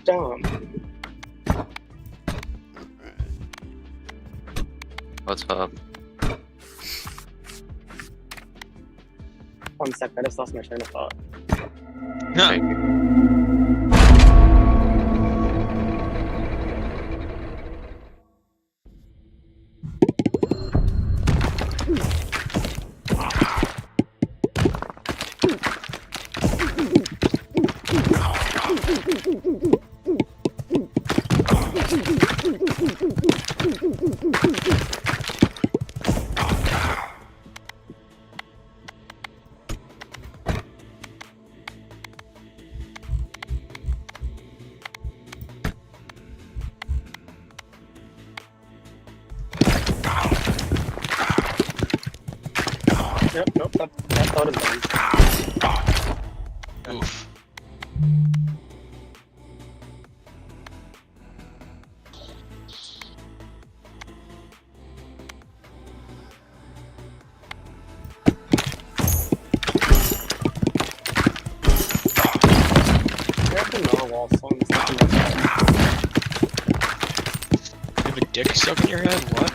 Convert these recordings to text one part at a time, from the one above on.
Dom. What's up? 1 sec, I just lost my train of thought. Nope, that thought is done. Oof. That's a narwhal song. It's not in my head. You have a dick stuck in your head? What?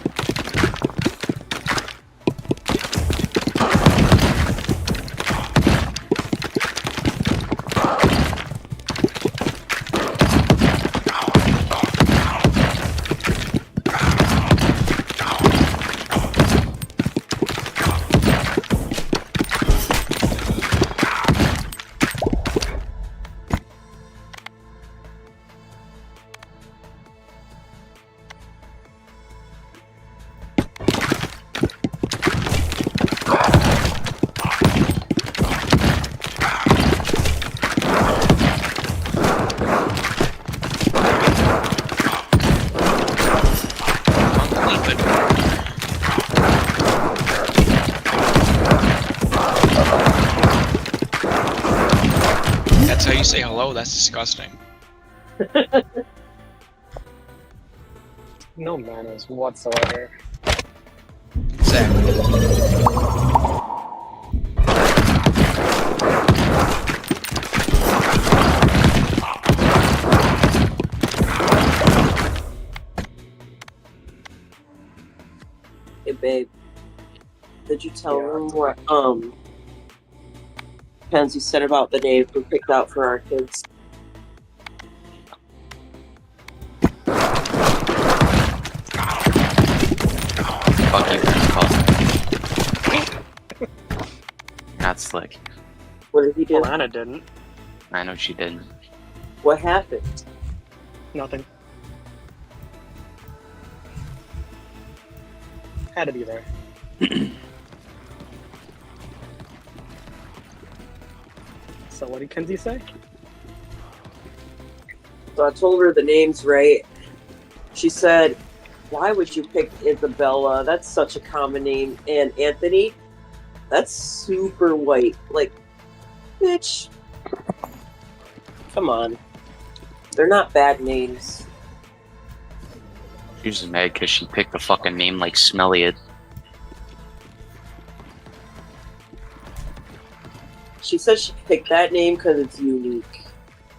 That's how you say hello? That's disgusting. No manners whatsoever. Exactly. Hey babe, did you tell Yeah. him what Pansy said about the names we picked out for our kids? Fuck you, Grandpa. Not slick. What did he do? Alana didn't. I know she didn't. What happened? Nothing. Had to be there. So what did Kenzie say? So I told her the names right. She said, "Why would you pick Isabella? That's such a common name." And Anthony, that's super white. Like, bitch. Come on. They're not bad names. She's just mad because she picked a fucking name like Smelly It. She says she picked that name because it's unique.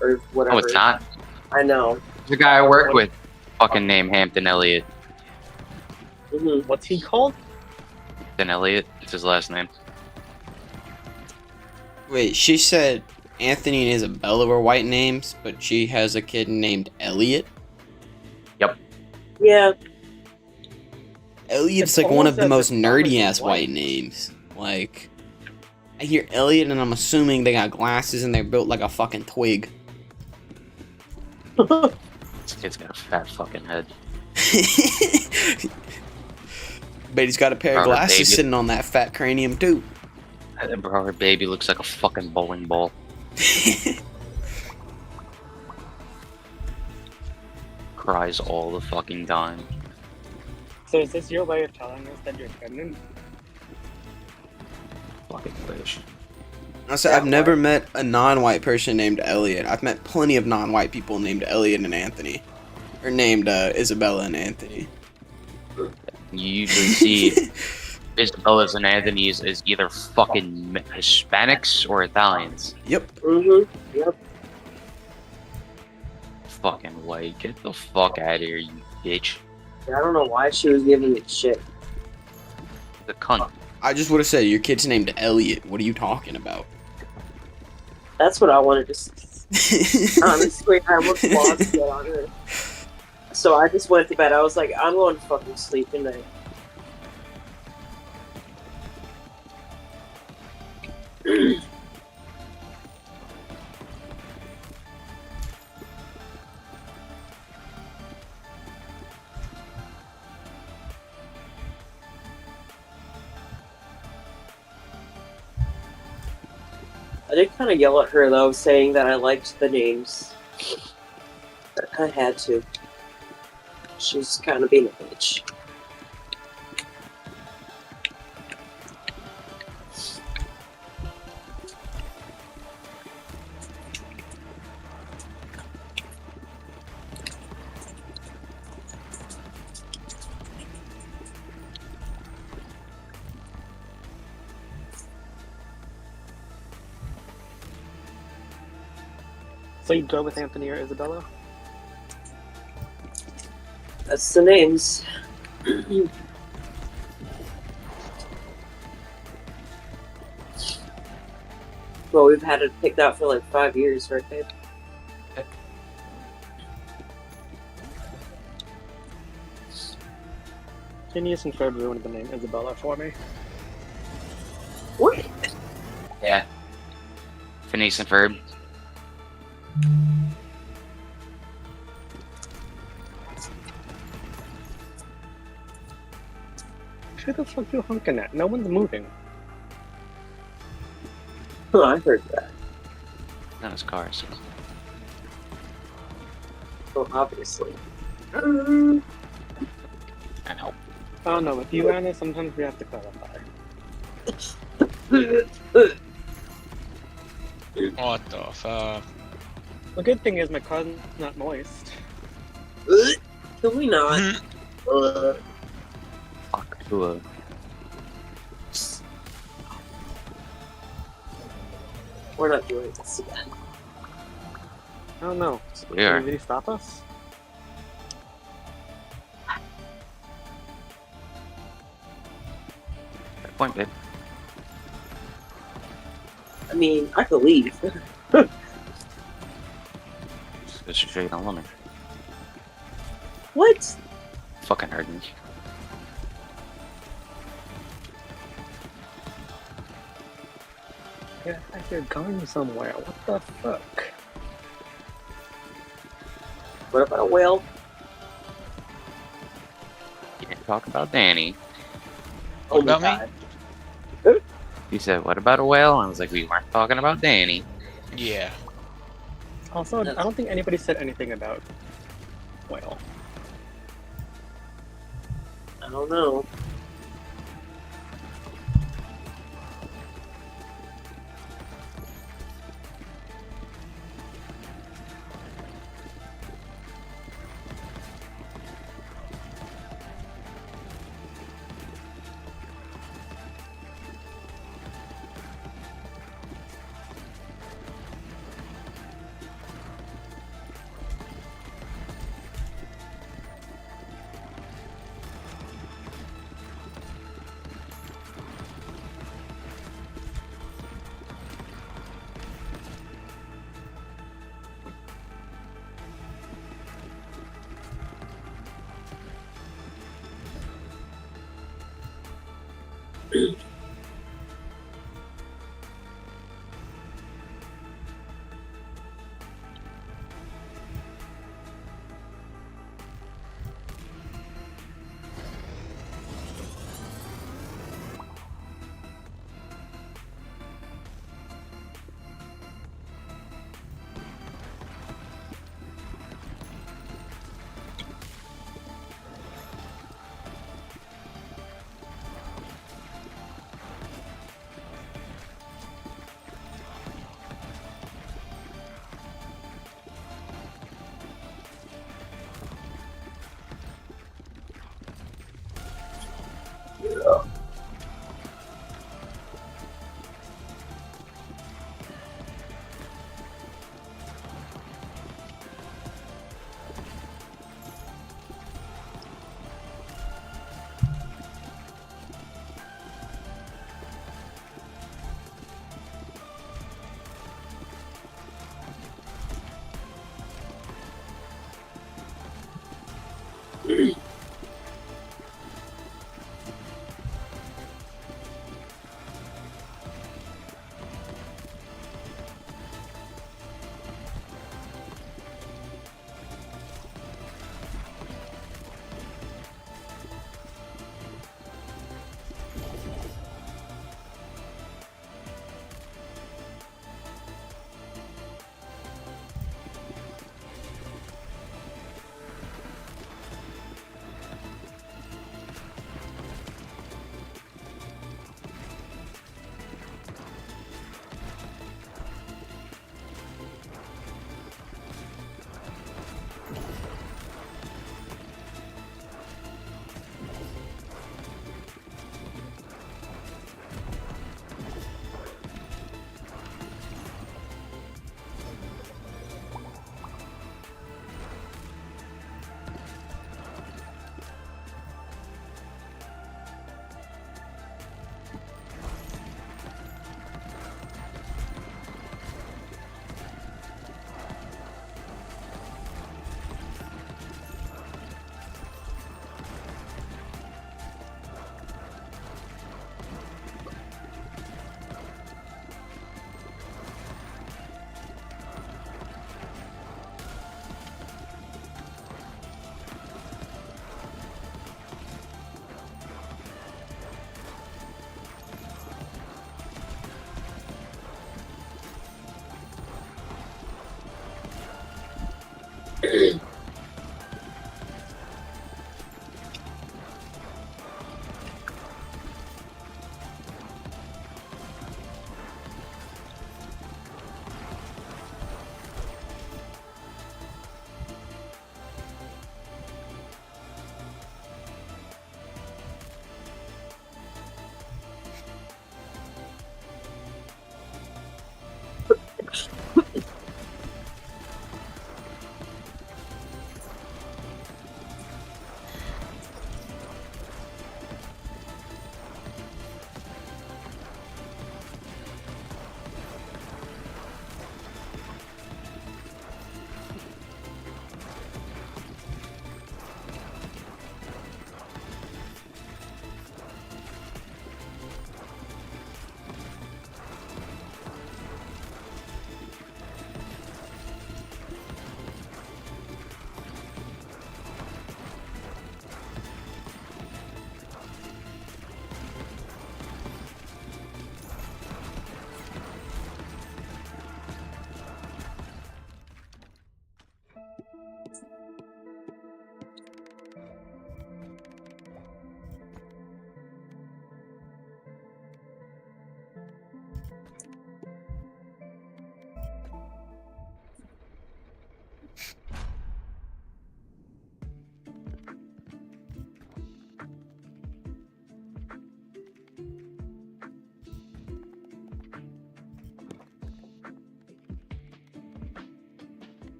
Or whatever. Oh, it's not. I know. The guy I work with, fucking name Hampton Elliott. What's he called? Hampton Elliott, it's his last name. Wait, she said Anthony and Isabella were white names, but she has a kid named Elliot? Yeah. Elliot's It's like one almost of the as most if Thomas is nerdy ass white. white names. Like, I hear Elliot and I'm assuming they got glasses and they're built like a fucking twig. This kid's got a fat fucking head. But he's got a pair of Brother, glasses baby. sitting on that fat cranium too. Bro, her baby looks like a fucking bowling ball. Cries all the fucking time. So is this your way of telling us that you're pregnant? Fucking fish. Also, I've never met a non-white person named Elliot. I've met plenty of non-white people named Elliot and Anthony. Or named Isabella and Anthony. You usually see Isabella's and Anthony's is either fucking Hispanics or Italians. Yep. Mm-hmm. Yep. fucking white. Get the fuck out of here, you bitch. I don't know why she was giving me shit. The cunt. I just would have said your kid's named Elliot. What are you talking about? That's what I wanted to say. Honestly, I almost lost it on her. So I just went to bed. I was like, I'm going to fucking sleep tonight. I did kind of yell at her though, saying that I liked the names. I had to. She's kind of being a bitch. So you go with Anthony or Isabella? That's the names. Well, we've had it picked out for like 5 years, right, babe? Phineas and Ferb ruined the name Isabella for me. What? Yeah. Phineas and Ferb. Who the fuck you honking at? No one's moving. Oh, I heard that. That was cars. Well, obviously. I know. Oh no, with you, Anna, sometimes we have to clarify. What the fuck? The good thing is my car's not moist. Can we not? Fuck. Who, We're not doing this again. I don't know. we are. Can you really stop us? Good point, babe. I mean, I could leave. Just show you don't love me. What? Fucking heard me. Yeah, like you're going somewhere. What the fuck? What about a whale? You didn't talk about Danny. What about me? God. You said, what about a whale? I was like, we weren't talking about Danny. Yeah. Also, I don't think anybody said anything about whale. I don't know.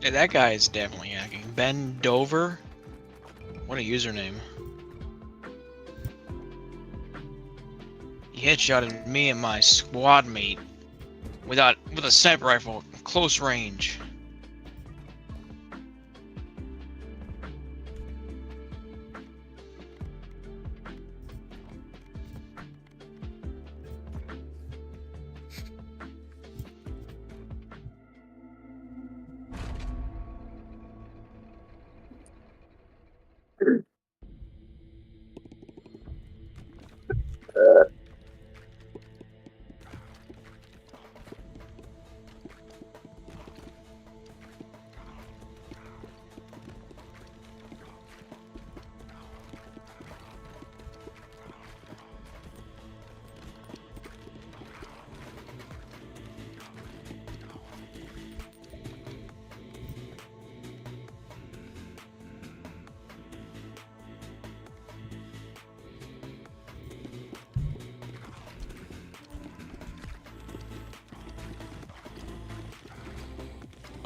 Yeah, that guy is definitely hacking. Ben Dover? What a username. He headshotted me and my squad mate with a sniper rifle, close range.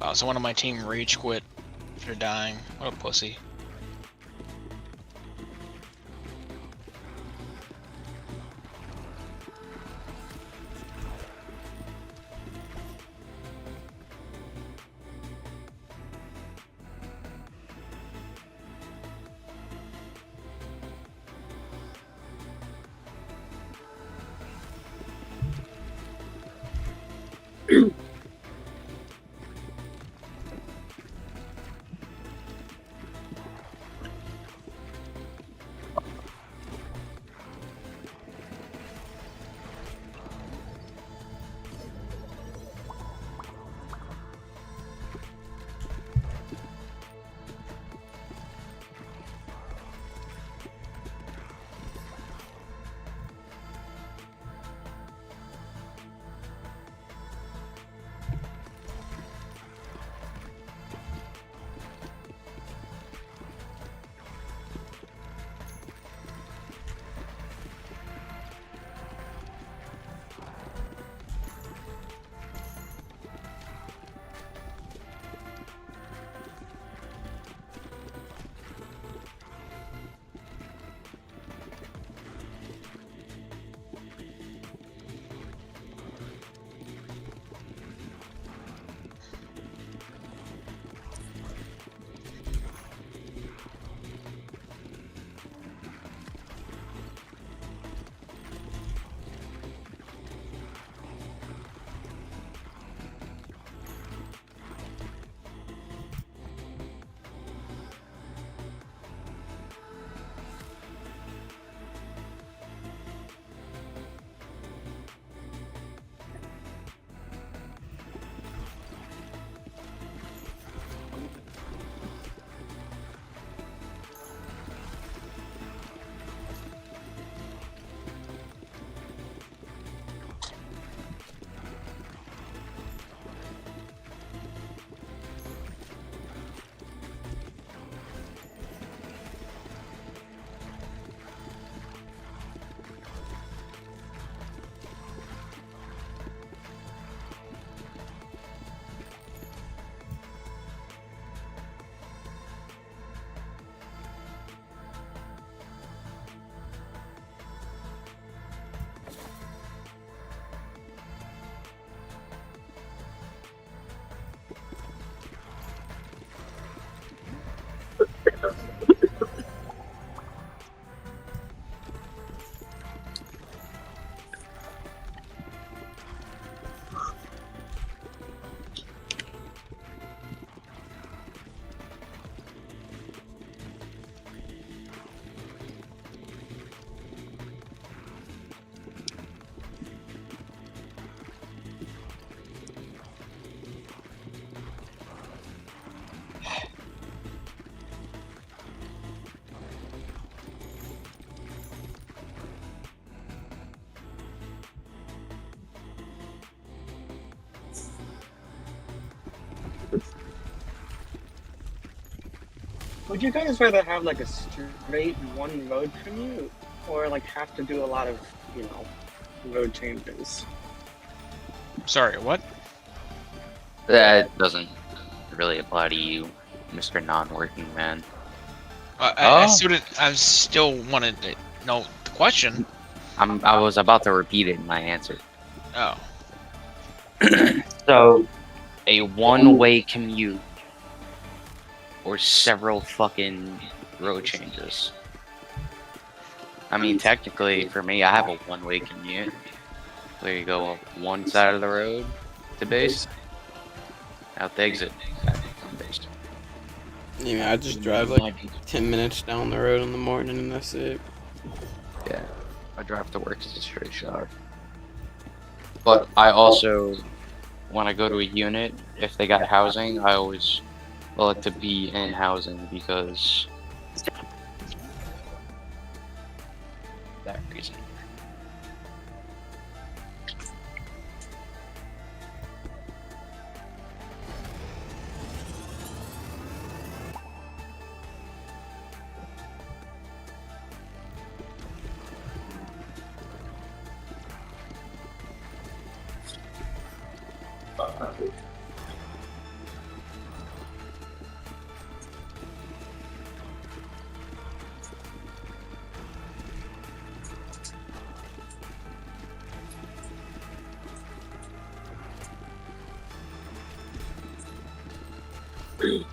Wow, so one of my team rage quit after dying. What a pussy. Would you guys rather have like a straight one road commute, or like have to do a lot of, you know, road changes? Sorry, what? That doesn't really apply to you, Mr. Non-working man. I still wanted to know the question. I was about to repeat it in my answer. Oh. So, a one-way commute or several fucking road changes. I mean, technically, for me, I have a one-way commute. Where you go up one side of the road to base, out the exit, back on base. Yeah, I just drive like 10 minutes down the road in the morning and that's it. Yeah, I drive to work as a straight shot. But I also, when I go to a unit, if they got housing, I always like to be in housing because that reason. Yes.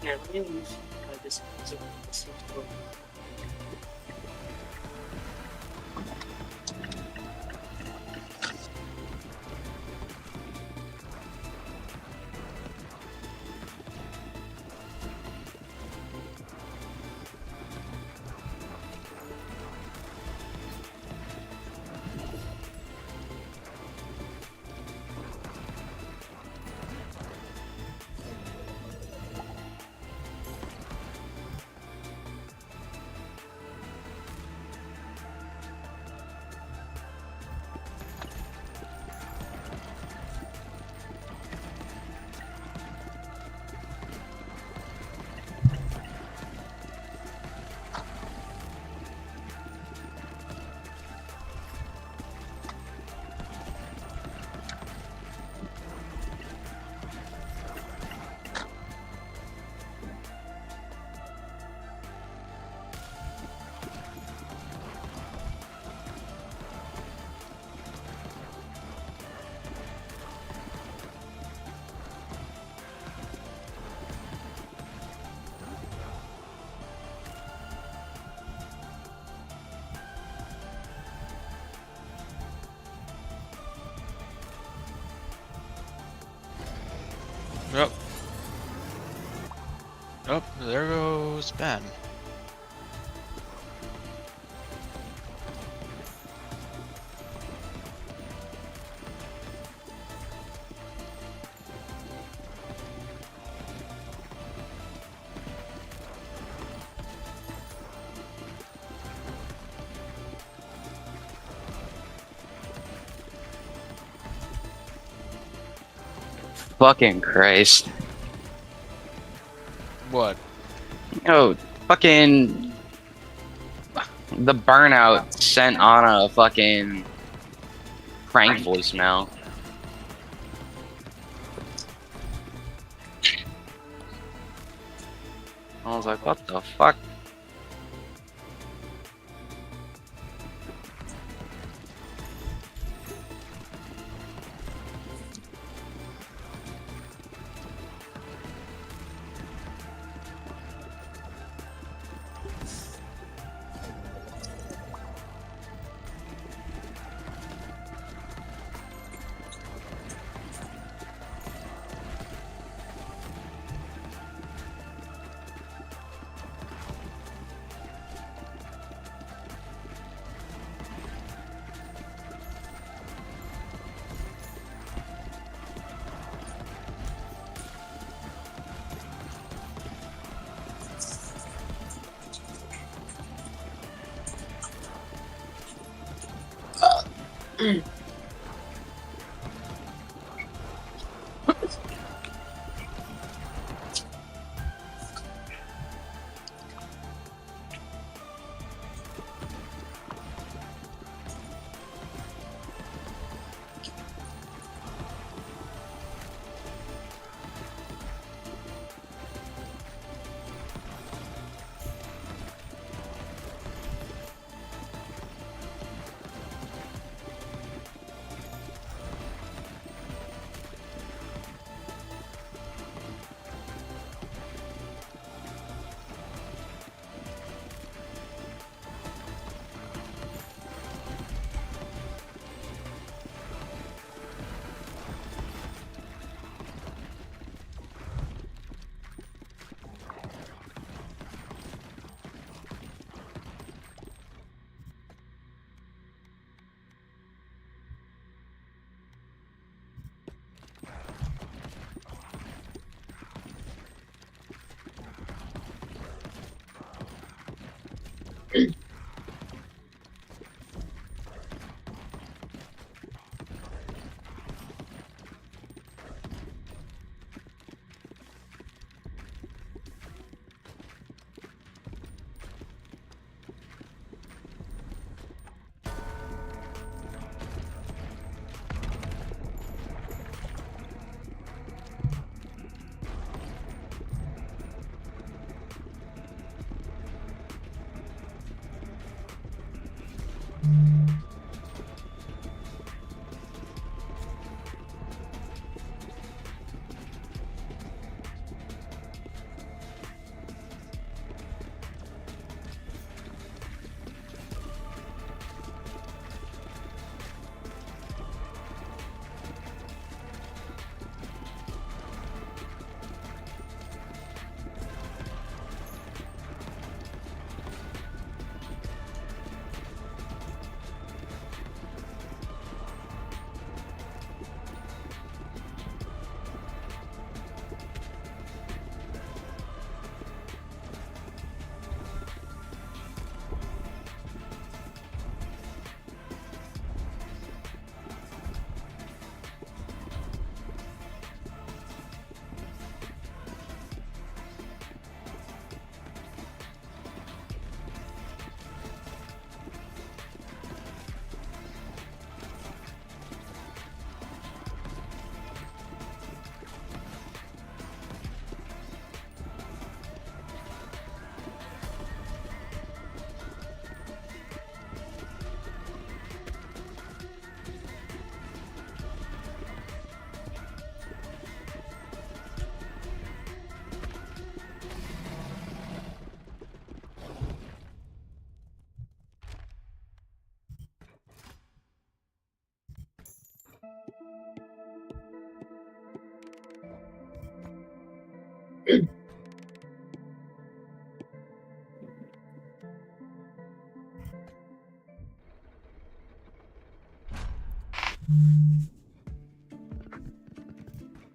Yeah, let me leave this. Oh, there goes Ben. Fucking Christ. What? Oh, fucking the burnout sent on a fucking prank voicemail. I was like, what the fuck?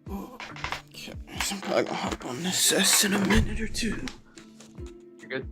Okay, so I'm probably gonna hop on Necesse in a minute or two. You're good.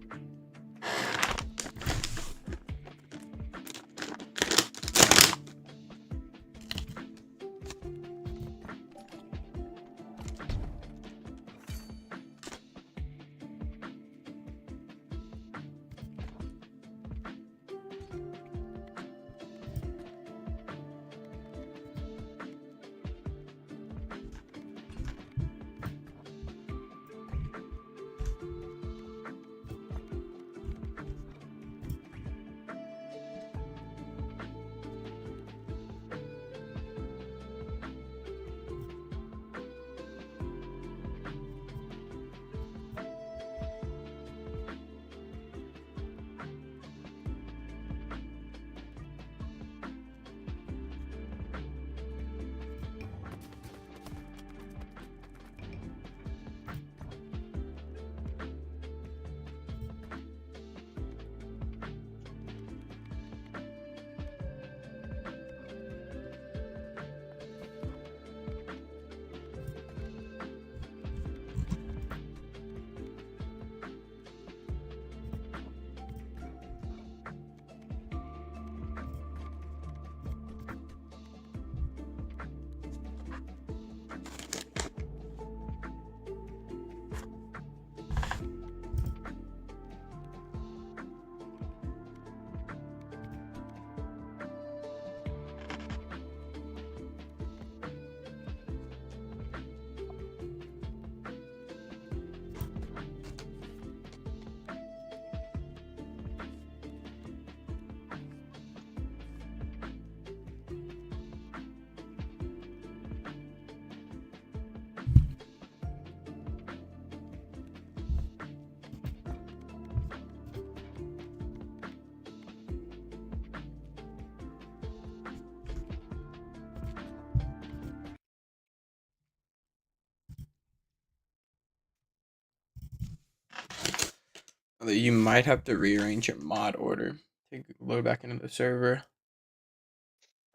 You might have to rearrange your mod order to load back into the server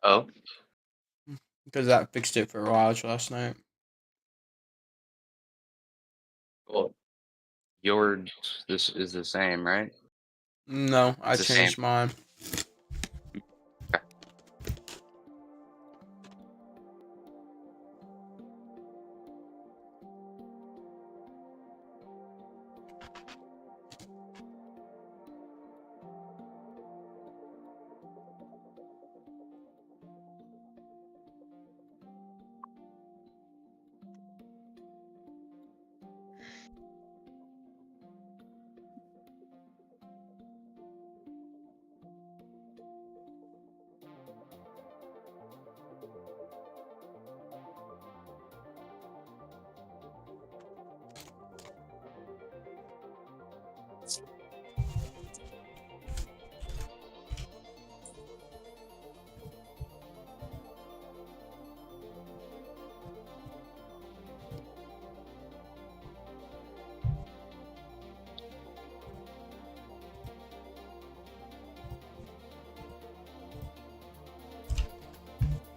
Oh, because that fixed it for Raj last night. well, yours this is the same, right? No, I It's the same. changed mine.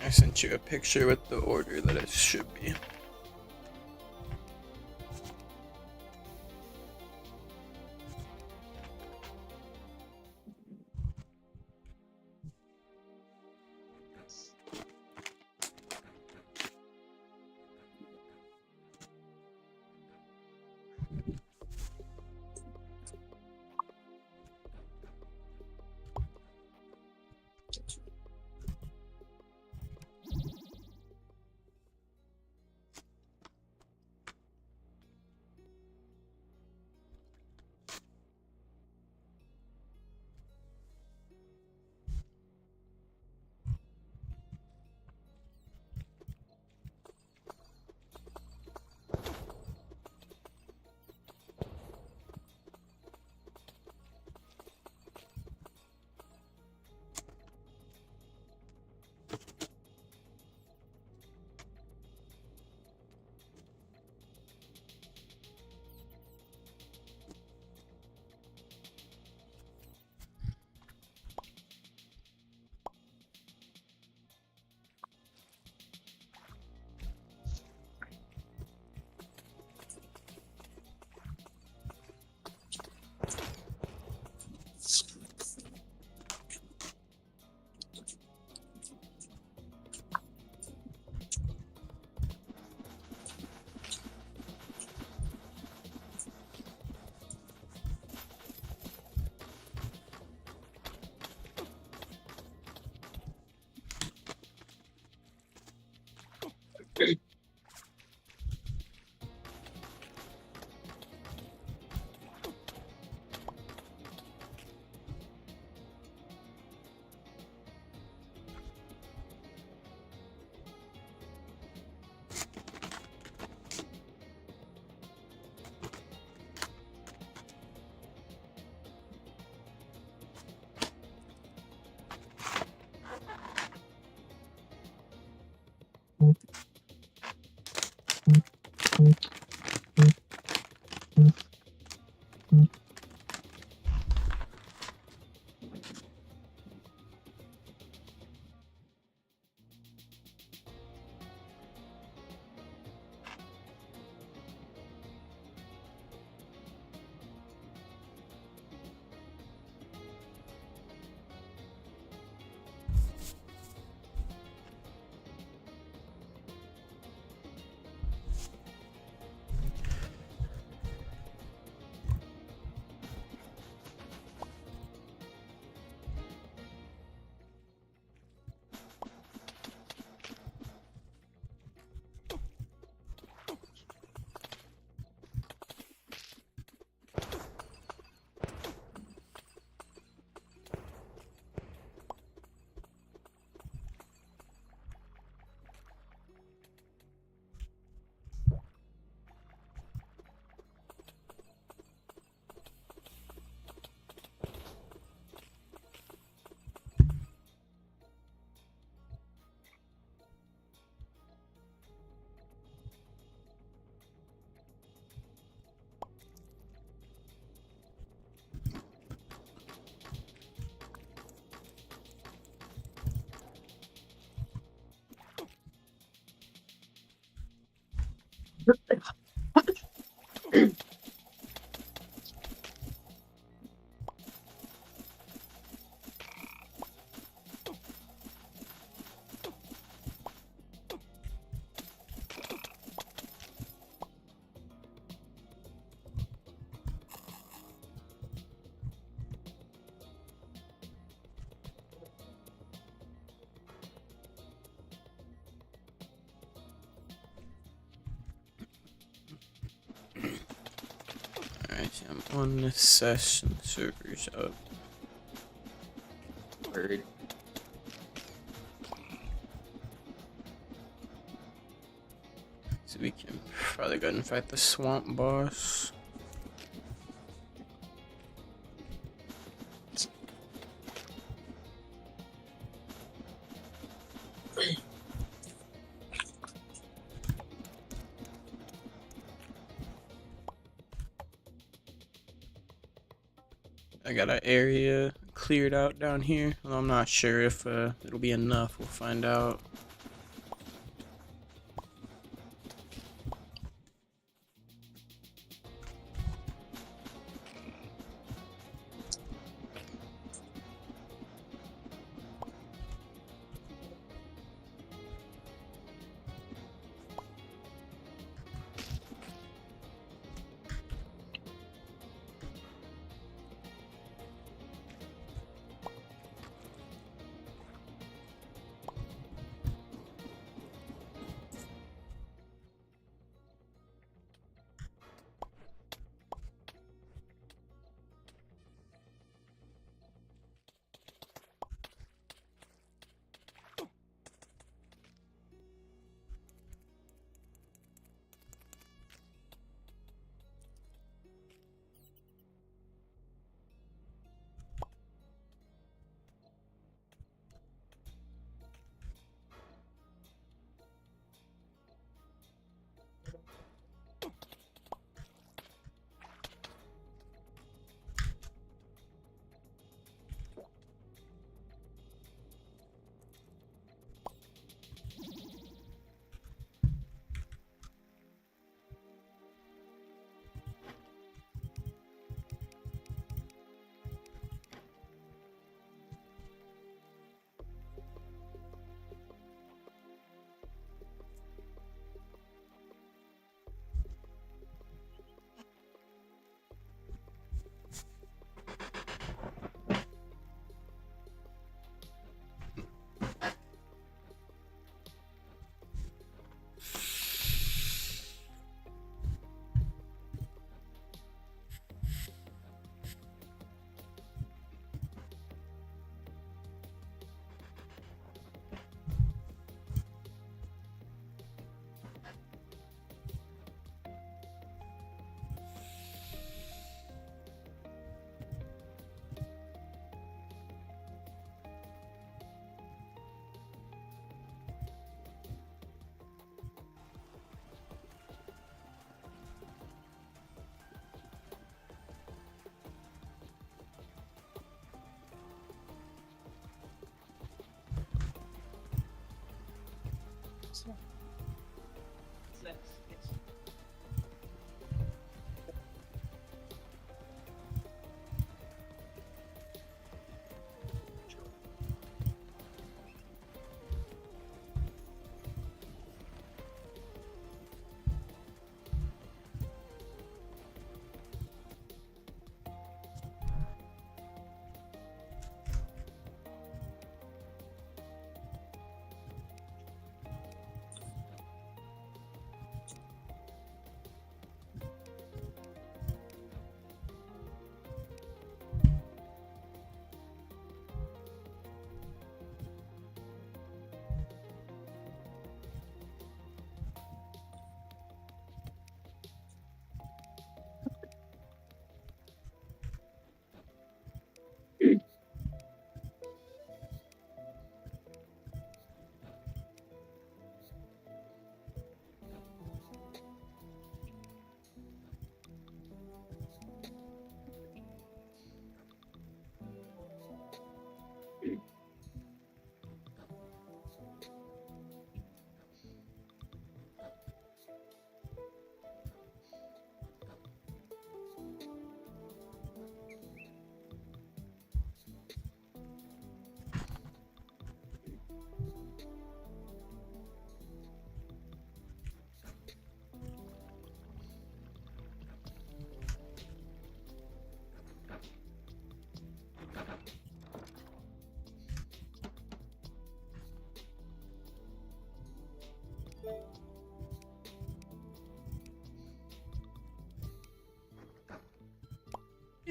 I sent you a picture with the order that it should be. Alright, I'm on Necesse and servers up. Word. So we can probably go and fight the swamp boss. I got an area cleared out down here. Well, I'm not sure if it'll be enough. We'll find out.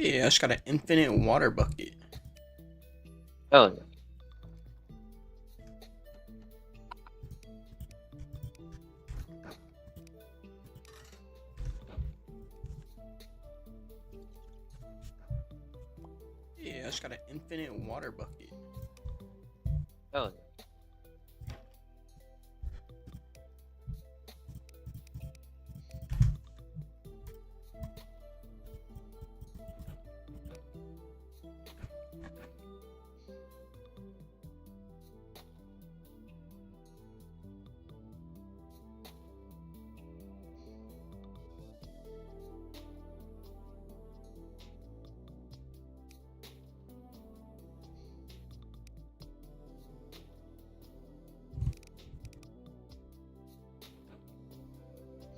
Yeah, I just got an infinite water bucket. Hell yeah. Yeah, I just got an infinite water bucket. Hell yeah.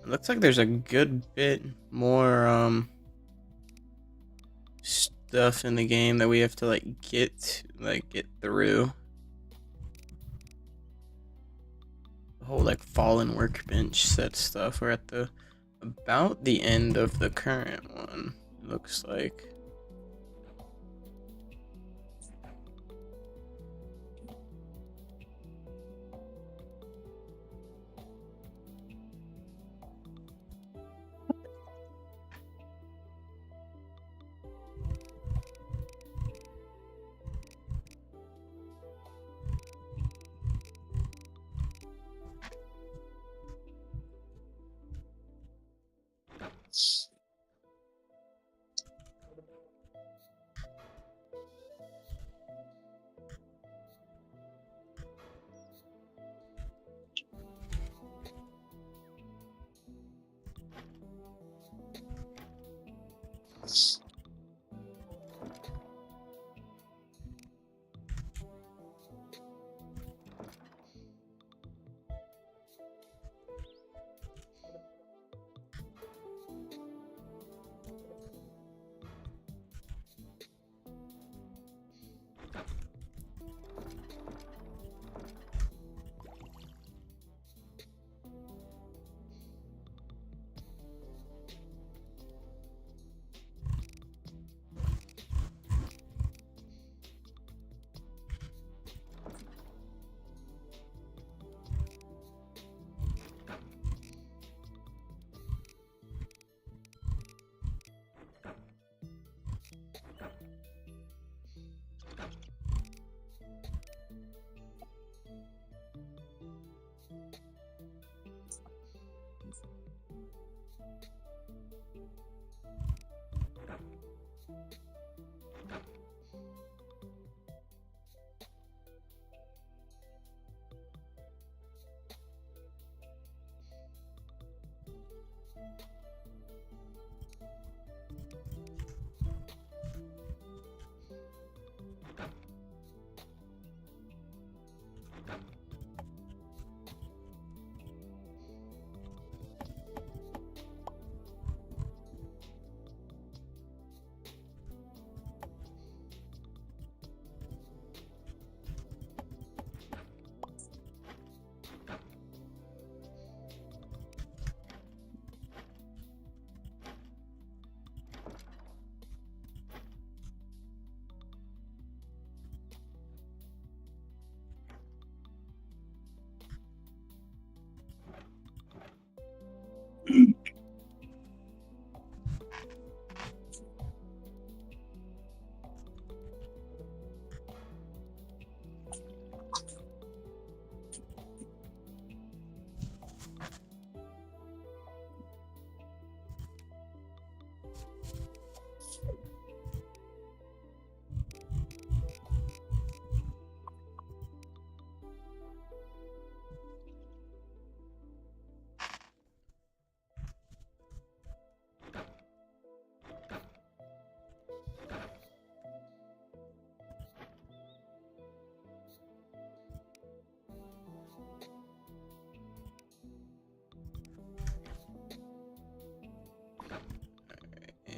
It looks like there's a good bit more stuff in the game that we have to get through. The whole fallen workbench set stuff. We're at about the end of the current one. It looks like.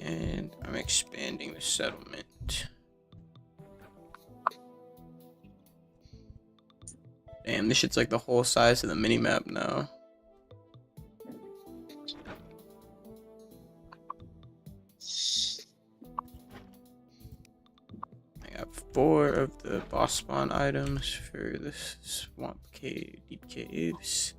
And I'm expanding the settlement. Damn, this shit's like the whole size of the minimap now. 4 of the boss spawn items for the swamp cave, deep caves.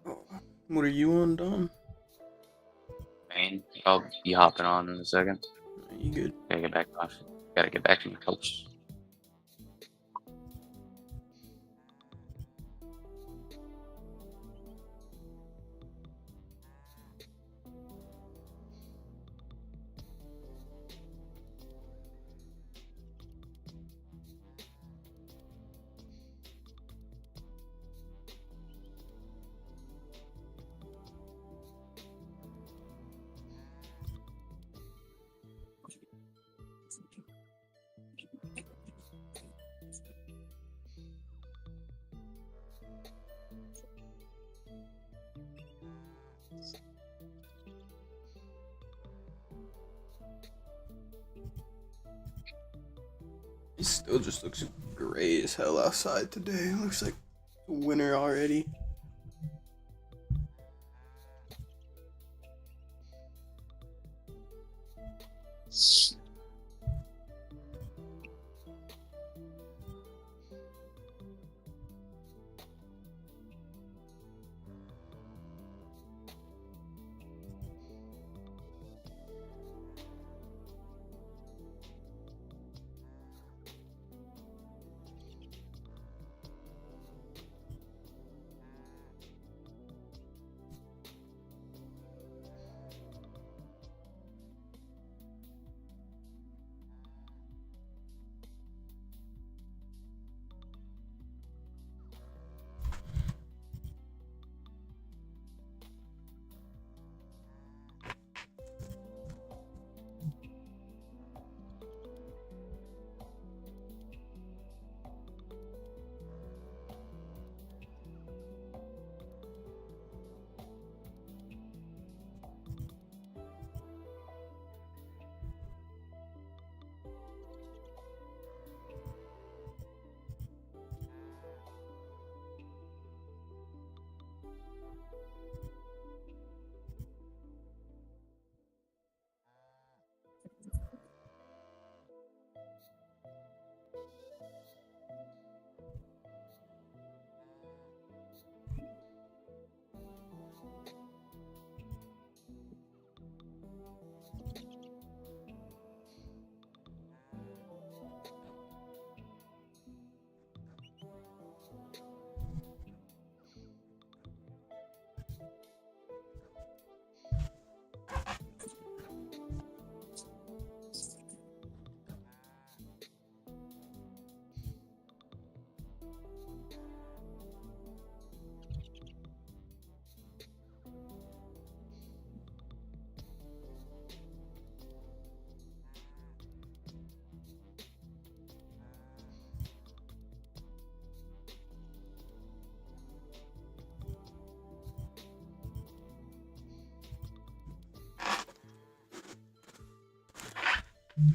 Oh, what are you on, Dom? Man, I'll be hopping on in a second. Are you good? Gotta get back to my coach. It still just looks gray as hell outside today. Looks like winter already.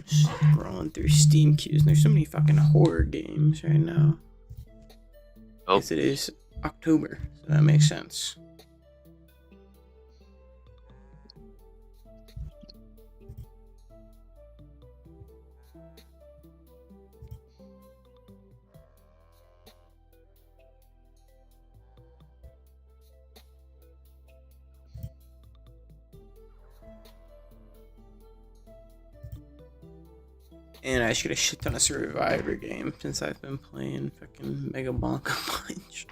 Scrolling through Steam queues, and there's so many fucking horror games right now. Oh, Yes, it is October, so that makes sense. And I should get a shit ton of Survivor games since I've been playing fucking Mega Bonk a bunch.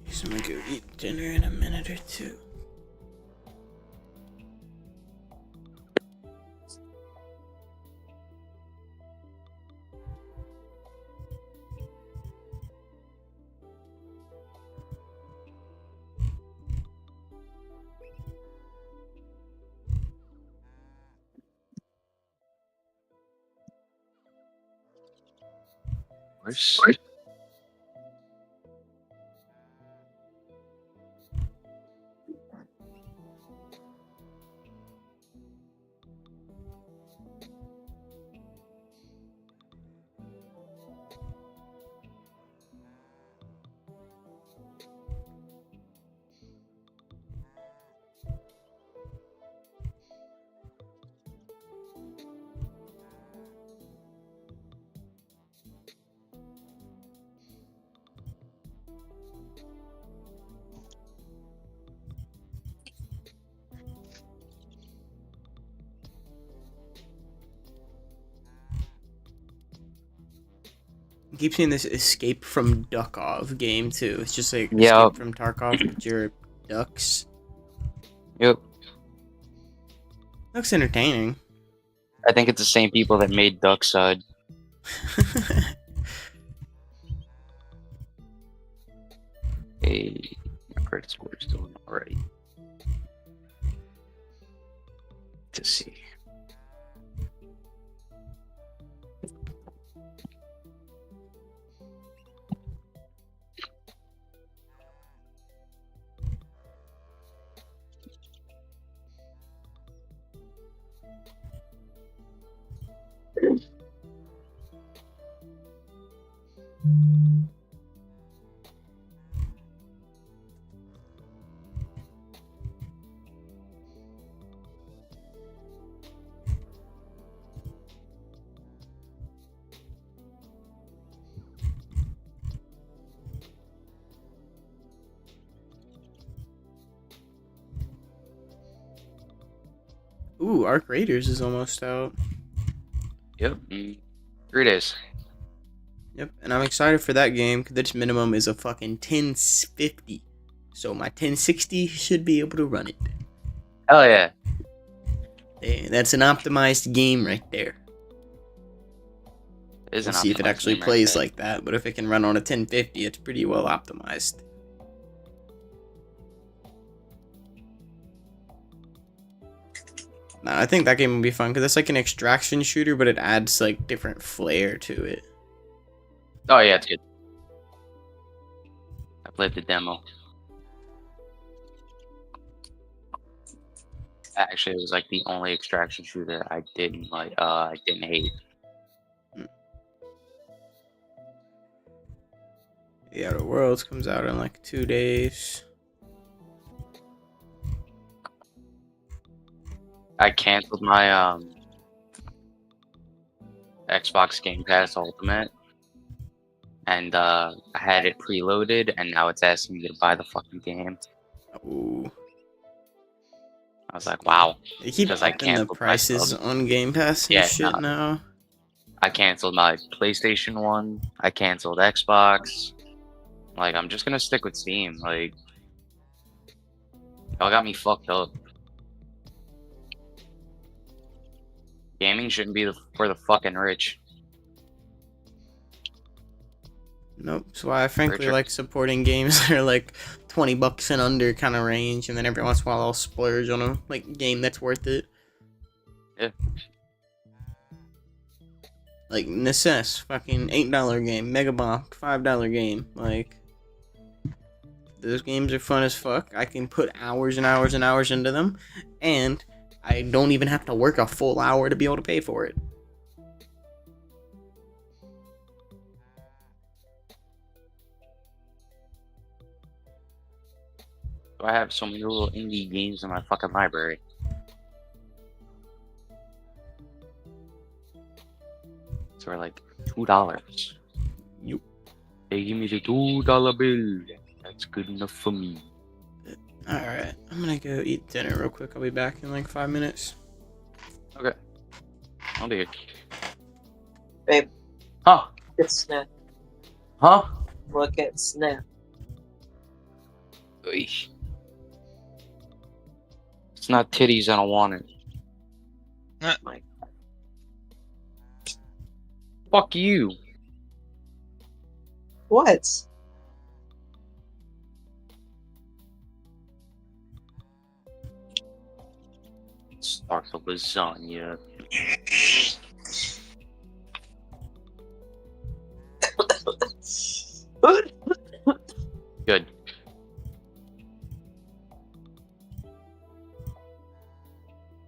So I'm gonna go eat dinner in a minute or two. course. I keep seeing this Escape from Duckov game too. It's just like Yeah. Escape from Tarkov, but you're ducks. Yep. Looks entertaining. I think it's the same people that made Duck Side. Hey, my credit score is doing alright. To see. Ooh, Arc Raiders is almost out. Yep. 3 days. Yep, and I'm excited for that game because its minimum is a fucking 1050. So my 1060 should be able to run it. Hell yeah. Hey, that's an optimized game right there. It is We'll an see if it optimized actually game right plays there. like that, but if it can run on a 1050, it's pretty well optimized. Nah, I think that game will be fun because it's like an extraction shooter, but it adds like different flair to it. Oh yeah, it's good. I played the demo. Actually, it was like the only extraction shooter I didn't like. I didn't hate. The Outer Worlds comes out in like 2 days. I canceled my Xbox Game Pass Ultimate, and I had it preloaded, and now it's asking me to buy the fucking game. Ooh. I was like, wow. They keep Because I upping the canceled my prices sub. on Game Pass and Yeah, shit nah. now. I canceled my PlayStation 1. I canceled Xbox. Like, I'm just gonna stick with Steam. Like, y'all got me fucked up. Gaming shouldn't be for the fucking rich. Nope. That's why I frankly Richard. like supporting games that are like $20 and under kind of range, and then every once in a while I'll splurge on a like game that's worth it. Yeah. Like Necesse, fucking $8 game. Megabomb, $5 game. Like, those games are fun as fuck. I can put hours and hours and hours into them, and I don't even have to work a full hour to be able to pay for it. I have so many little indie games in my fucking library. So we're like $2. Yup. They give me the $2 bill. That's good enough for me. Alright, I'm gonna go eat dinner real quick. I'll be back in like 5 minutes. Okay. I'll be here. Babe, Huh? get Snap. Huh? Look at Snap. Oy. It's not titties, I don't want it. My Fuck you. what? Start the lasagna. Good.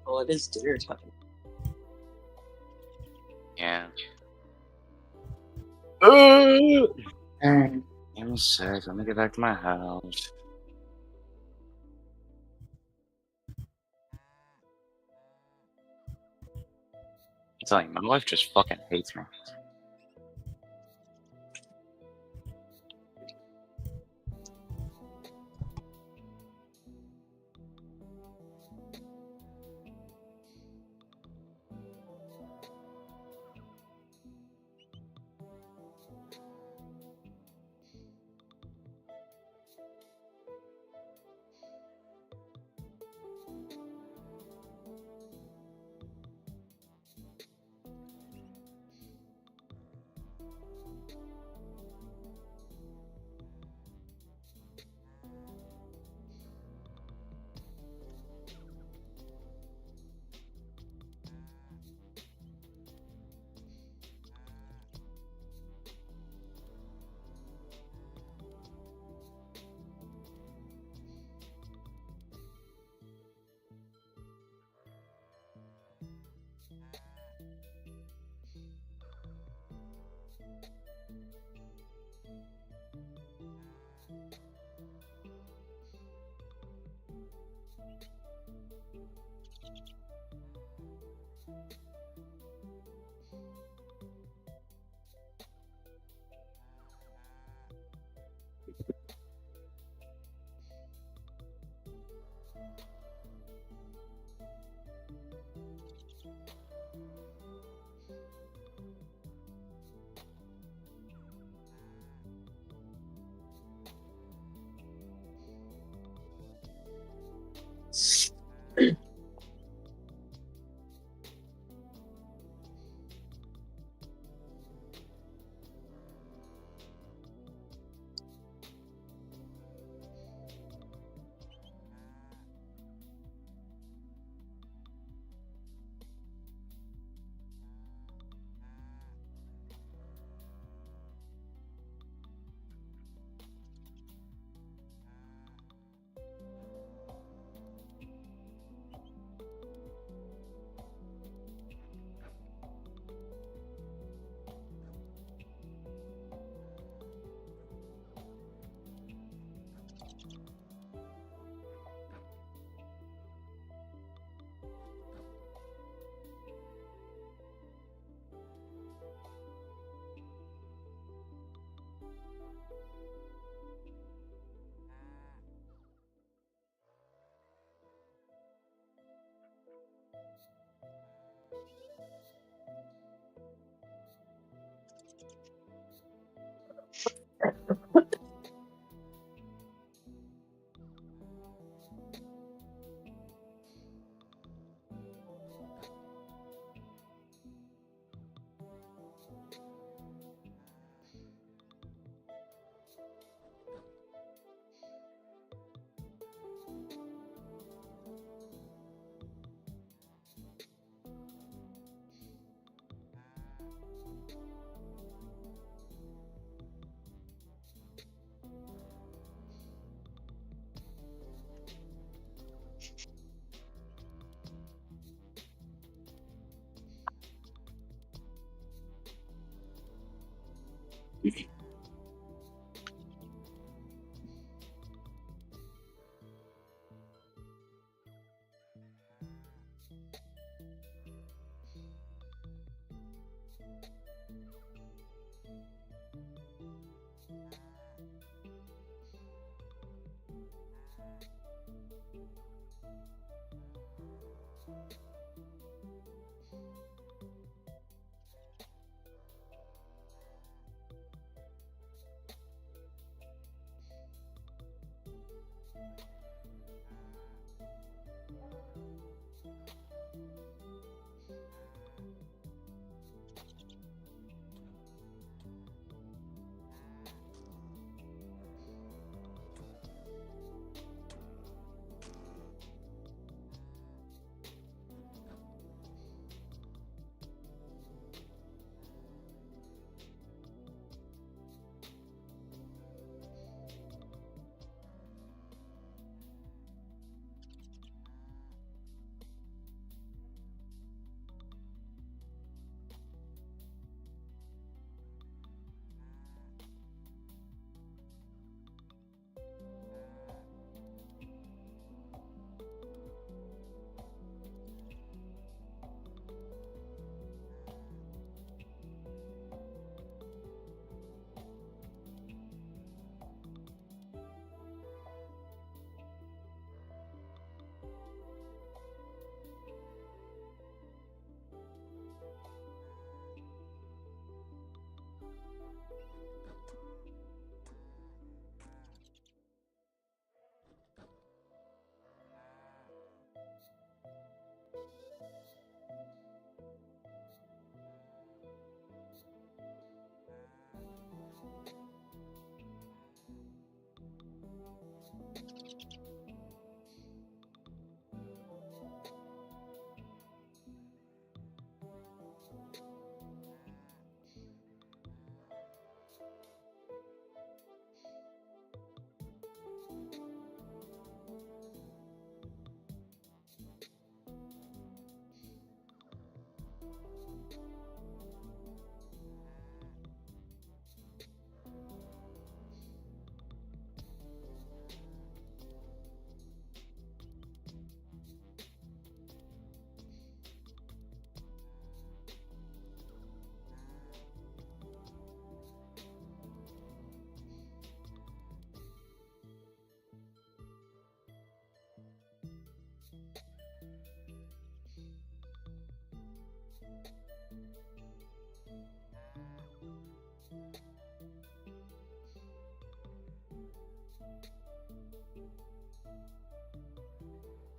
Oh, it is dinner time. Yeah. Give me a sec. Let me get back to my house. I'm telling you, my wife just fucking hates me.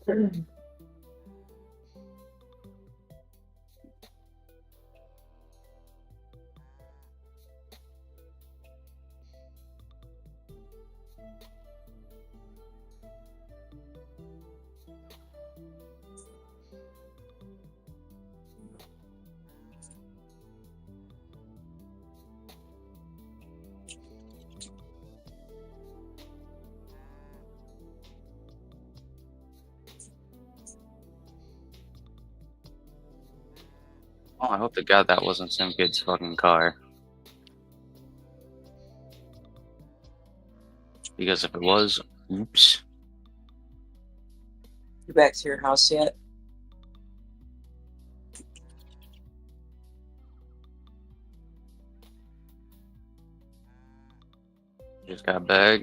Oh, I hope to God that wasn't some kid's fucking car. Because if it was, oops. You back to your house yet? Just got back.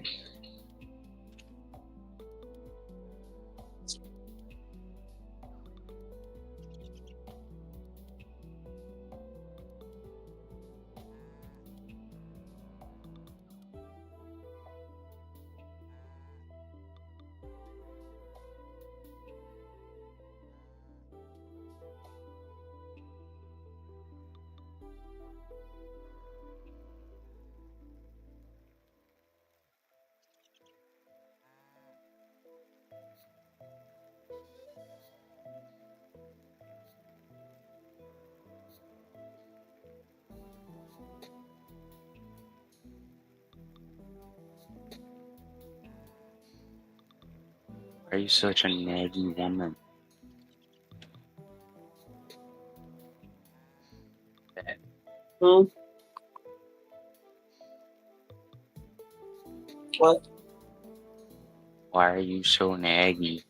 Why are you such a naggy woman? Hmm? What? Why are you so naggy?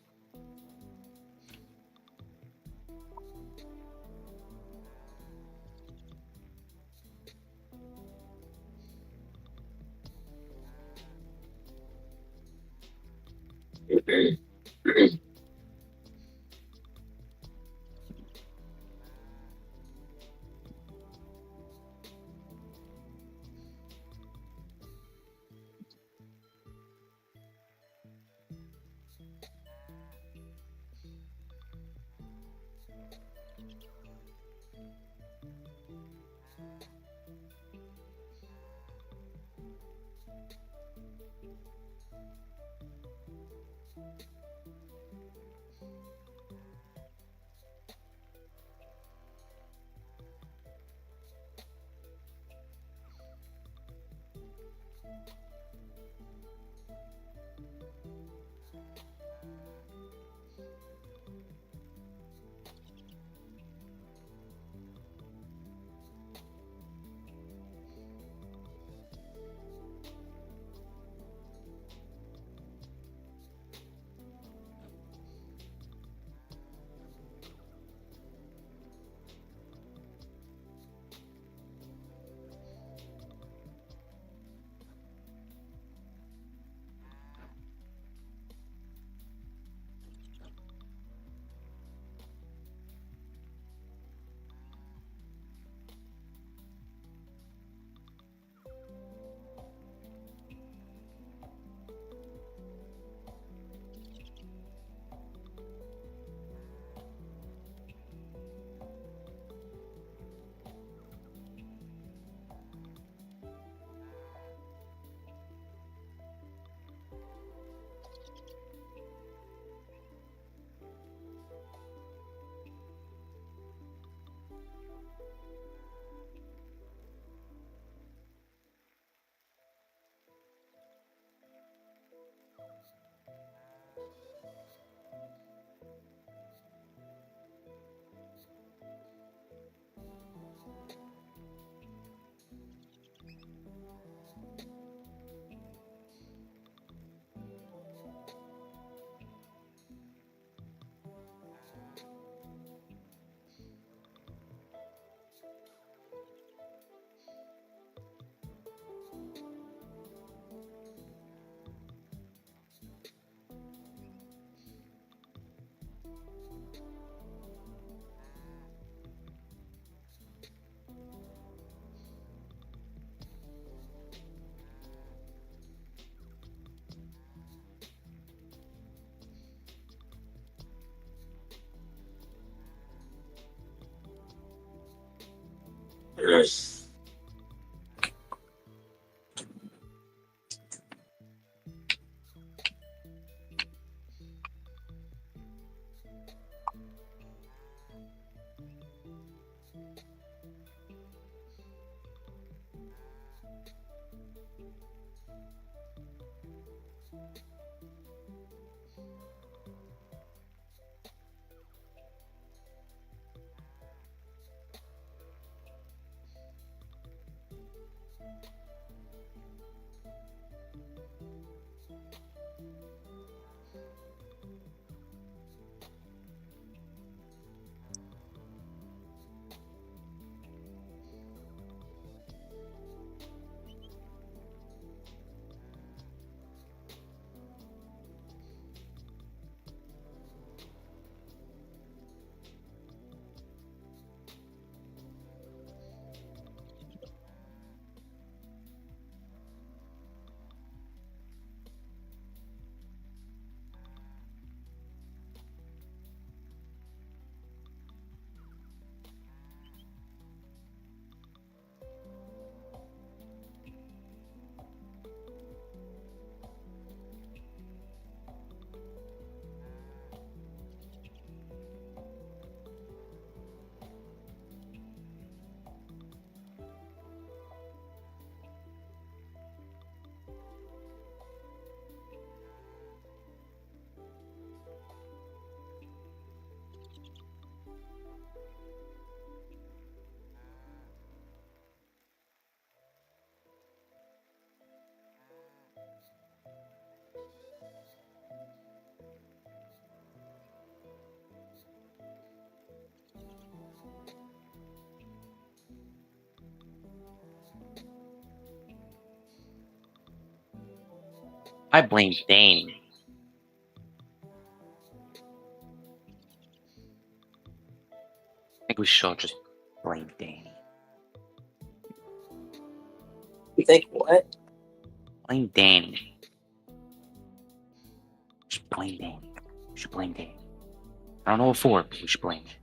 I blame Dane. I think we should just blame Dane. You think what? Blame Dane. Just blame Dane. We should blame Dane. I don't know what for, but we should blame him.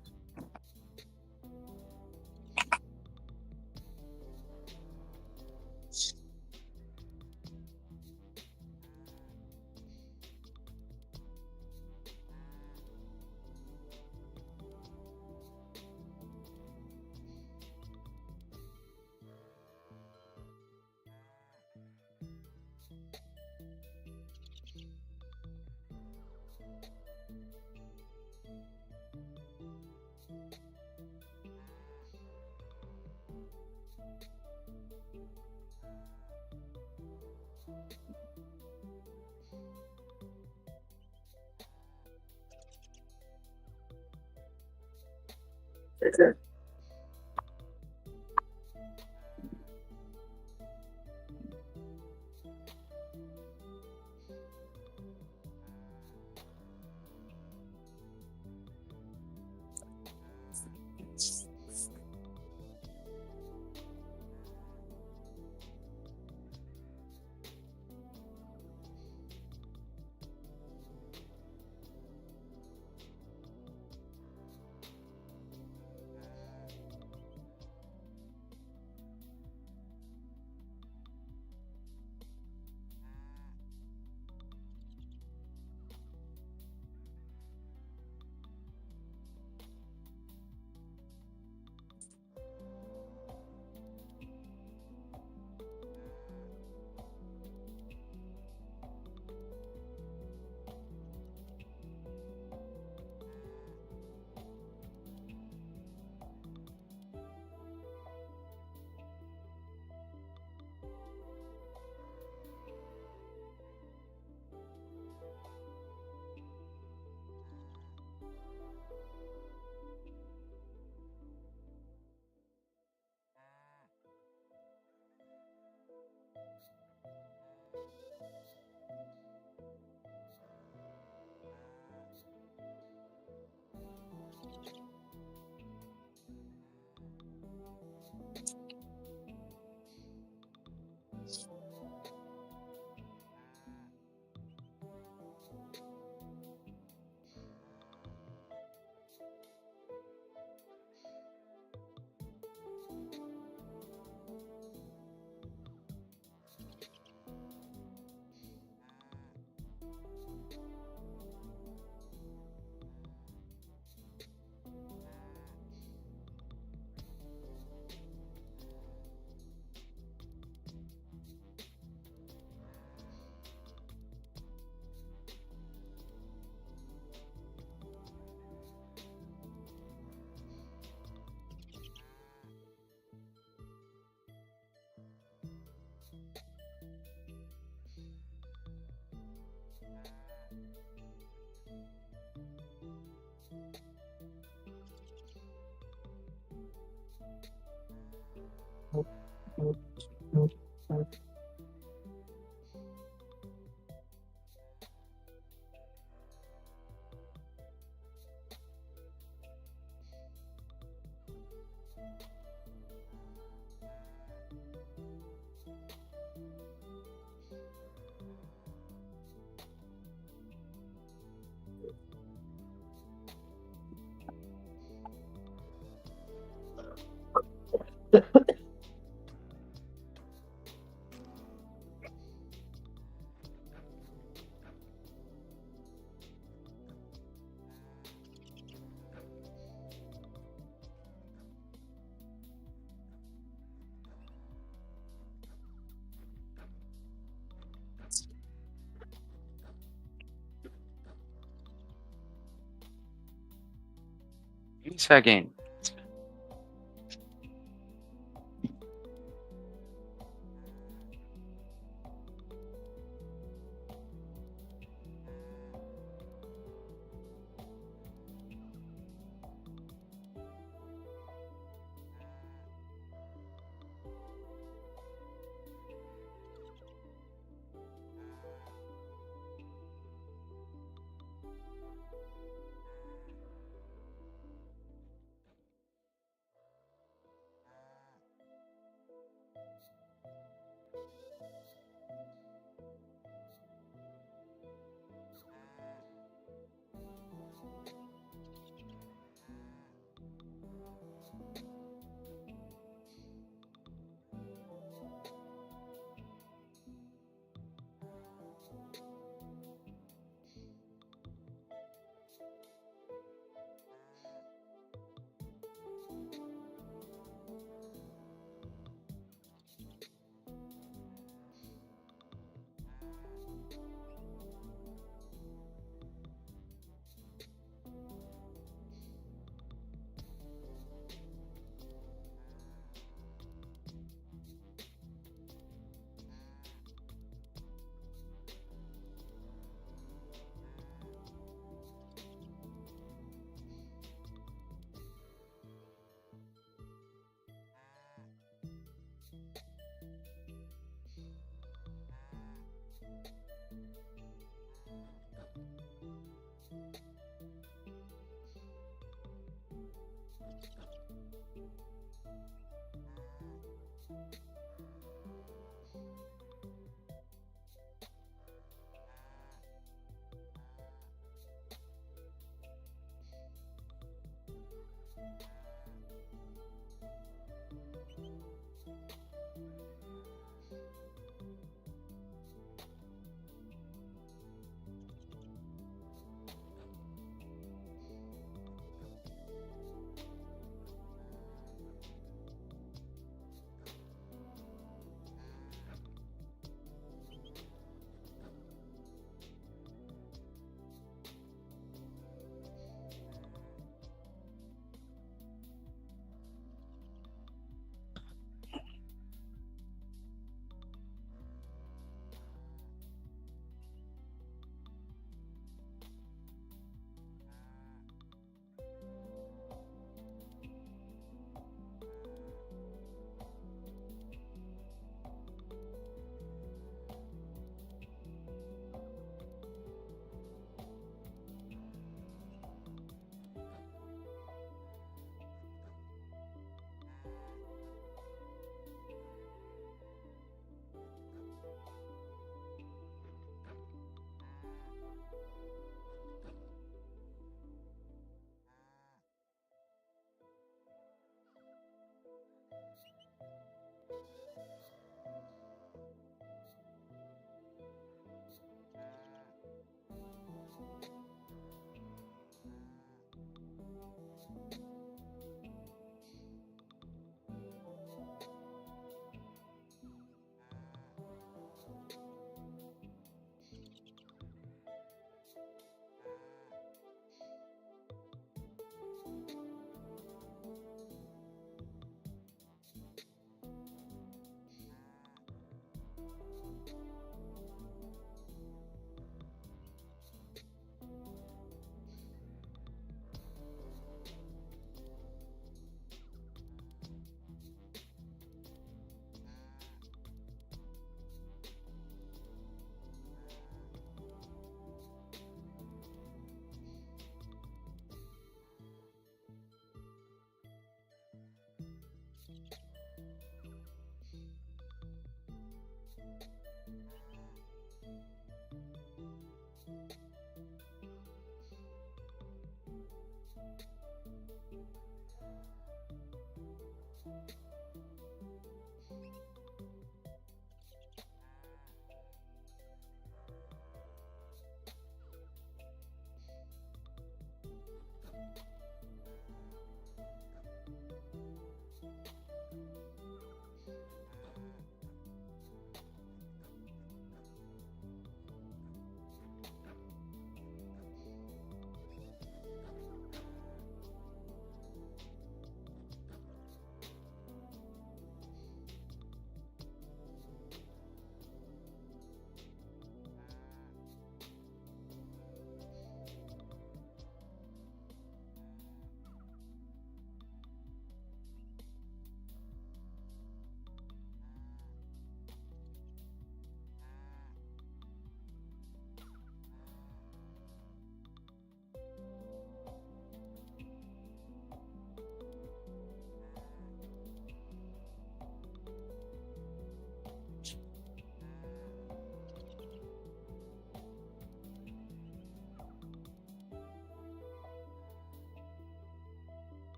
Second.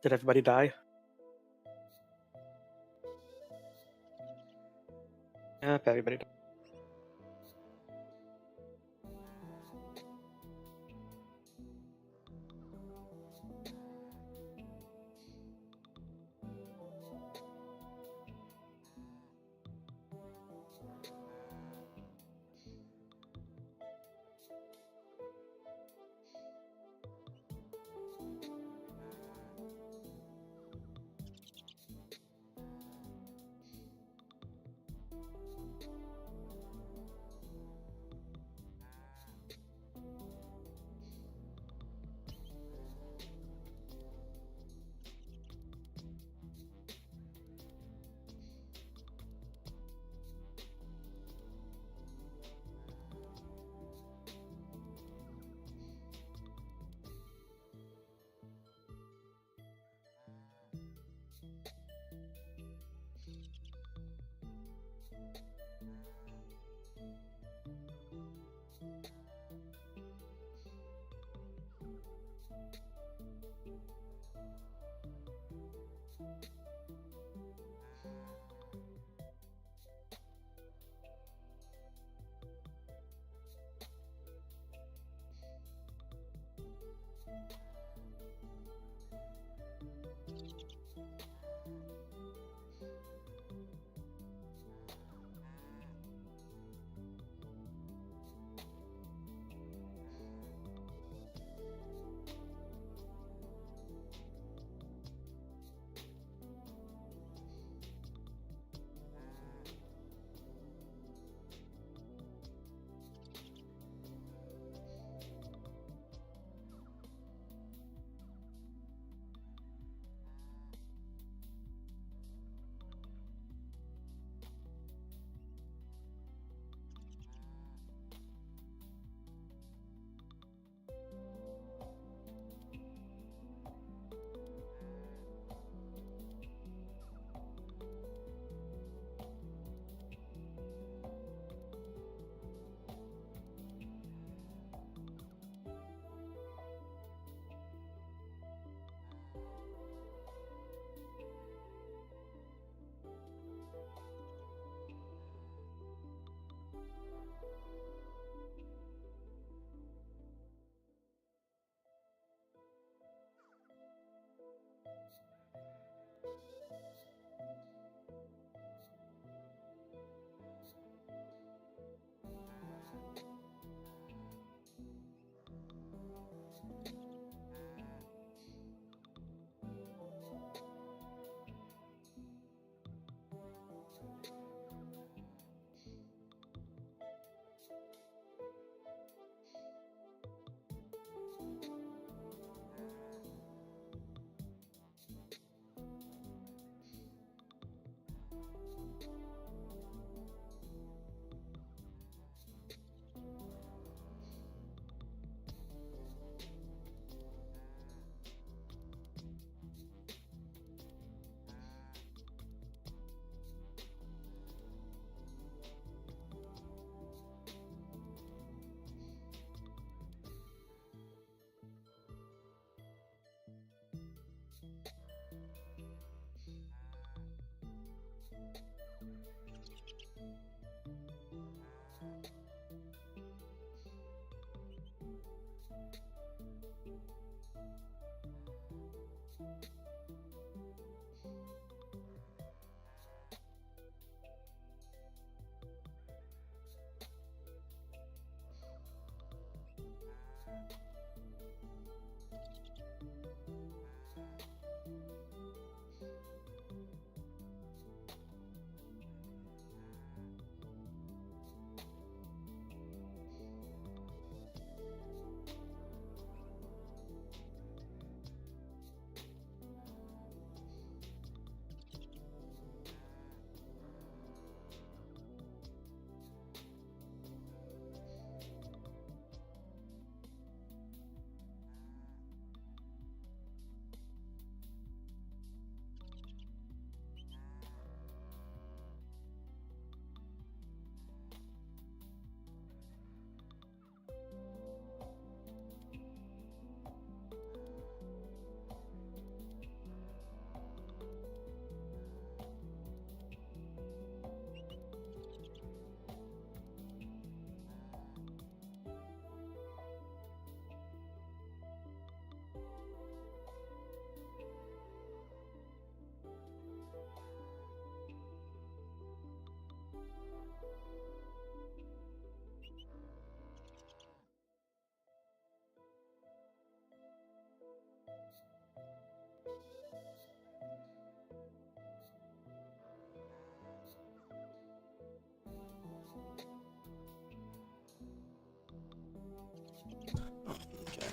Did everybody die? Yep, everybody died.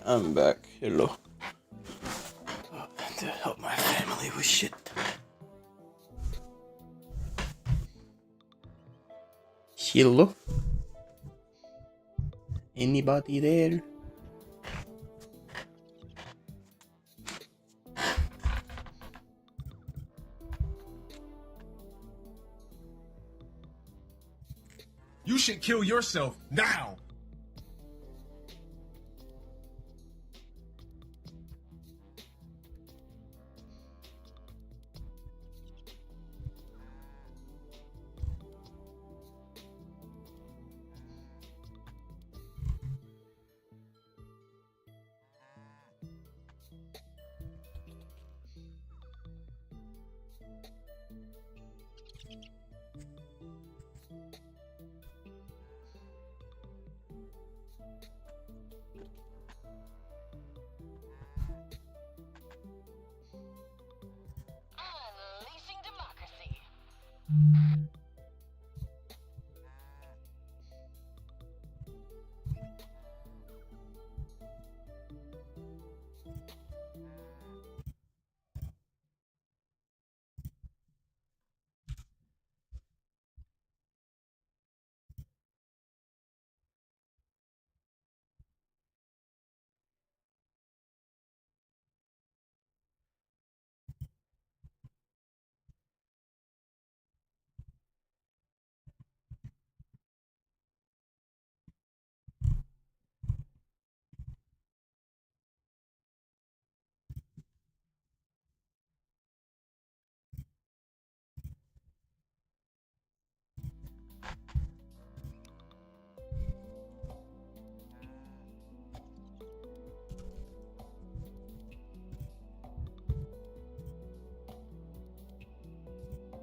I'm back. Hello. To help my family with shit. Hello? Anybody there? You should kill yourself now. Unleashing democracy.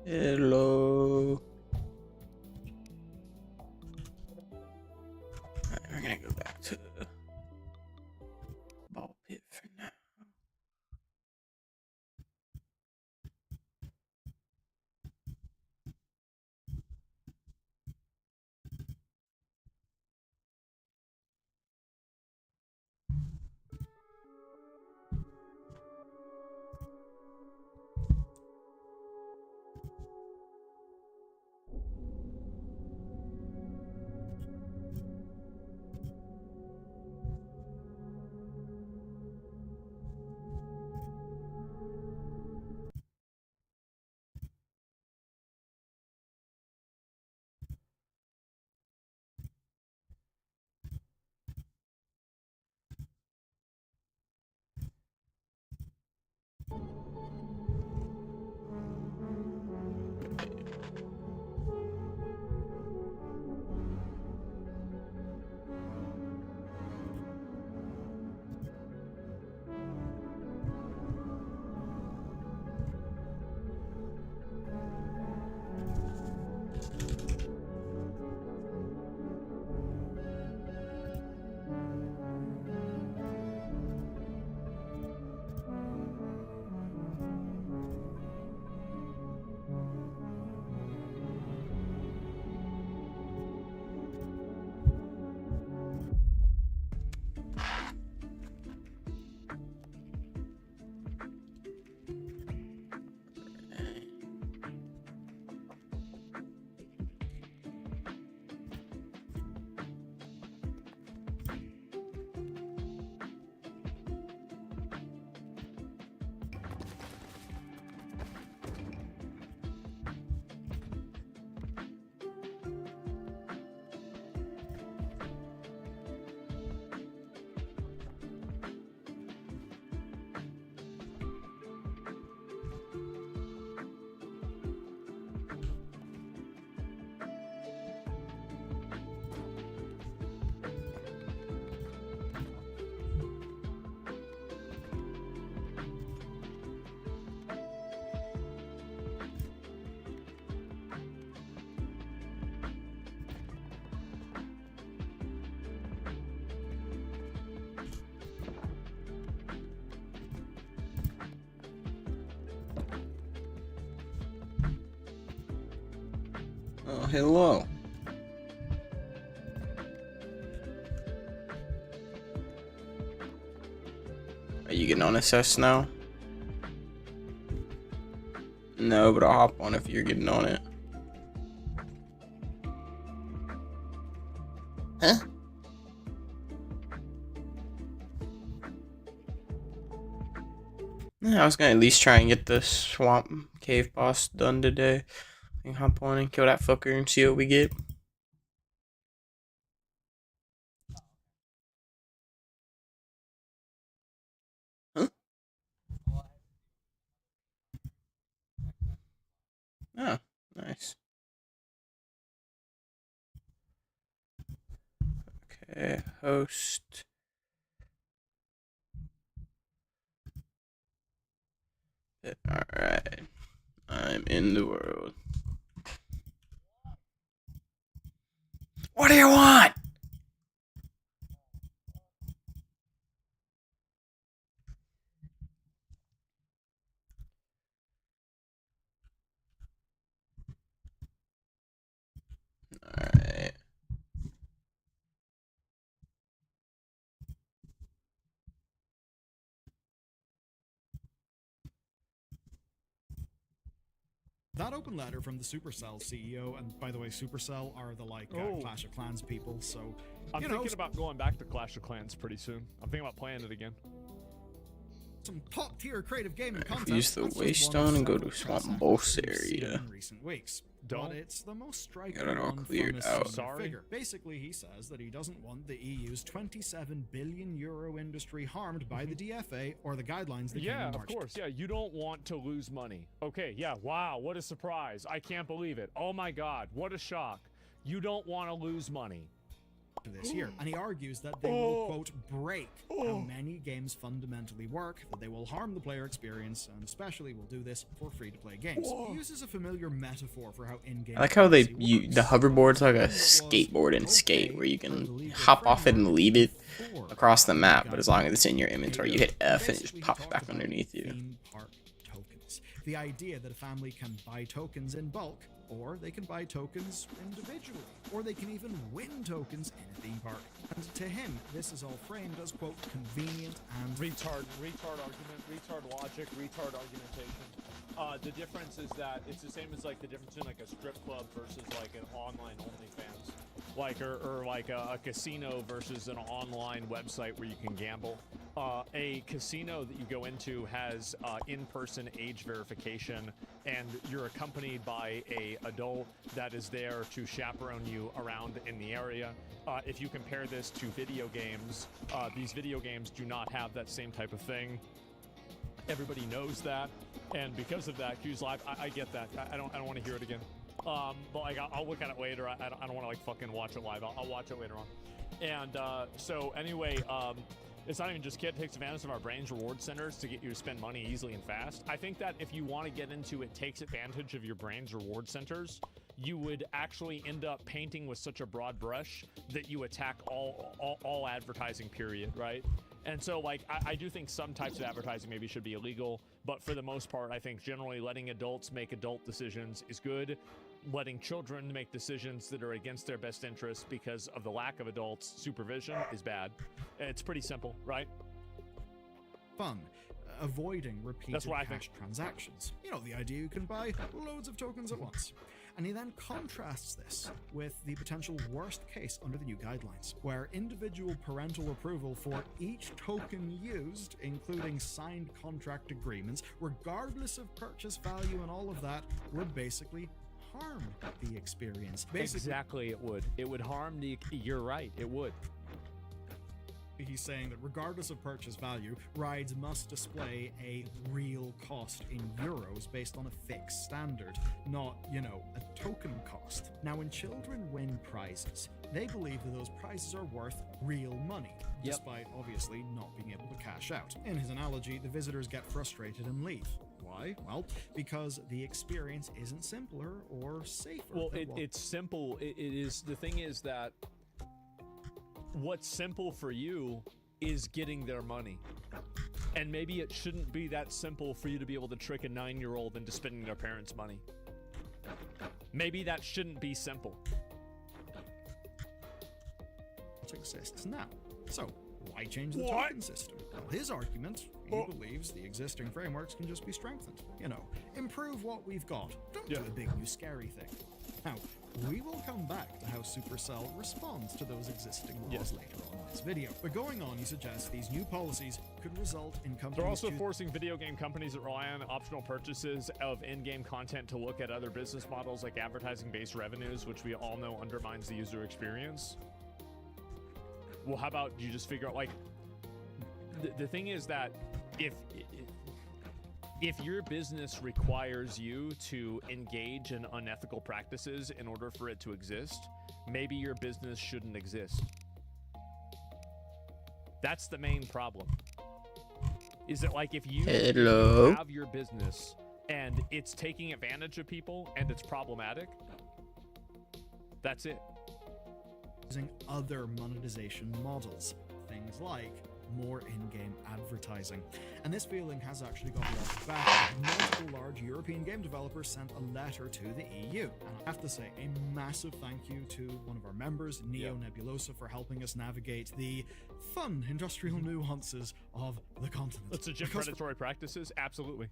Hello. Alright, we're gonna go back to the ball pit for now. Oh, hello. Are you getting on Necesse now? No, but I'll hop on if you're getting on it. Huh? Yeah, I was gonna at least try and get the swamp cave boss done today. I can hop on and kill that fucker and see what we get. Huh? Oh, nice. Okay, host. Alright. I'm in the world. What do you want? Alright. That open letter from the Supercell CEO, and by the way, Supercell are the Clash of Clans people, so I'm thinking about going back to Clash of Clans pretty soon. I'm thinking about playing it again. Some top tier creative gaming If content. we use the Waystone and go to Swamp Boss area. In recent weeks. Don't. But it's the most striking Got it all one cleared from a out. single Sorry. figure. Basically, he says that he doesn't want the EU's 27 billion euro industry harmed by the DFA or the guidelines that came Yeah, in of March. course. Yeah, you don't want to lose money. Okay, yeah, wow, what a surprise. I can't believe it. Oh my god, what a shock. You don't want to lose money. This year, and he argues that they will quote break how many games fundamentally work, that they will harm the player experience, and especially will do this for free-to-play games. He uses a familiar metaphor for how in-game I like how the currency works. hoverboard's like a skateboard in Skate, where you can hop off it and leave it across the map, but as long as it's in your inventory, you hit F and it just pops back underneath you. Theme park tokens. The idea that a family can buy tokens in bulk, or they can buy tokens individually, or they can even win tokens in a theme park. And to him, this is all framed as, quote, convenient and Retard argument, retard logic, retard argumentation. The difference is that it's the same as like the difference in like a strip club versus like an online OnlyFans. Like or like a casino versus an online website where you can gamble. A casino that you go into has in-person age verification, and you're accompanied by a adult that is there to chaperone you around in the area. If you compare this to video games, these video games do not have that same type of thing. Everybody knows that, and because of that, Q's Live, I get that. I don't want to hear it again. But like I'll look at it later. I don't want to like fucking watch it live. I'll watch it later on. And so anyway, it's not even just kid takes advantage of our brain's reward centers to get you to spend money easily and fast. I think that if you want to get into it takes advantage of your brain's reward centers, you would actually end up painting with such a broad brush that you attack all advertising, period, right? And so, like, I do think some types of advertising maybe should be illegal, but for the most part, I think generally letting adults make adult decisions is good. Letting children make decisions that are against their best interests because of the lack of adults' supervision is bad. It's pretty simple, right? fun. Avoiding repeated That's what I cash transactions. You know, the idea you can buy loads of tokens at once. And he then contrasts this with the potential worst case under the new guidelines, where individual parental approval for each token used, including signed contract agreements, regardless of purchase value and all of that, would basically harm the experience. Exactly, it would. It would harm the... You're right, it would. He's saying that regardless of purchase value, rides must display a real cost in euros based on a fixed standard, not, you know, a token cost. Now, when children win prizes, they believe that those prizes are worth real money, despite obviously not being able to cash out. In his analogy, the visitors get frustrated and leave. Why? Well, because the experience isn't simpler or safer. Well, it's simple. It is. The thing is that what's simple for you is getting their money. And maybe it shouldn't be that simple for you to be able to trick a 9-year-old into spending their parents' money. Maybe that shouldn't be simple. Exists now. So, why change the What? token system? Well, his argument, he believes the existing frameworks can just be strengthened. You know, improve what we've got. Don't do a big new scary thing. Now, we will come back to how Supercell responds to those existing laws later on in this video. But going on, he suggests these new policies could result in companies They're also forcing video game companies that rely on optional purchases of in-game content to look at other business models like advertising-based revenues, which we all know undermines the user experience. Well, how about you just figure out, like, the thing is that if your business requires you to engage in unethical practices in order for it to exist, maybe your business shouldn't exist. That's the main problem. Is that, like, if you have your business and it's taking advantage of people and it's problematic, that's it. using other monetization models, things like more in-game advertising. And this feeling has actually got a lot of backing. Multiple large European game developers sent a letter to the EU. And I have to say, a massive thank you to one of our members, Neo Nebulosa, for helping us navigate the fun industrial nuances of the continent. Let's legit predatory practices? Absolutely.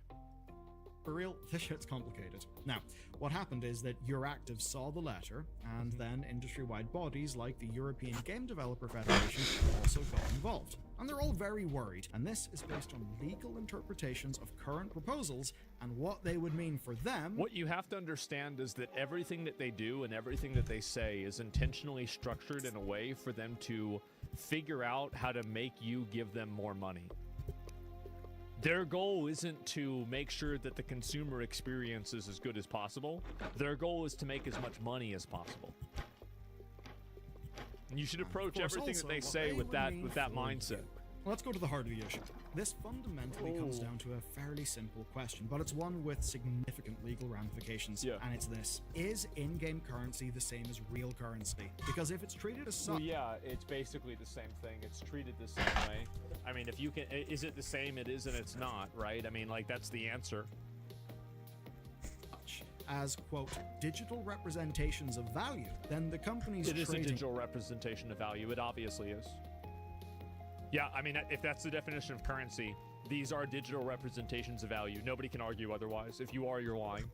For real, this shit's complicated. Now, what happened is that Euractiv saw the letter, and then industry-wide bodies like the European Game Developer Federation also got involved. And they're all very worried, and this is based on legal interpretations of current proposals and what they would mean for them. What you have to understand is that everything that they do and everything that they say is intentionally structured in a way for them to figure out how to make you give them more money. Their goal isn't to make sure that the consumer experience is as good as possible. Their goal is to make as much money as possible. And you should approach everything that they say with that mindset. Let's go to the heart of the issue. This fundamentally comes down to a fairly simple question, but it's one with significant legal ramifications. And it's this: is in-game currency the same as real currency? Because if it's treated as such... Well, yeah, it's basically the same thing. It's treated the same way. I mean, if you can... Is it the same? It is and it's not, right? I mean, like, that's the answer. As, quote, digital representations of value, then the company's It is a digital representation of value. It obviously is. Yeah, I mean, if that's the definition of currency, these are digital representations of value. Nobody can argue otherwise. If you are, you're lying.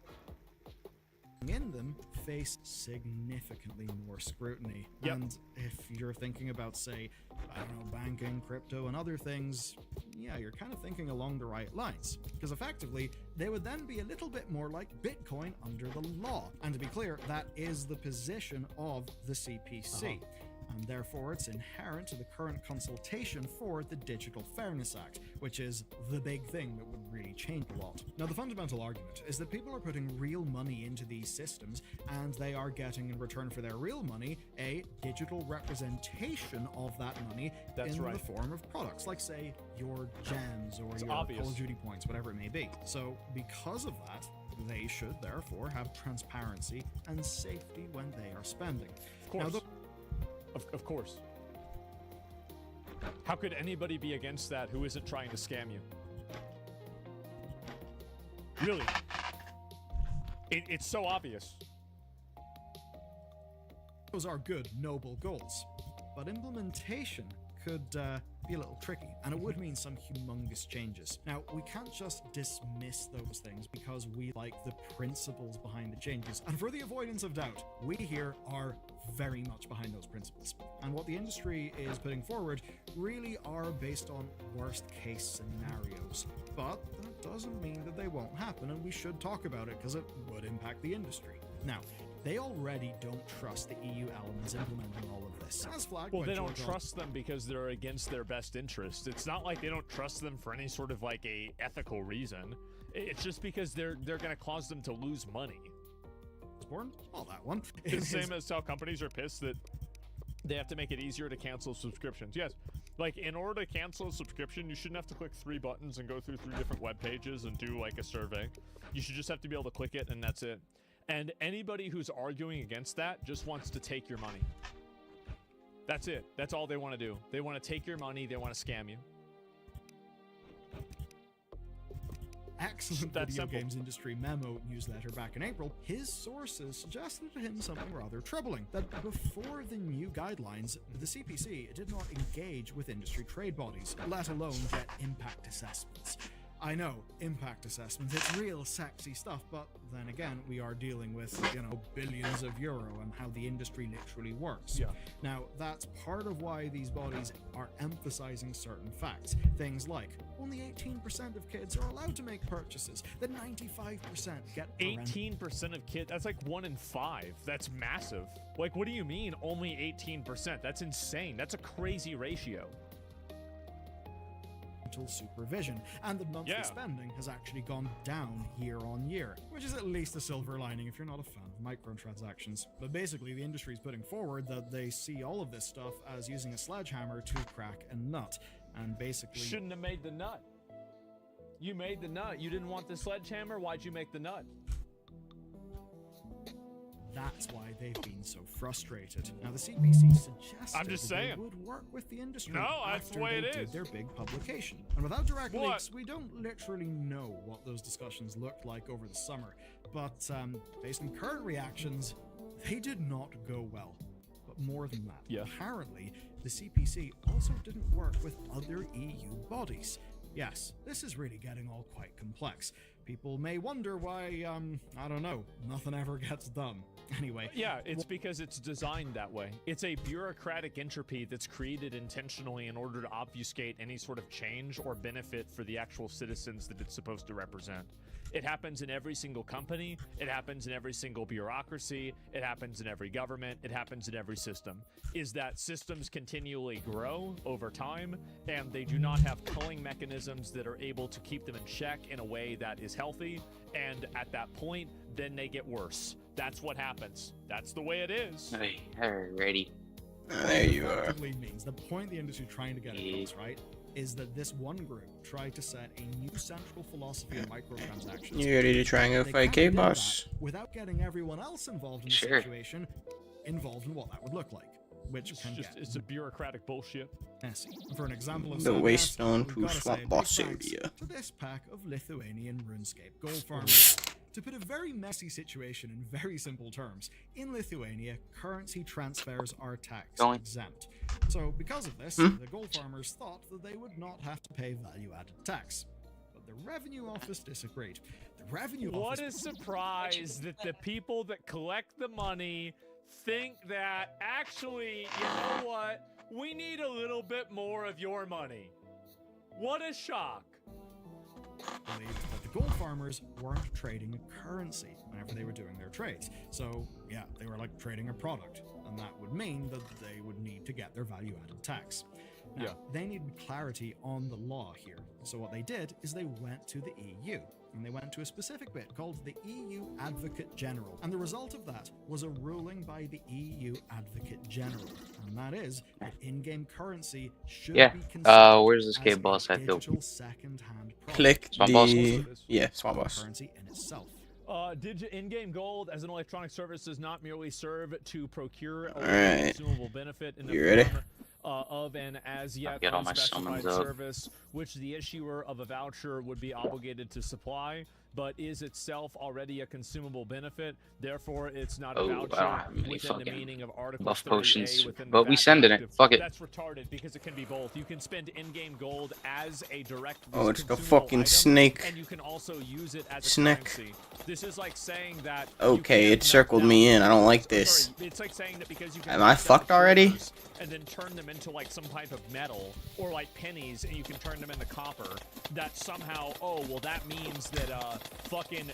In them face significantly more scrutiny. And if you're thinking about, say, I don't know, banking, crypto, and other things, yeah, you're kind of thinking along the right lines. Because effectively, they would then be a little bit more like Bitcoin under the law. And to be clear, that is the position of the CPC. And therefore it's inherent to the current consultation for the Digital Fairness Act, which is the big thing that would really change a lot. Now, the fundamental argument is that people are putting real money into these systems, and they are getting in return for their real money a digital representation of that money in the form of products, like, say, your gems or your Call of Duty points, whatever it may be. So because of that, they should therefore have transparency and safety when they are spending. Of course. Now, Of course. How could anybody be against that who isn't trying to scam you? Really? It's so obvious. Those are good, noble goals, but implementation could be a little tricky, and it would mean some humongous changes. Now, we can't just dismiss those things because we like the principles behind the changes, and for the avoidance of doubt, we here are very much behind those principles. And what the industry is putting forward really are based on worst case scenarios. But that doesn't mean that they won't happen, and we should talk about it because it would impact the industry. Now, they already don't trust the EU elements implementing all of this. As flagged well, by they don't George trust them because they're against their best interest. It's not like they don't trust them for any sort of like a ethical reason. It's just because they're going to cause them to lose money. All that one. It's the same as how companies are pissed that they have to make it easier to cancel subscriptions. Yes, like in order to cancel a subscription, you shouldn't have to click 3 buttons and go through 3 different web pages and do like a survey. You should just have to be able to click it and that's it. And anybody who's arguing against that just wants to take your money. That's it. That's all they want to do. They want to take your money. They want to scam you. excellent That video simple. games industry memo newsletter back in April, his sources suggested to him something rather troubling, that before the new guidelines, the CPC did not engage with industry trade bodies, let alone get impact assessments. I know, impact assessments, it's real sexy stuff, but then again, we are dealing with, billions of euro and how the industry literally works. Yeah. Now, that's part of why these bodies are emphasizing certain facts. Things like, only 18% of kids are allowed to make purchases, then 95% get parental 18% of kids, that's like 1 in 5. That's massive. Like, what do you mean only 18%? That's insane. That's a crazy ratio. supervision, and the monthly spending has actually gone down year on year, which is at least a silver lining if you're not a fan of microtransactions. But basically, the industry is putting forward that they see all of this stuff as using a sledgehammer to crack a nut, and basically Shouldn't have made the nut. You made the nut. You didn't want the sledgehammer. Why'd you make the nut? that's why they've been so frustrated. Now, the CPC suggested I'm just that they saying. would work with the industry No, that's the after way they it did is. their big publication. And without direct What? leaks, we don't literally know what those discussions looked like over the summer. But based on current reactions, they did not go well. But more than that, apparently, the CPC also didn't work with other EU bodies. Yes, this is really getting all quite complex. People may wonder why, I don't know, nothing ever gets done. Anyway. Yeah, it's because it's designed that way. It's a bureaucratic entropy that's created intentionally in order to obfuscate any sort of change or benefit for the actual citizens that it's supposed to represent. It happens in every single company. It happens in every single bureaucracy. It happens in every government. It happens in every system. Is that systems continually grow over time, and they do not have culling mechanisms that are able to keep them in check in a way that is healthy, and at that point, then they get worse. That's what happens. That's the way it is. Hey, alrighty. There you are. Effectively means the point the industry trying to get across, right, is that this one group tried to set a new central philosophy of microtransactions. You ready to try and go They fight kinda did K-Boss? that without getting everyone else involved in the Sure. situation, involved in what that would look like, which can get It's a bureaucratic bullshit. messy. For an example of The some waste mess, on we've to gotta say a Swamp big Boss thanks area. to this pack of Lithuanian RuneScape gold farmers. To put a very messy situation in very simple terms, in Lithuania, currency transfers are tax exempt. So because of this, the gold farmers thought that they would not have to pay value-added tax. But the revenue office disagreed. The revenue What office... a surprise that the people that collect the money think that actually, you know what? We need a little bit more of your money. What a shock. believed that the gold farmers weren't trading a currency whenever they were doing their trades. So, yeah, they were like trading a product, and that would mean that they would need to get their value-added tax. Now, they needed clarity on the law here. So what they did is they went to the EU, and they went to a specific bit called the EU Advocate General. And the result of that was a ruling by the EU Advocate General. And that is that in-game currency should be considered where's this as K boss a at though? digital second-hand product. Click Swamp Boss? the... Yeah, Swamp Boss. Currency in itself. In-game gold as an electronic service does not merely serve to procure a Alright. consumable benefit in the You ready? form of an as yet Get all my unspecified summons up. service, which the issuer of a voucher would be obligated to supply, but is itself already a consumable benefit. Therefore, it's not a Oh, I don't voucher have many within the fucking meaning of Article buff 38 potions, within the but we VAT sending it. Directive. Fuck it. That's retarded because it can be both. You can spend in-game gold as a direct Oh, it's the consumable fucking item, snake. and you can also use it as a Snake. currency. This is like saying that Okay, it circled me in. I don't like this. It's like saying that because you can Am I take down fucked already? quarters and then turn them into like some type of metal or like pennies, and you can turn them into copper, that somehow, oh well, that means that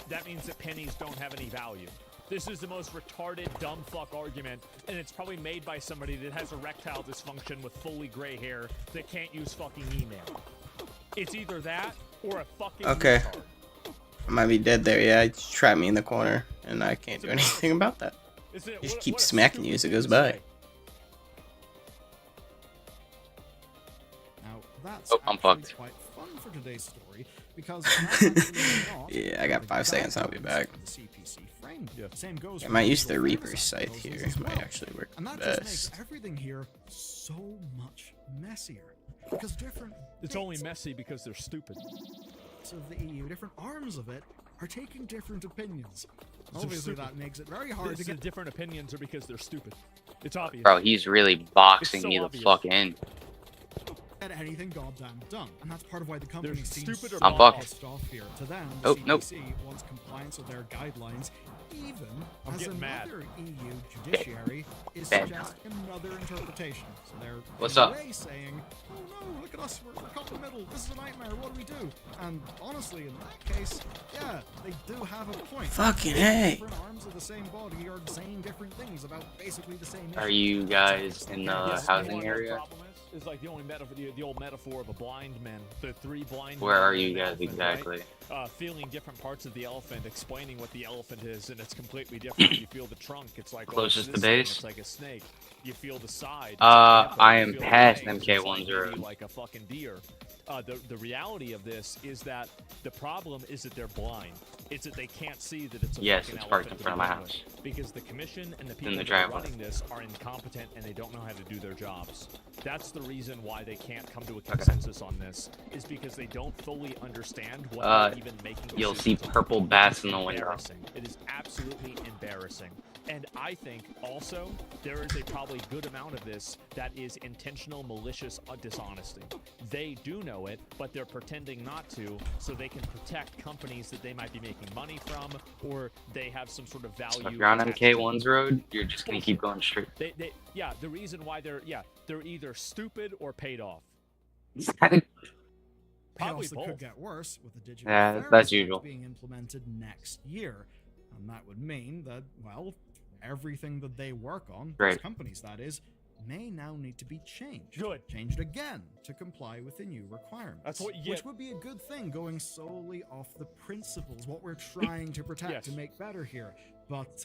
that means that pennies don't have any value. This is the most retarded dumb fuck argument, and it's probably made by somebody that has erectile dysfunction with fully gray hair that can't use fucking email. It's either that or a fucking Okay. retard. I might be dead there. Yeah, it trapped me in the corner, and I can't do anything about that. Isn't it- Just what- keep what a smacking you stupid as it goes thing to by. say. Now, that's Oh, I'm actually fucked. quite fun for today's story, because that's actually not Yeah, I got the 5 seconds, I'll be guidelines back. of the CPC framed. Same goes I for might the use the Digital Reaper's Fairness scythe Act here. proposals as Might well. actually work And that best. just makes everything here so much messier. Because different It's only bits messy because they're stupid. parts of the EU, different arms of it, are taking different opinions. Obviously, that makes it very hard to The get. different opinions are because they're stupid. It's obvious. Bro, he's really boxing so me the obvious. fuck in. Get anything goddamn done, and that's part of why the company They're seems stupid or so I'm fucked. pissed off here. To them, Oh, the nope. CPC wants compliance with their guidelines, even I'm as getting mad. another EU judiciary is Bad suggesting another interpretation. So they're What's in a up? way saying, "Oh no, look at us, we're caught in the middle. This is a nightmare. What do we do?" And honestly, in that case, yeah, they do have a point. Fucking A. Different arms of the same body are saying different things about basically the same Are issue. you guys in the Yes, housing you know what the area? problem is like the only metaphor, the old metaphor of a blind man. The three blind. Where men are and you an guys elephant, exactly? right? Feeling different parts of the elephant, explaining what the elephant is, and it's completely different. You feel the trunk, it's like Closest oh, to this thing, base? It's like a snake. You feel the side. I you am feel past the legs, it's MK10. maybe like a fucking deer. The reality of this is that the problem is that they're blind. It's that they can't see that it's a Yes, fucking it's parked in elephant front of my to begin house. with. Because the commission and the In people the that are driveway. running this are incompetent and they don't know how to do their jobs. That's the reason why they can't come to a consensus on this, is because they don't fully understand what they're even making. You'll see decisions on. purple bats in the window. Embarrassing. It is absolutely embarrassing. And I think also there is a probably good amount of this that is intentional, malicious dishonesty. They do know it, but they're pretending not to, so they can protect companies that they might be making money from, or they have some sort of value. So if you're on attached to them. MK1's road, you're just gonna keep going straight. Yeah, the reason why they're either stupid or paid off. It Probably also both. could get worse with the Digital Yeah, Fairness that's Act usual. being implemented next year. And that would mean that, well, everything that they work on, Right. those companies that is, may now need to be changed. Good. Changed again to comply with the new requirements. That's what you Which get. would be a good thing, going solely off the principles, what we're trying to protect Yes. to make better here. But,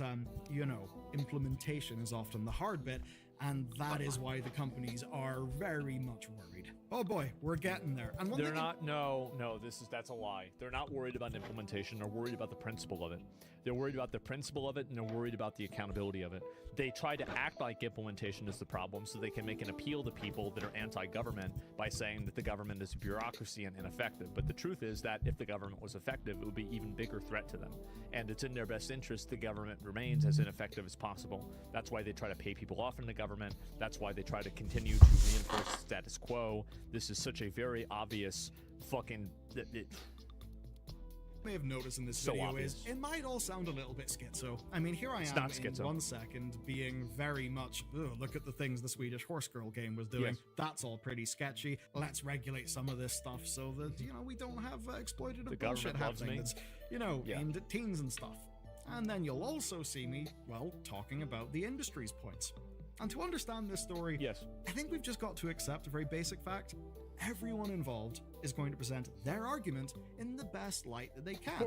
you know, implementation is often the hard bit, and that is why the companies are very much worried. Oh boy, we're getting there. And one They're thing not. No. That's a lie. They're not worried about implementation. They're worried about the principle of it. They're worried about the principle of it, and they're worried about the accountability of it. They try to act like implementation is the problem, so they can make an appeal to people that are anti-government by saying that the government is bureaucracy and ineffective. But the truth is that if the government was effective, it would be an even bigger threat to them. And it's in their best interest the government remains as ineffective as possible. That's why they try to pay people off in the government. That's why they try to continue to reinforce the status quo. This is such a very obvious fucking. may have noticed in this So video obvious. is it might all sound a little bit schizo. I mean, here I It's am not in schizo. 1 second being very much, "Ugh, look at the things the Swedish horse girl game was doing. Yes. That's all pretty sketchy. Let's regulate some of this stuff so that, you know, we don't have exploitative The bullshit government loves happening me. that's, you know, Yeah. aimed at teens and stuff." And then you'll also see me, well, talking about the industry's points. And to understand this story, Yes. I think we've just got to accept a very basic fact. Everyone involved is going to present their argument in the best light that they can. Of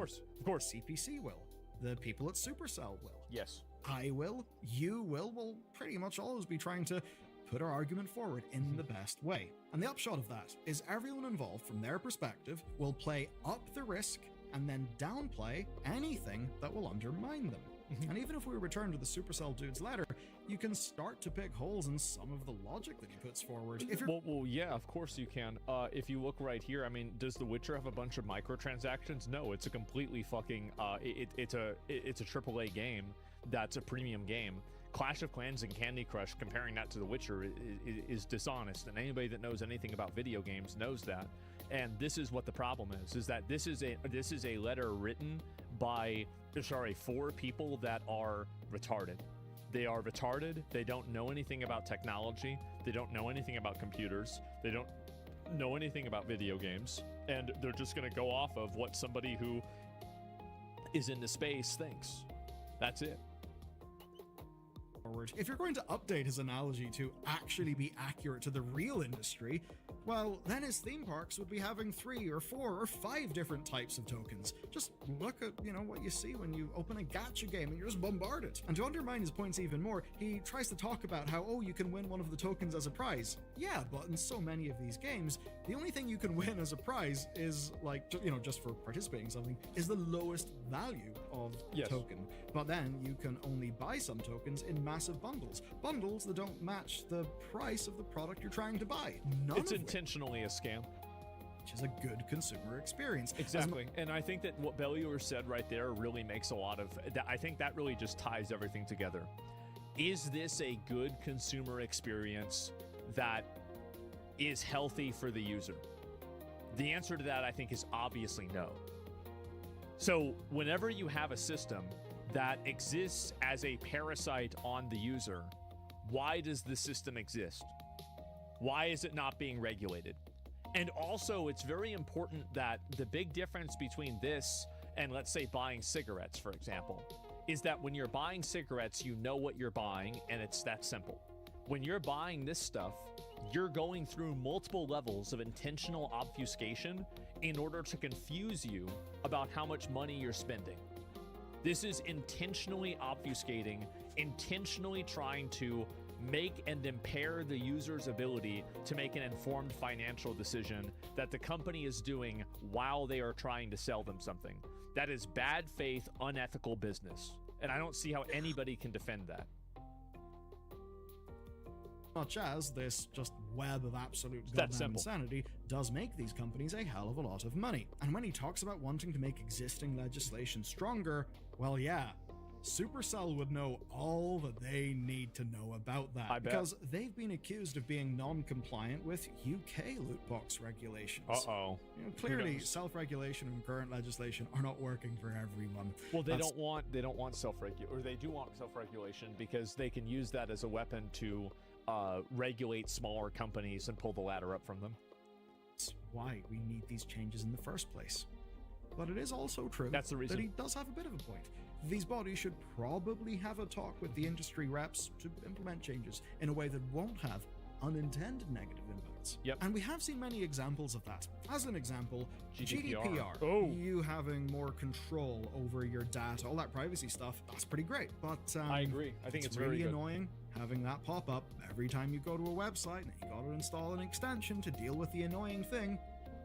course. CPC will. The people at Supercell will. Yes. I will. You will. We'll pretty much always be trying to put our argument forward in the best way. And the upshot of that is everyone involved, from their perspective, will play up the risk and then downplay anything that will undermine them. And even if we return to the Supercell dude's letter, you can start to pick holes in some of the logic that he puts forward. If you're Well, yeah, of course you can. If you look right here, I mean, does The Witcher have a bunch of microtransactions? No, it's a completely fucking. It's a AAA game that's a premium game. Clash of Clans and Candy Crush, comparing that to The Witcher, is dishonest, and anybody that knows anything about video games knows that. And this is what the problem is that this is a letter written by, for people that are retarded. They are retarded. They don't know anything about technology. They don't know anything about computers. They don't know anything about video games. And they're just going to go off of what somebody who is in the space thinks. That's it. forward, if you're going to update his analogy to actually be accurate to the real industry, well, then his theme parks would be having 3 or 4 or 5 different types of tokens. Just look at, what you see when you open a gacha game and you're just bombarded. And to undermine his points even more, he tries to talk about how, you can win one of the tokens as a prize. Yeah, but in so many of these games, the only thing you can win as a prize is, just for participating in something, is the lowest value of the token. But then you can only buy some tokens in massive bundles. Bundles that don't match the price of the product you're trying to buy. It's intentionally a scam. which is a good consumer experience. Exactly. And I think that what Bellier said right there really makes a lot of I think that really just ties everything together. Is this a good consumer experience that is healthy for the user? The answer to that, I think, is obviously no. So whenever you have a system that exists as a parasite on the user, why does the system exist? Why is it not being regulated? And also, it's very important that the big difference between this and, let's say, buying cigarettes, for example, is that when you're buying cigarettes, you know what you're buying, and it's that simple. When you're buying this stuff, you're going through multiple levels of intentional obfuscation in order to confuse you about how much money you're spending. This is intentionally obfuscating, intentionally trying to make and impair the user's ability to make an informed financial decision that the company is doing while they are trying to sell them something. That is bad faith, unethical business. And I don't see how anybody can defend that. Much as this just web of absolute that goddamn simple. insanity does make these companies a hell of a lot of money. And when he talks about wanting to make existing legislation stronger, well, yeah, Supercell would know all that they need to know about that. I bet. Because they've been accused of being non-compliant with UK loot box regulations. Uh-oh. You know, clearly, knows? self-regulation and current legislation are not working for everyone. Well, they That's- don't want self-regulation, or they do want self-regulation because they can use that as a weapon to regulate smaller companies and pull the ladder up from them. That's why we need these changes in the first place. But it is also true That's the reason. that he does have a bit of a point. These bodies should probably have a talk with the industry reps to implement changes in a way that won't have unintended negative impacts. Yep. And we have seen many examples of that. As an example, GDPR. GDPR. Oh. You having more control over your data, all that privacy stuff, that's pretty great. But I agree. I think it's really very good. annoying having that pop up every time you go to a website and you gotta install an extension to deal with the annoying thing.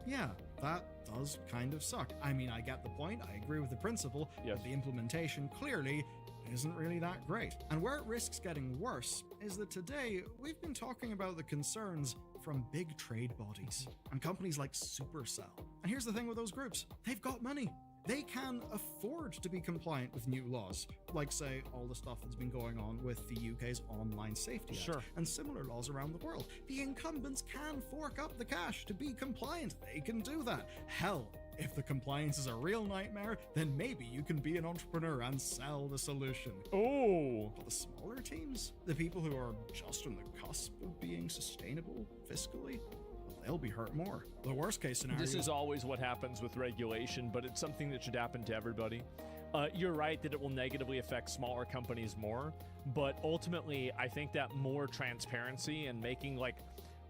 Yeah, that does kind of suck. I mean, I get the point, I agree with the principle, Yes. but the implementation clearly isn't really that great. And where it risks getting worse is that today we've been talking about the concerns from big trade bodies and companies like Supercell. And here's the thing with those groups, they've got money. They can afford to be compliant with new laws, like, say, all the stuff that's been going on with the UK's Online Safety Act Sure. and similar laws around the world. The incumbents can fork up the cash to be compliant. They can do that. Hell, if the compliance is a real nightmare, then maybe you can be an entrepreneur and sell the solution. Oh, But the smaller teams, the people who are just on the cusp of being sustainable fiscally, well, they'll be hurt more. The worst case scenario. this is always what happens with regulation, but it's something that should happen to everybody. You're right that it will negatively affect smaller companies more, but ultimately, I think that more transparency and making, like,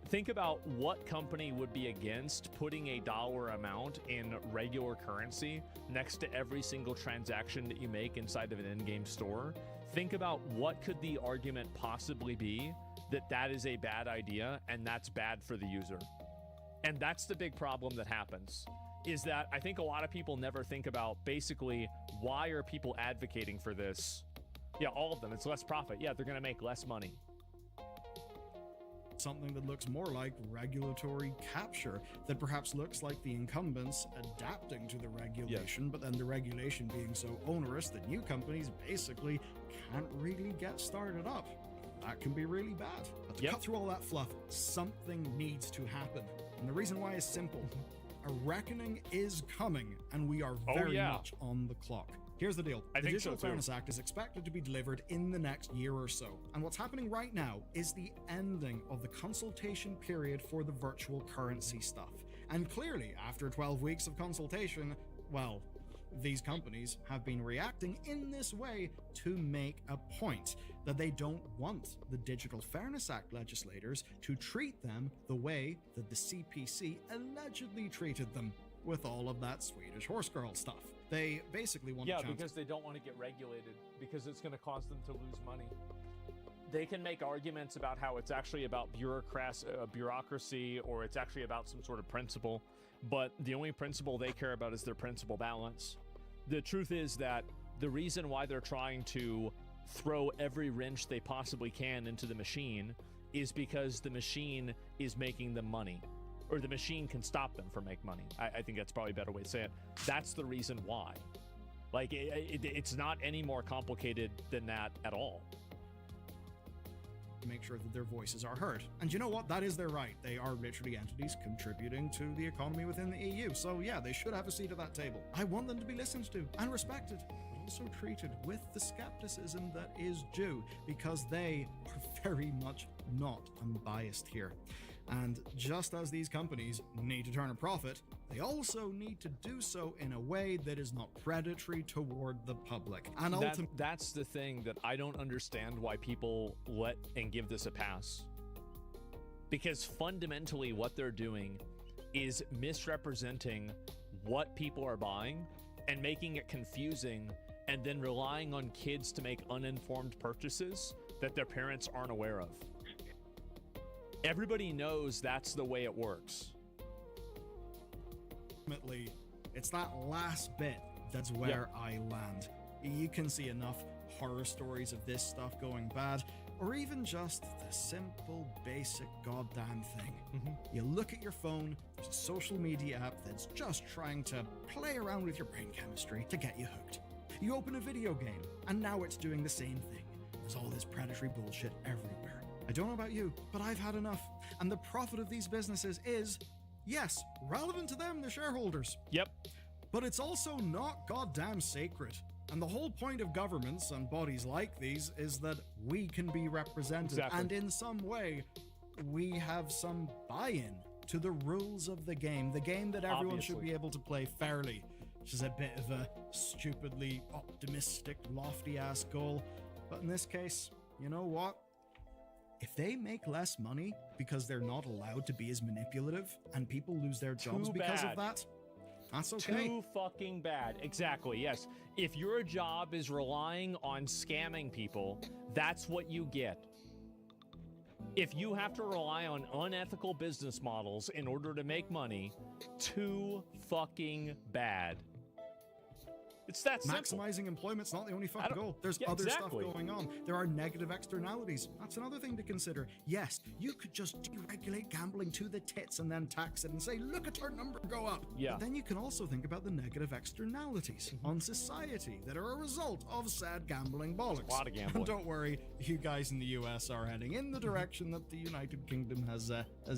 think about what company would be against putting a dollar amount in regular currency next to every single transaction that you make inside of an in-game store. Think about what could the argument possibly be that is a bad idea and that's bad for the user. And that's the big problem that happens, is that I think a lot of people never think about basically why are people advocating for this? Yeah, all of them. It's less profit. Yeah, they're going to make less money. something that looks more like regulatory capture, that perhaps looks like the incumbents adapting to the regulation, but then the regulation being so onerous that new companies basically can't really get started up. That can be really bad. But to cut through all that fluff, something needs to happen. And the reason why is simple. A reckoning is coming, and we are very much on the clock. Here's the deal. The Digital Fairness Act is expected to be delivered in the next year or so. And what's happening right now is the ending of the consultation period for the virtual currency stuff. And clearly, after 12 weeks of consultation, well, these companies have been reacting in this way to make a point that they don't want the Digital Fairness Act legislators to treat them the way that the CPC allegedly treated them with all of that Swedish horse girl stuff. They basically want a chance. Because they don't want to get regulated, because it's going to cause them to lose money. They can make arguments about how it's actually about bureaucracy, or it's actually about some sort of principle, but the only principle they care about is their principle balance. The truth is that the reason why they're trying to throw every wrench they possibly can into the machine is because the machine is making them money. or the machine can stop them from making money. I think that's probably a better way to say it. That's the reason why. Like, it's not any more complicated than that at all. To make sure that their voices are heard. And you know what? That is their right. They are literally entities contributing to the economy within the EU. So yeah, they should have a seat at that table. I want them to be listened to and respected, but also treated with the skepticism that is due, because they are very much not unbiased here. And just as these companies need to turn a profit, they also need to do so in a way that is not predatory toward the public. And ultimately, That's the thing that I don't understand why people let and give this a pass. Because fundamentally what they're doing is misrepresenting what people are buying and making it confusing, and then relying on kids to make uninformed purchases that their parents aren't aware of. Everybody knows that's the way it works. ultimately, it's that last bit that's where I land. You can see enough horror stories of this stuff going bad, or even just the simple, basic goddamn thing. You look at your phone, there's a social media app that's just trying to play around with your brain chemistry to get you hooked. You open a video game, and now it's doing the same thing. There's all this predatory bullshit everywhere. I don't know about you, but I've had enough. And the profit of these businesses is, yes, relevant to them, the shareholders. Yep. But it's also not goddamn sacred. And the whole point of governments and bodies like these is that we can be represented. Exactly. And in some way, we have some buy-in to the rules of the game that everyone should be able to play fairly, which is a bit of a stupidly optimistic, lofty-ass goal. But in this case, you know what? If they make less money because they're not allowed to be as manipulative and people lose their jobs because of that, that's okay. Too fucking bad. Exactly, yes. If your job is relying on scamming people, that's what you get. If you have to rely on unethical business models in order to make money, too fucking bad. It's that simple. Maximizing employment's not the only fucking goal. There's other stuff going on. There are negative externalities. That's another thing to consider. Yes, you could just deregulate gambling to the tits and then tax it and say, look at our number go up. Yeah. But then you can also think about the negative externalities on society that are a result of sad gambling bollocks. A lot of gambling. And don't worry, you guys in the US are heading in the direction that the United Kingdom has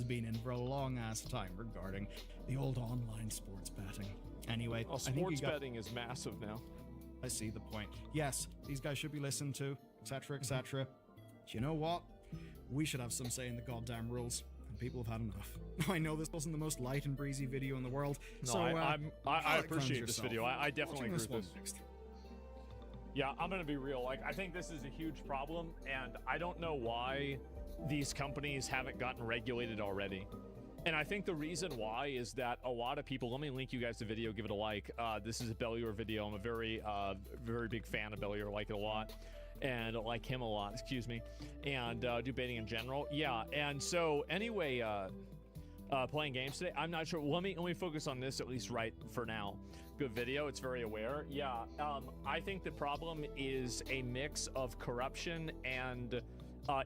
been in for a long ass time regarding the old online sports betting. Anyway, well, sports betting is massive now. I see the point. Yes, these guys should be listened to, etc., etc. But you know what? We should have some say in the goddamn rules, and people have had enough. I know this wasn't the most light and breezy video in the world, No, so I appreciate this video. I definitely Watching agree with this. next. Yeah, I'm gonna be real. Like, I think this is a huge problem, and I don't know why these companies haven't gotten regulated already. And I think the reason why is that a lot of people, let me link you guys the video, give it a like. This is a Bellier video. I'm a very big fan of Bellier, like it a lot. And like him a lot, excuse me. And do baiting in general. Yeah, and so anyway, playing games today, I'm not sure. Let me focus on this at least right for now. Good video, it's very aware. Yeah, I think the problem is a mix of corruption and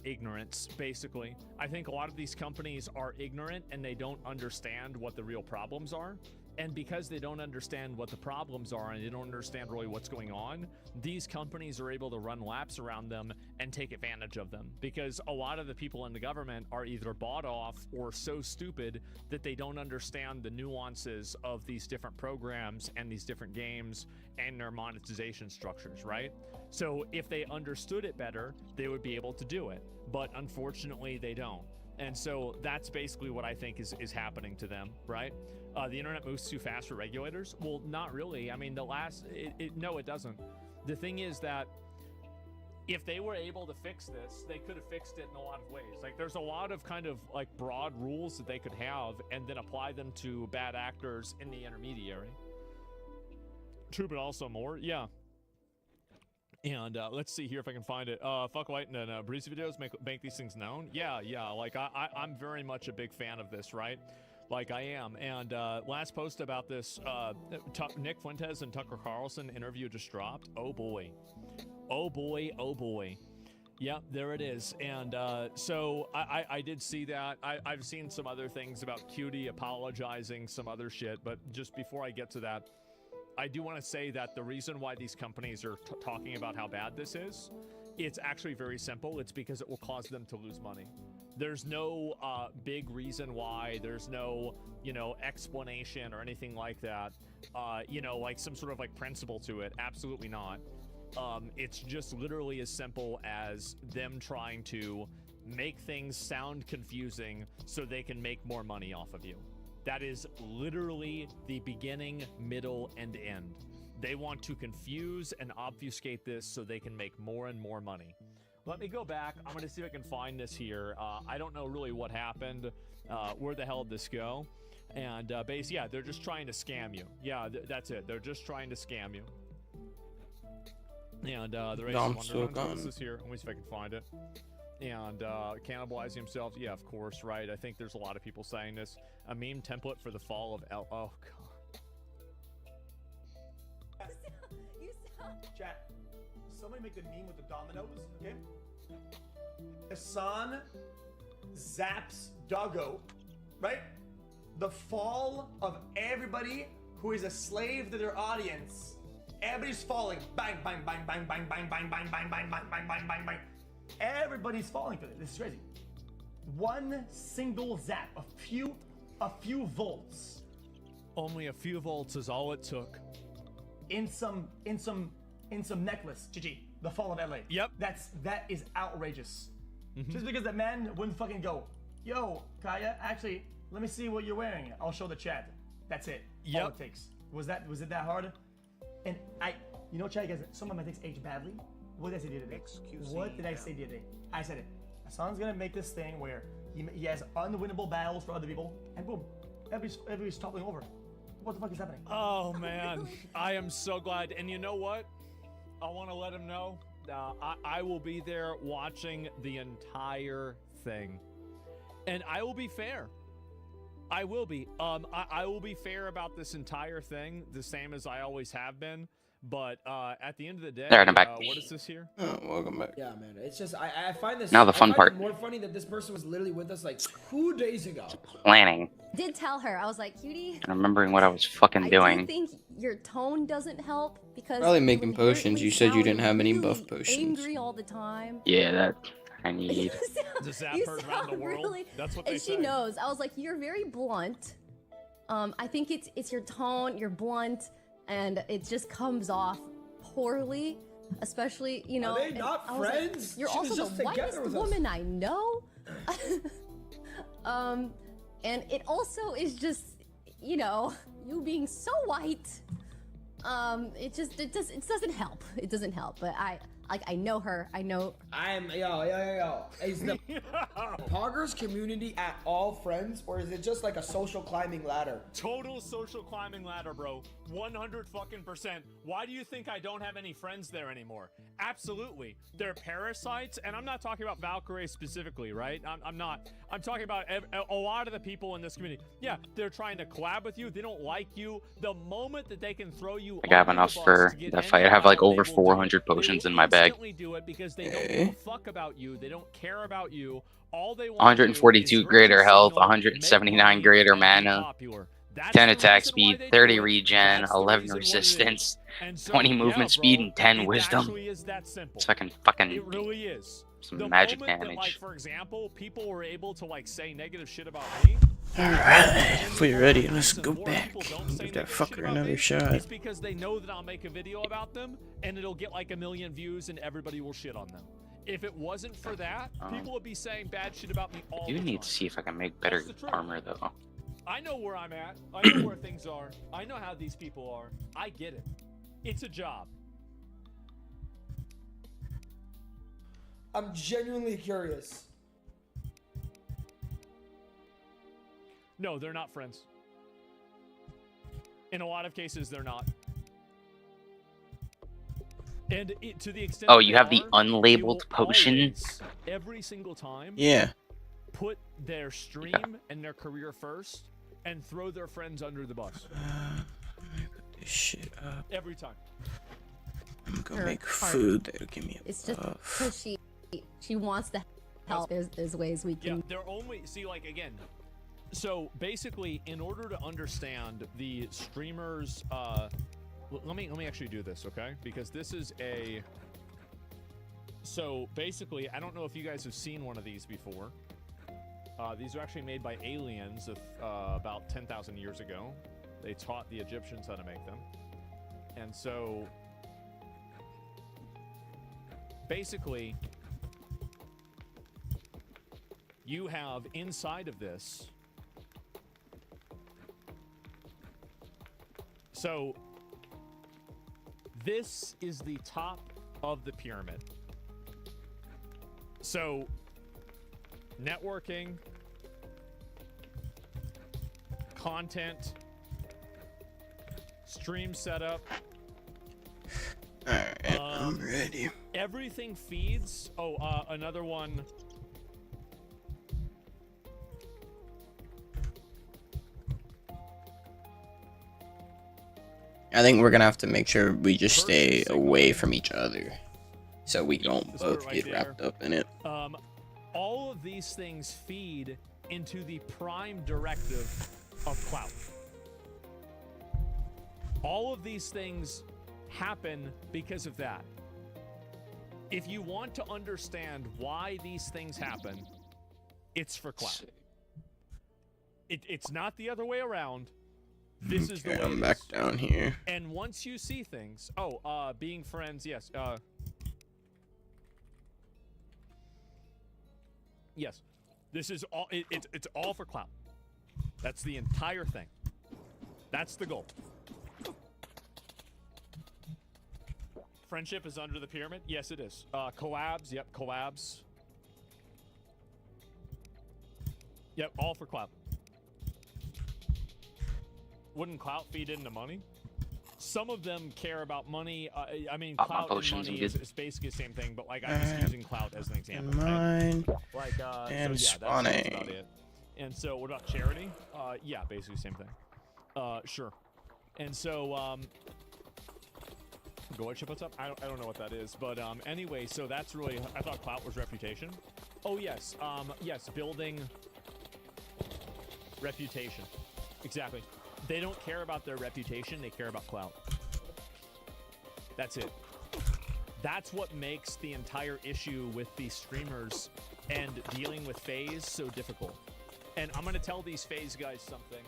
ignorance, basically. I think a lot of these companies are ignorant and they don't understand what the real problems are. And because they don't understand what the problems are and they don't understand really what's going on, these companies are able to run laps around them and take advantage of them. Because a lot of the people in the government are either bought off or so stupid that they don't understand the nuances of these different programs and these different games and their monetization structures, right? So if they understood it better, they would be able to do it. But unfortunately, they don't. And so that's basically what I think is happening to them, right? The internet moves too fast for regulators. Well, not really. I mean, no, it doesn't. The thing is that if they were able to fix this, they could have fixed it in a lot of ways. Like, there's a lot of kind of like broad rules that they could have and then apply them to bad actors in the intermediary. True, but also more. Yeah. And let's see here if I can find it. Fuck White and Breezy videos make these things known. Yeah. Like I'm very much a big fan of this, right? Like I am. And last post about this, Nick Fuentes and Tucker Carlson interview just dropped. Oh boy. Yep, there it is. And so I did see that. I've seen some other things about Cutie apologizing, some other shit. But just before I get to that, I do want to say that the reason why these companies are talking about how bad this is, it's actually very simple. It's because it will cause them to lose money. There's no big reason why. There's no, explanation or anything like that. Like some sort of like principle to it. Absolutely not. It's just literally as simple as them trying to make things sound confusing so they can make more money off of you. That is literally the beginning, middle, and end. They want to confuse and obfuscate this so they can make more and more money. Let me go back. I'm going to see if I can find this here. I don't know really what happened. Where the hell did this go? And yeah, they're just trying to scam you. Yeah, that's it. They're just trying to scam you. And the race is here. Let me see if I can find it. And cannibalizing himself. Yeah, of course, right. I think there's a lot of people saying this. A meme template for the fall of L. Oh, God. Chat. Somebody make the meme with the dominoes, okay? Hassan zaps Doggo, right? The fall of everybody who is a slave to their audience. Everybody's falling. Bang, bang, bang, bang, bang, bang, bang, bang, bang, bang, bang, bang, bang, bang, bang. Everybody's falling for it. This is crazy. One single zap, a few volts. Only a few volts is all it took. In some necklace, GG. The fall of LA. Yep. That is outrageous. Just because that man wouldn't fucking go, yo, Kaya, actually, let me see what you're wearing. I'll show the chat. That's it. Yep. All it takes. Was it that hard? And chat, guys, some of my things age badly. What did I say the other day? What did I say the other day? I said it. Hassan's gonna make this thing where he has unwinnable battles for other people, and boom, everybody's toppling over. What the fuck is happening? Oh man, I am so glad. And you know what? I want to let him know. I will be there watching the entire thing, and I will be fair. I will be. I will be fair about this entire thing, the same as I always have been. But at the end of the day, I'm back. what is this here? Oh, welcome back. Yeah, man. It's just I find this. Now the fun I find part. it more funny that this person was literally with us like 2 days ago. Planning. Did tell her. I was like, Cutie. And remembering what I was fucking doing. I do think your tone doesn't help because Probably making when potions. You said you didn't have any really buff potions. Angry all the time. Yeah, that I need. The zap heard around the world. Really, that's what they and say. she knows. I was like, you're very blunt. I think it's your tone. You're blunt, and it just comes off poorly. Especially, Are they not friends? Like, you're She was also just the together whitest with us. woman I know. And it also is just, you being so white. It doesn't help. It doesn't help. But I know her. I know. Yo. Is the Poggers community at all friends, or is it just like a social climbing ladder? Total social climbing ladder, bro. 100%. Why do you think I don't have any friends there anymore? Absolutely. They're parasites, and I'm not talking about Valkyrie specifically, right? I'm not. I'm talking about a lot of the people in this community. Yeah, they're trying to collab with you. They don't like you. The moment that they can throw you, I have enough for the fight. I have like over 400 potions in my bag. Do it because they don't give a fuck about you. They don't care about you. All they want 142 greater health, 179 greater mana, 10 attack speed, 30 regen, 11 resistance, 20 movement speed, and 10 wisdom. It's fucking it really is. some the magic moment damage. That, like, for example, people were able to like say negative shit about me. Alright, if we're ready, let's go back. Give that fucker another shot. It's because they know that I'll make a video about them and it'll get like 1 million views and everybody will shit on them. If it wasn't for that, people would be saying bad shit about me all the time. I do need to see if I can make better armor though. I know where I'm at. I know where things are. I know how these people are. I get it. It's a job. I'm genuinely curious. No, they're not friends. In a lot of cases, they're not. And to the extent oh, you have the unlabeled potion? Always, every single time, yeah, put their stream and their career first and throw their friends under the bus. Let me put this shit up. Every time. I'm gonna make food that'll give me a It's just buff. pushy. she wants to help. There's ways we can. Yeah, they're only see like again. So basically, in order to understand the streamers, let me actually do this, okay? Because this is a. So basically, I don't know if you guys have seen one of these before. These are actually made by aliens of about 10,000 years ago. They taught the Egyptians how to make them, and so basically, you have inside of this. So this is the top of the pyramid. So networking, content, stream setup. Alright, I'm ready. Everything feeds. Oh, another one. I think we're gonna have to make sure we just stay away from each other, so we don't both get wrapped up in it. All of these things feed into the prime directive of clout. All of these things happen because of that. If you want to understand why these things happen, it's for clout. It's not the other way around. This is the way I'm back down here. And once you see things, being friends, yes, yes, this is all. It's all for clout. That's the entire thing. That's the goal. Friendship is under the pyramid. Yes, it is. Collabs. Yep, collabs. Yep, all for clout. Wouldn't clout feed into money? Some of them care about money. I mean, clout and money is basically the same thing, but like I'm just using clout as an example. Mine. Like, and so, yeah, spawning. that's about it. And so, what about charity? Yeah, basically same thing. Sure. And so, Goy chip, what's up? I don't know what that is, but anyway, so that's really. I thought clout was reputation. Oh yes, yes, building reputation. Exactly. They don't care about their reputation, they care about clout. That's it. That's what makes the entire issue with these streamers and dealing with FaZe so difficult. And I'm gonna tell these FaZe guys something,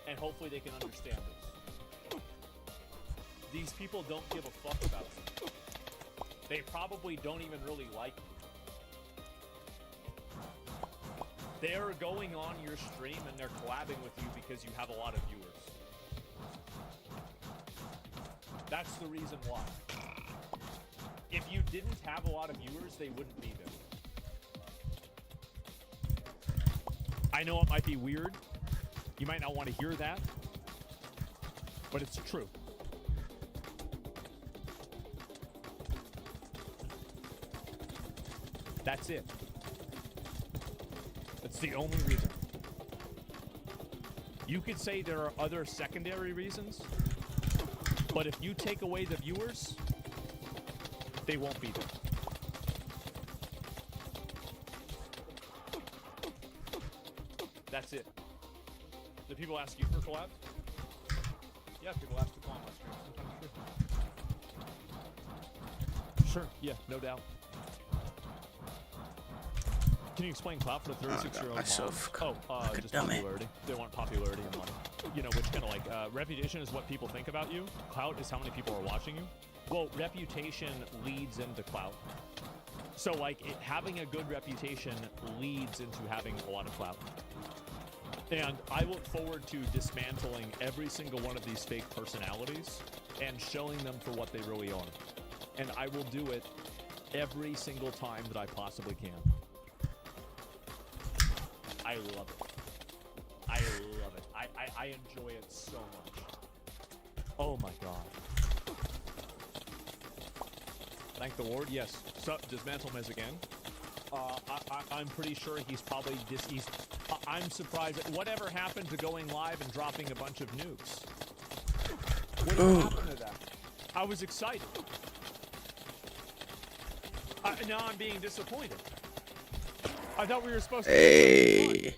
and hopefully they can understand this. These people don't give a fuck about you. They probably don't even really like you. They're going on your stream and they're collabing with you because you have a lot of viewers. That's the reason why. If you didn't have a lot of viewers, they wouldn't be there. I know it might be weird. You might not want to hear that. But it's true. That's it. That's the only reason. You could say there are other secondary reasons, but if you take away the viewers, they won't be there. That's it. Do people ask you for collabs? Yeah, people ask to come on my stream sometimes. Sure, yeah, no doubt. Can you explain clout for the 36-year-old mom? Just popularity. They want popularity and money. You know, which kind of like, reputation is what people think about you. Clout is how many people are watching you. Well, reputation leads into clout. So, like, having a good reputation leads into having a lot of clout. And I look forward to dismantling every single one of these fake personalities and showing them for what they really are. And I will do it every single time that I possibly can. I love it. I love it. I enjoy it so much. Oh my god. Thank the Lord. Yes. So dismantle Miz again. I'm pretty sure he's probably I'm surprised at whatever happened to going live and dropping a bunch of nukes. What happened to that? I was excited. now I'm being disappointed. I thought we were supposed to. Hey.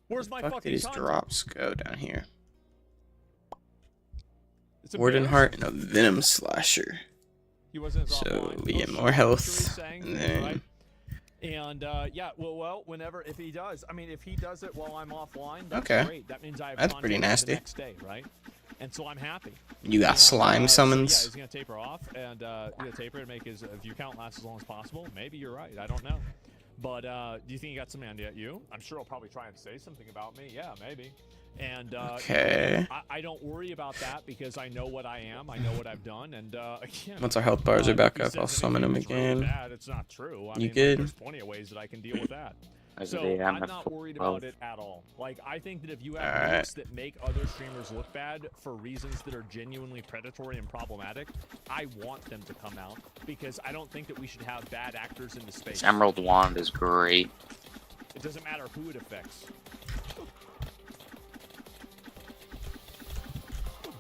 Where's my Fuck fucking did his content? drops go down here? It's Warden embarrassing. Heart and a Venom Slasher. He wasn't as So offline. we Oh, get shit, more health. Mercury's saying And things, then right? And yeah, well, whenever if he does, I mean, if he does it while I'm offline, that's Okay. great. That means I have That's pretty content for nasty. the next day, right? And so I'm happy. you got slime So, yeah, summons. he's gonna taper off, and he's gonna taper to make his view count last as long as possible. Maybe you're right. I don't know. But do you think he got some idea at you? I'm sure he'll probably try and say something about me. Yeah, maybe. And Okay. I don't worry about that because I know what I am. I know what I've done. And again, Once our health bars are back if he up, I'll says summon him anything that's really again. bad, it's not true. I You mean, like, good? there's plenty of ways that I can deal with that. As So they I'm have not full worried health. about it at all. Like, I think that if you have Alright. nukes that make other streamers look bad for reasons that are genuinely predatory and problematic, I want them to come out because I don't think that we should have bad actors in the space. This Emerald Wand is great. It doesn't matter who it affects.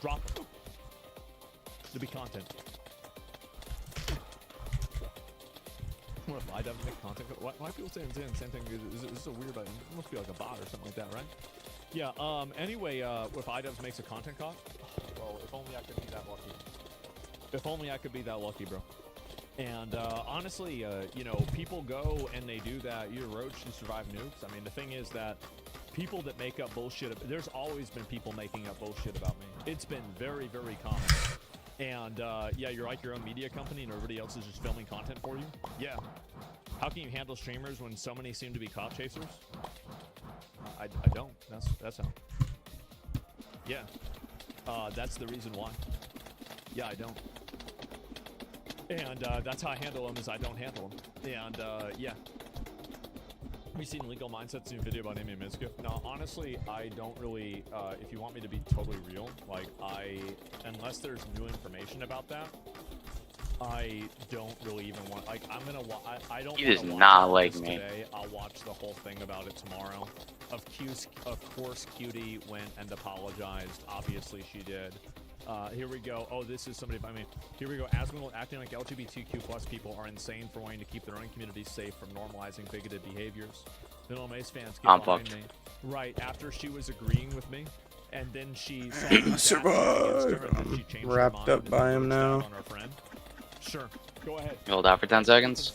Drop them. There'll be content. What if I don't make content? Why are people saying the same thing? This is so weird, but it must be like a bot or something like that, right? Yeah, anyway, if iDubbbz makes a content cop, well, if only I could be that lucky. If only I could be that lucky, bro. And honestly, you know, people go and they do that. You're a roach, you survive nukes. I mean, the thing is that people that make up bullshit, there's always been people making up bullshit about me. It's been very, very common. And yeah, you're like your own media company and everybody else is just filming content for you? Yeah. How can you handle streamers when so many seem to be cop chasers? I don't. That's how. Yeah. That's the reason why. Yeah, I don't. And that's how I handle them, is I don't handle them. And yeah. Have you seen Legal Mindset's new video about Amy and Mitzke? No, honestly, I don't really, if you want me to be totally real, like, unless there's new information about that, I don't really even want, like, I don't He wanna does watch not all like this me. Today. I'll watch the whole thing about it tomorrow. Of course, Cutie went and apologized. Obviously, she did. Here we go. Oh, this is somebody. I mean, here we go. Asmongold acting like LGBTQ plus people are insane for wanting to keep their own communities safe from normalizing bigoted behaviors. Vanilla Mace fans get I'm behind fucked. me. Right after she was agreeing with me, and then she saw the Survive. against her, and then she changed her Wrapped mind up and by him switched out now. on our friend. Sure, go ahead. You hold out for 10 seconds?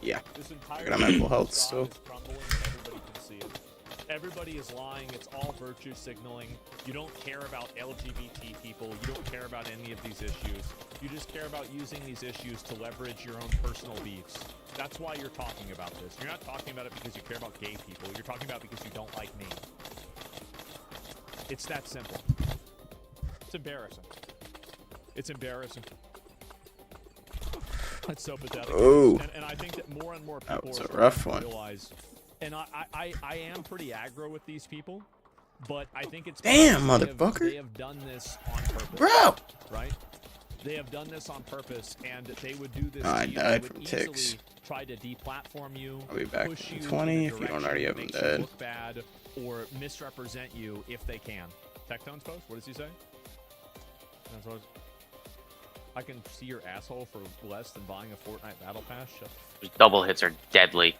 Yeah. This I entire got my full health facade still. is crumbling and everybody can see it. Everybody is lying. It's all virtue signaling. You don't care about LGBT people. You don't care about any of these issues. You just care about using these issues to leverage your own personal beefs. That's why you're talking about this. You're not talking about it because you care about gay people. You're talking about it because you don't like me. It's that simple. It's embarrassing. It's embarrassing. It's so pathetic. Oh. And I think that more and more That people was are a starting rough to one. realize. And I am pretty aggro with these people, but I think it's Damn, because motherfucker. They have done this on purpose, Bro! right? They have done this on purpose, and they would do this. Oh, I to you. died They would from easily ticks. try to deplatform you. I'll be back push in you 20 in a if you don't direction already that have him makes you dead. Look bad or misrepresent you if they can. Tectone's post. What does he say? That's what I can see your asshole for less than buying a Fortnite Battle Pass. Shut Those double hits are deadly.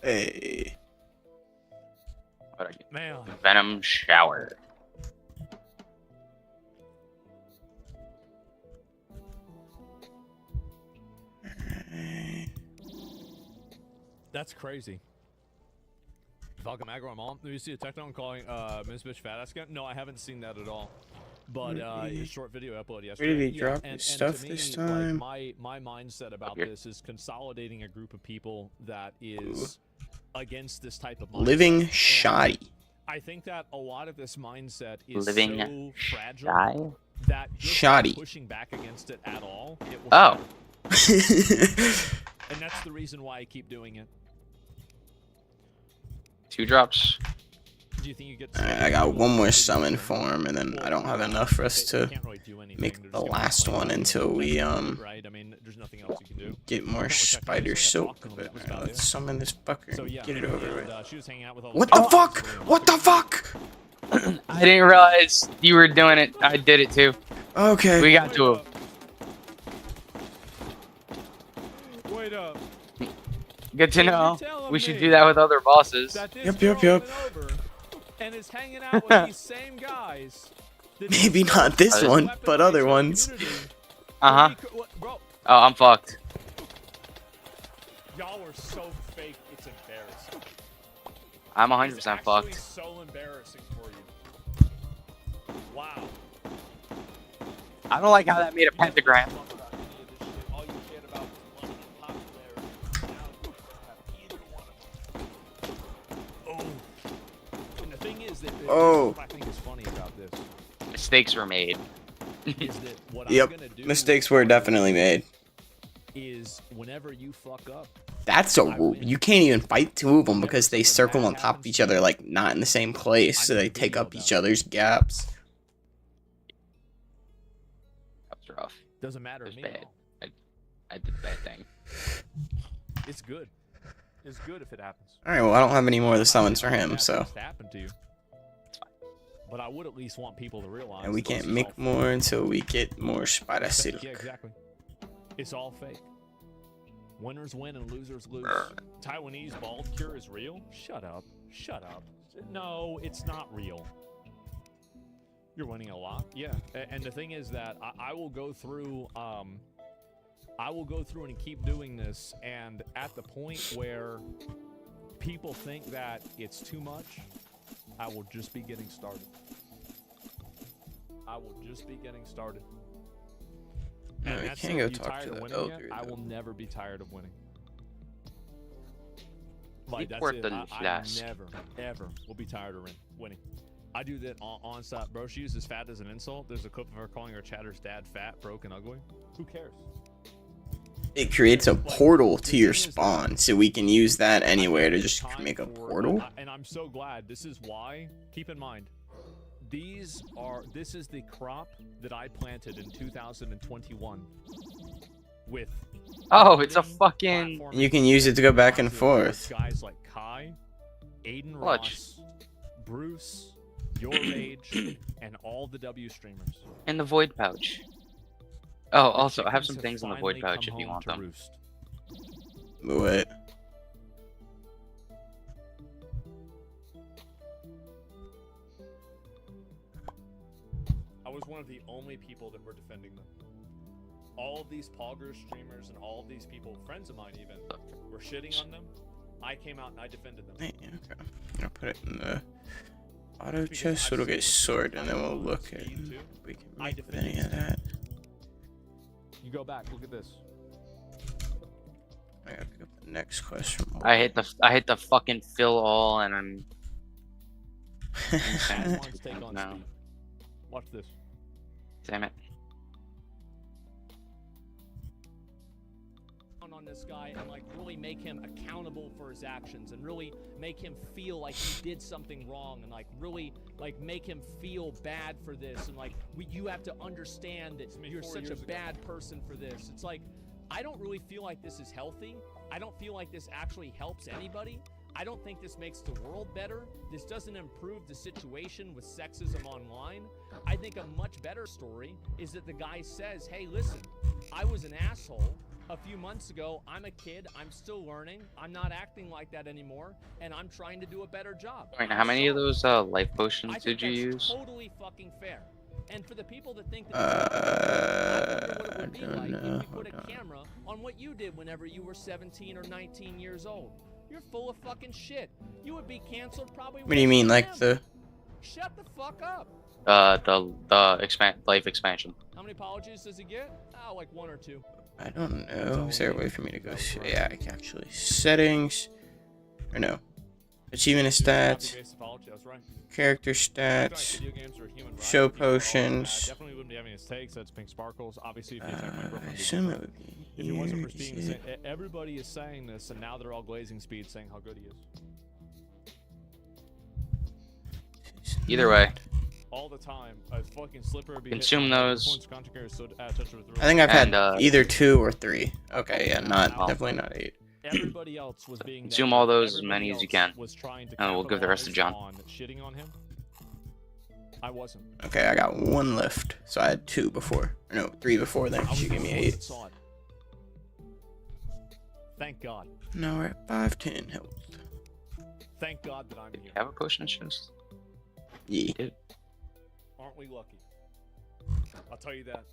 Hey. What are you? Man. Venom Shower. That's crazy. Falcon Aggro, I'm on. Did you see a Tectone calling Miss Bitch fat ass again? No, I haven't seen that at all. But a short video upload yesterday. Where did he drop and, his and stuff to me, this time? Like, my mindset about Here. this is consolidating a group of people that is against this type of mindset. Living And shoddy. I think that a lot of this mindset is Living so fragile shy? that just Shoddy. pushing back against it at all, it will Oh. fail. And that's the reason why I keep doing it. 2 drops. Do you think you get? I got one more summon for him, and then I don't have enough for us to make the last one until we Right. I mean, there's nothing else you can do. get more spider soap. But let's summon this fucker So and yeah, get it over and, with. she was hanging out with all What the the fuck? What the fuck? I didn't realize you were doing it. I did it too. Okay. We got to him. Wait up. Good to So you're know. telling We should me do that with other bosses. that this Yep, girl yep. went over and is hanging out with these same guys. that Maybe use not this as one, weapons but against other our ones. community. Uh-huh. Bro, Oh, I'm fucked. y'all are so fake, it's embarrassing. I'm It's 100% actually fucked. so embarrassing for you. Wow. I don't like how that made a pentagram. All you cared about was money and popularity. Now you have either one of them. Oh. And the thing is that what I think is funny about this Mistakes were made. is that what Yep. I'm gonna do Mistakes were definitely made. is whenever you fuck up, That's you can't even fight two of them because they circle on top of each other, like not in the same place, so they take up each other's gaps. That's rough. doesn't matter It to was me. at bad. all. I did a bad thing. It's good. It's good if it happens. All right, well I don't have any more of the I'm not summons for saying him, bad so things to happen to you. But I would at least want people to realize. and we this can't is make all more until we get more Spider fake. Silk. Yeah, exactly. It's all fake. Winners win and losers lose. Taiwanese bald cure is real? Shut up. Shut up. No, it's not real. You're winning a lot. Yeah. And the thing is that I will go through and keep doing this, and at the point where people think that it's too much, I will just be getting started. I will just be getting started. No, And we that's can't it. go You talk tired to of the winning elder, yet? I will though. never be tired of winning. Keep Like that's worth it. the I flask. never, ever will be tired of winning. I do that on stop. Bro, she uses fat as an insult. There's a clip of her calling her chatter's dad fat, broke, and ugly. Who cares? It creates a portal to your spawn, so we can use that anywhere to just make a portal. And I'm so glad. This is why. Keep in mind, this is the crop that I planted in 2021 with. Oh, it's a fucking. You can use it to go back and forth. Guys like Kai, Aiden Clutch. Ross, Bruce, Your Rage, and all the W streamers. In the void pouch. Oh, also, I have Chickens some have things in the void finally pouch come if you home want to them. roost. What? I was one of the only people that were defending them. All of these Poggers streamers and all of these people, friends of mine even, were shitting on them. I came out and I defended them. Hey, okay. I'll put it in the auto chest so it'll get sorted, and then we'll look at if we can make with any of that. You go back, look at this. I gotta pick up the next question. I hit the fucking fill all, and I'm. Adwan's take on No. speed. Watch this. Damn it. On this guy and like really make him accountable for his actions and really make him feel like he did something wrong and like really like make him feel bad for this and like you have to understand that you're such a bad person for this. It's like I don't really feel like this is healthy. I don't feel like this actually helps anybody. I don't think this makes the world better. This doesn't improve the situation with sexism online. I think a much better story is that the guy says, hey, listen, I was an asshole a few months ago. I'm a kid. I'm still learning. I'm not acting like that anymore. And I'm trying to do a better job. Wait, how many of those life I potions think did you that's use? totally fucking fair. And for the people that think that I wonder what it would be don't like know. if you put a camera on what you did whenever you were 17 or 19 years old. You're full of fucking shit. You would be canceled probably. What do you mean, like the? Shut the fuck up. The life expansion. How many apologies does he get? Oh, like 1 or 2. I don't know. Is there a way for me to go? Yeah, I can actually settings. Or no. Achievement stats. Copy-paste apology, that's right. Character Video stats. games are human rights. Show People are all bad. potions. Definitely wouldn't be having his takes. That's pink sparkles. Obviously, if you attack my I girlfriend, assume it would be if it wasn't for here. Steam, everybody is saying this, and now they're all glazing speed, saying how good he is. Either way, All the time, a fucking slipper. Be Consume those. I think I've had And, either 2 or 3. Okay, yeah, definitely not 8. Everybody else was being consume all those as many as you can, and we'll give the rest to John. shitting on him. I wasn't. Okay, I got 1 left. So I had 2 before. Or no, 3 before then. I was She gave the me only one 8. that saw it. Thank God. Now we're at 510 health. Thank God that I'm here. Have a potion chest? Yeah. Dude. Aren't we lucky? I'll tell you that.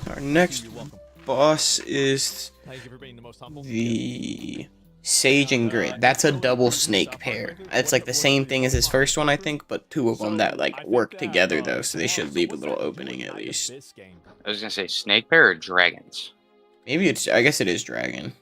Our next You're welcome. boss is Thank you for being the most humble. the Sage and Grit. That's a double snake pair. It's like the same thing as his first one, I think, but 2 of them that like work together though, so they should leave a little opening at least. I was gonna say snake pair or dragons. Maybe it's. I guess it is dragon.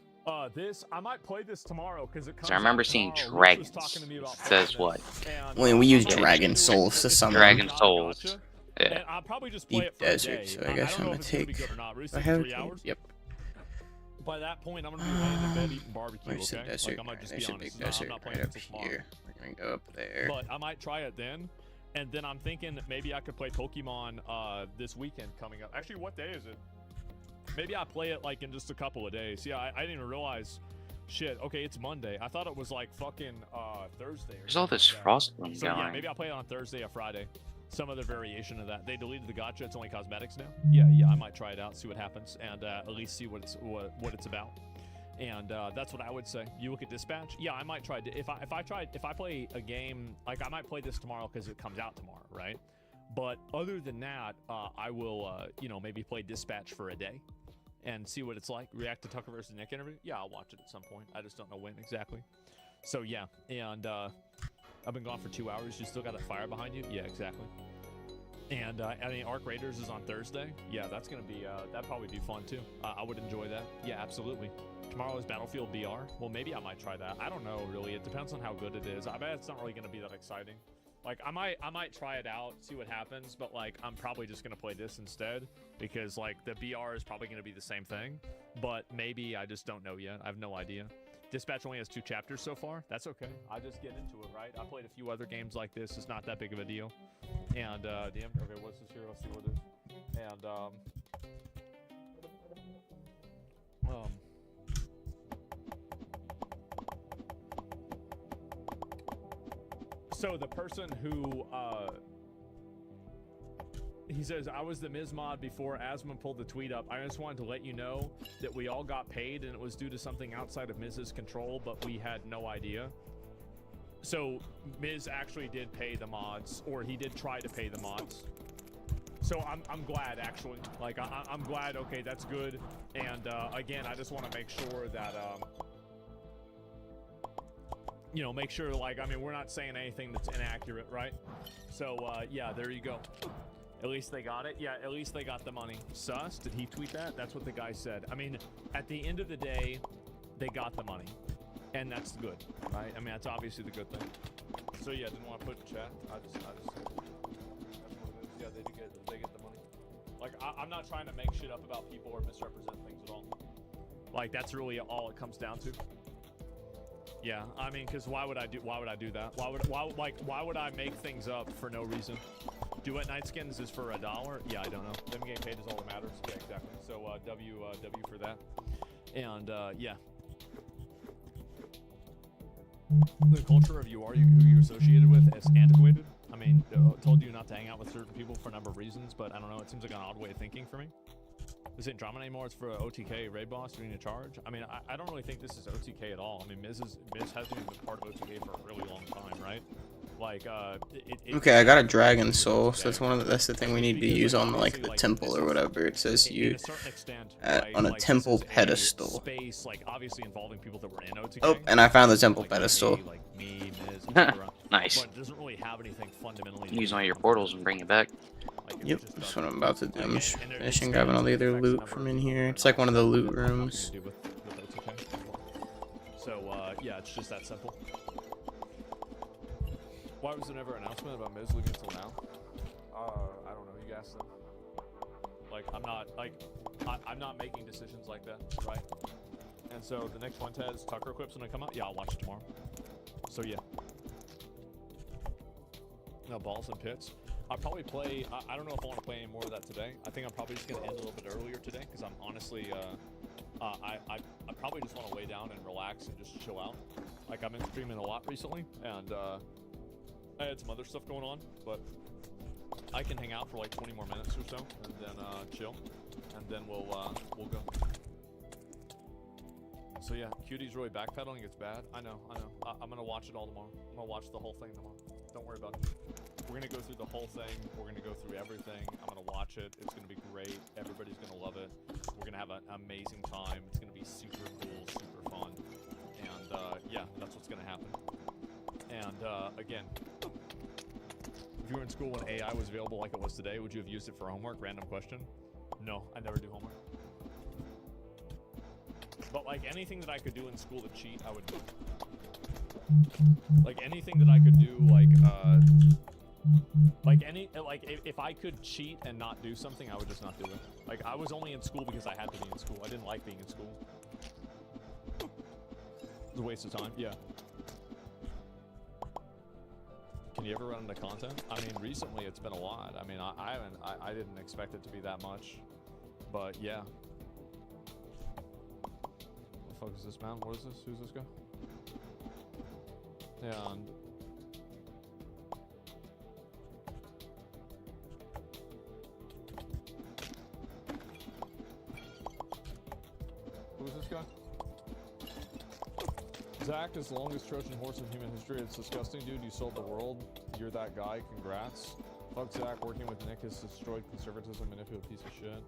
This I might play this tomorrow because it comes. So I remember out seeing tomorrow. Luke was dragons. talking to me about It says playing what? this, and, When we use I'm dragon gonna do souls it. to It's summon. Dragon gotcha. souls. Yeah. And I'll probably just play Deep it for a desert. day. So I guess don't I'm know gonna if it's gonna be take. good or not. Really, I have 3 hours. Yep. By that point, I'm gonna be laying in bed eating barbecue. Where's the Okay, desert? like I might just There's be a big honest. I'm desert not playing right it up until tomorrow. here. We're gonna go up there. But I might try it then, and then I'm thinking that maybe I could play Pokemon this weekend coming up. Actually, what day is it? Maybe I play it like in just a couple of days. Yeah, I didn't even realize. Shit. Okay, it's Monday. I thought it was like fucking Thursday. There's all this frostbone So yeah, going. maybe I'll play it on Thursday or Friday. Some other variation of that. They deleted the gacha. It's only cosmetics now. Yeah. I might try it out, see what happens, and at least see what it's about. And that's what I would say. You look at Dispatch. Yeah, I might try. If I play a game, like I might play this tomorrow because it comes out tomorrow, right? But other than that, I will, maybe play Dispatch for a day and see what it's like. React to Tucker versus Nick interview. Yeah, I'll watch it at some point. I just don't know when exactly. So yeah, and I've been gone for 2 hours. You still got that fire behind you? Yeah, exactly. And Arc Raiders is on Thursday. Yeah, that's gonna be that'd probably be fun too. I would enjoy that. Yeah, absolutely. Tomorrow is Battlefield BR. Well, maybe I might try that. I don't know really. It depends on how good it is. I bet it's not really gonna be that exciting. Like I might try it out, see what happens, but like I'm probably just gonna play this instead because like the BR is probably gonna be the same thing, but maybe I just don't know yet. I have no idea. Dispatch only has 2 chapters so far. That's okay. I just get into it, right? I played a few other games like this. It's not that big of a deal. And damn. Okay, what's this here? Let's see what it is. And so the person who he says, I was the Miz mod before Asma pulled the tweet up. I just wanted to let you know that we all got paid and it was due to something outside of Miz's control, but we had no idea. So Miz actually did pay the mods, or he did try to pay the mods. So I'm glad, actually. Like, I'm glad. Okay, that's good. And again, I just want to make sure that make sure, like, I mean, we're not saying anything that's inaccurate, right? So yeah, there you go. At least they got it. Yeah, at least they got the money. Sus, did he tweet that? That's what the guy said. I mean, at the end of the day, they got the money. And that's good, right? I mean, that's obviously the good thing. So yeah, didn't want to put it in chat. I just that's what it is. Yeah, they get the money. Like, I'm not trying to make shit up about people or misrepresent things at all. Like, that's really all it comes down to. Yeah, I mean, because why would I do that? Why would I make things up for no reason? Duet Night Skins is for $1? Yeah, I don't know. Them getting paid is all that matters. Yeah, exactly. So W for that. And yeah. The culture of who you're associated with is antiquated. I mean, told you not to hang out with certain people for a number of reasons, but I don't know. It seems like an odd way of thinking for me. This ain't drama anymore. It's for OTK raid boss doing a charge. I mean, I don't really think this is OTK at all. I mean, Miz hasn't even been part of OTK for a really long time, right? Like, okay, I got a dragon soul, so that's the thing we need to use on like the temple or whatever. It says you on a temple pedestal. Space, like, obviously involving people that were in OTK. Oh, and I found the temple pedestal. Like me, Miz, Nice. But it doesn't really have anything fundamentally. Use one of your portals and bring it back. Yep, that's what I'm about to do. I'm just finishing grabbing all the other loot from in here. It's like one of the loot rooms. So yeah, it's just that simple. Why was there never an announcement about Miz leaving until now? I don't know. You guys them. Like, I'm not making decisions like that, right? And so the next one, Tez, Tucker Equip's gonna come out. Yeah, I'll watch it tomorrow. So yeah. No balls and pits. I'll probably play. I don't know if I want to play any more of that today. I think I'm probably just gonna end a little bit earlier today because I'm honestly I probably just want to lay down and relax and just chill out. Like, I've been streaming a lot recently, and I had some other stuff going on, but I can hang out for like 20 more minutes or so, and then chill, and then we'll go. So yeah, Cutie's really backpedaling. It's bad. I know. I'm gonna watch it all tomorrow. I'm gonna watch the whole thing tomorrow. Don't worry about it. We're gonna go through the whole thing. We're gonna go through everything. I'm gonna watch it. It's gonna be great. Everybody's gonna love it. We're gonna have an amazing time. It's gonna be super cool, super fun, and yeah, that's what's gonna happen. And again, if you were in school when AI was available like it was today, would you have used it for homework? Random question. No, I never do homework. But like anything that I could do in school to cheat, I would do. Like anything that I could do, if I could cheat and not do something, I would just not do it. Like I was only in school because I had to be in school. I didn't like being in school. It was a waste of time. Yeah. Can you ever run into content? I mean, recently it's been a lot. I mean, I didn't expect it to be that much, but yeah. What the fuck is this, man? What is this? Who's this guy? Yeah. Who's this guy? Zach is the longest Trojan horse in human history. It's disgusting, dude. You sold the world. You're that guy. Congrats. Fuck Zach. Working with Nick has destroyed conservatism and if you're a piece of shit.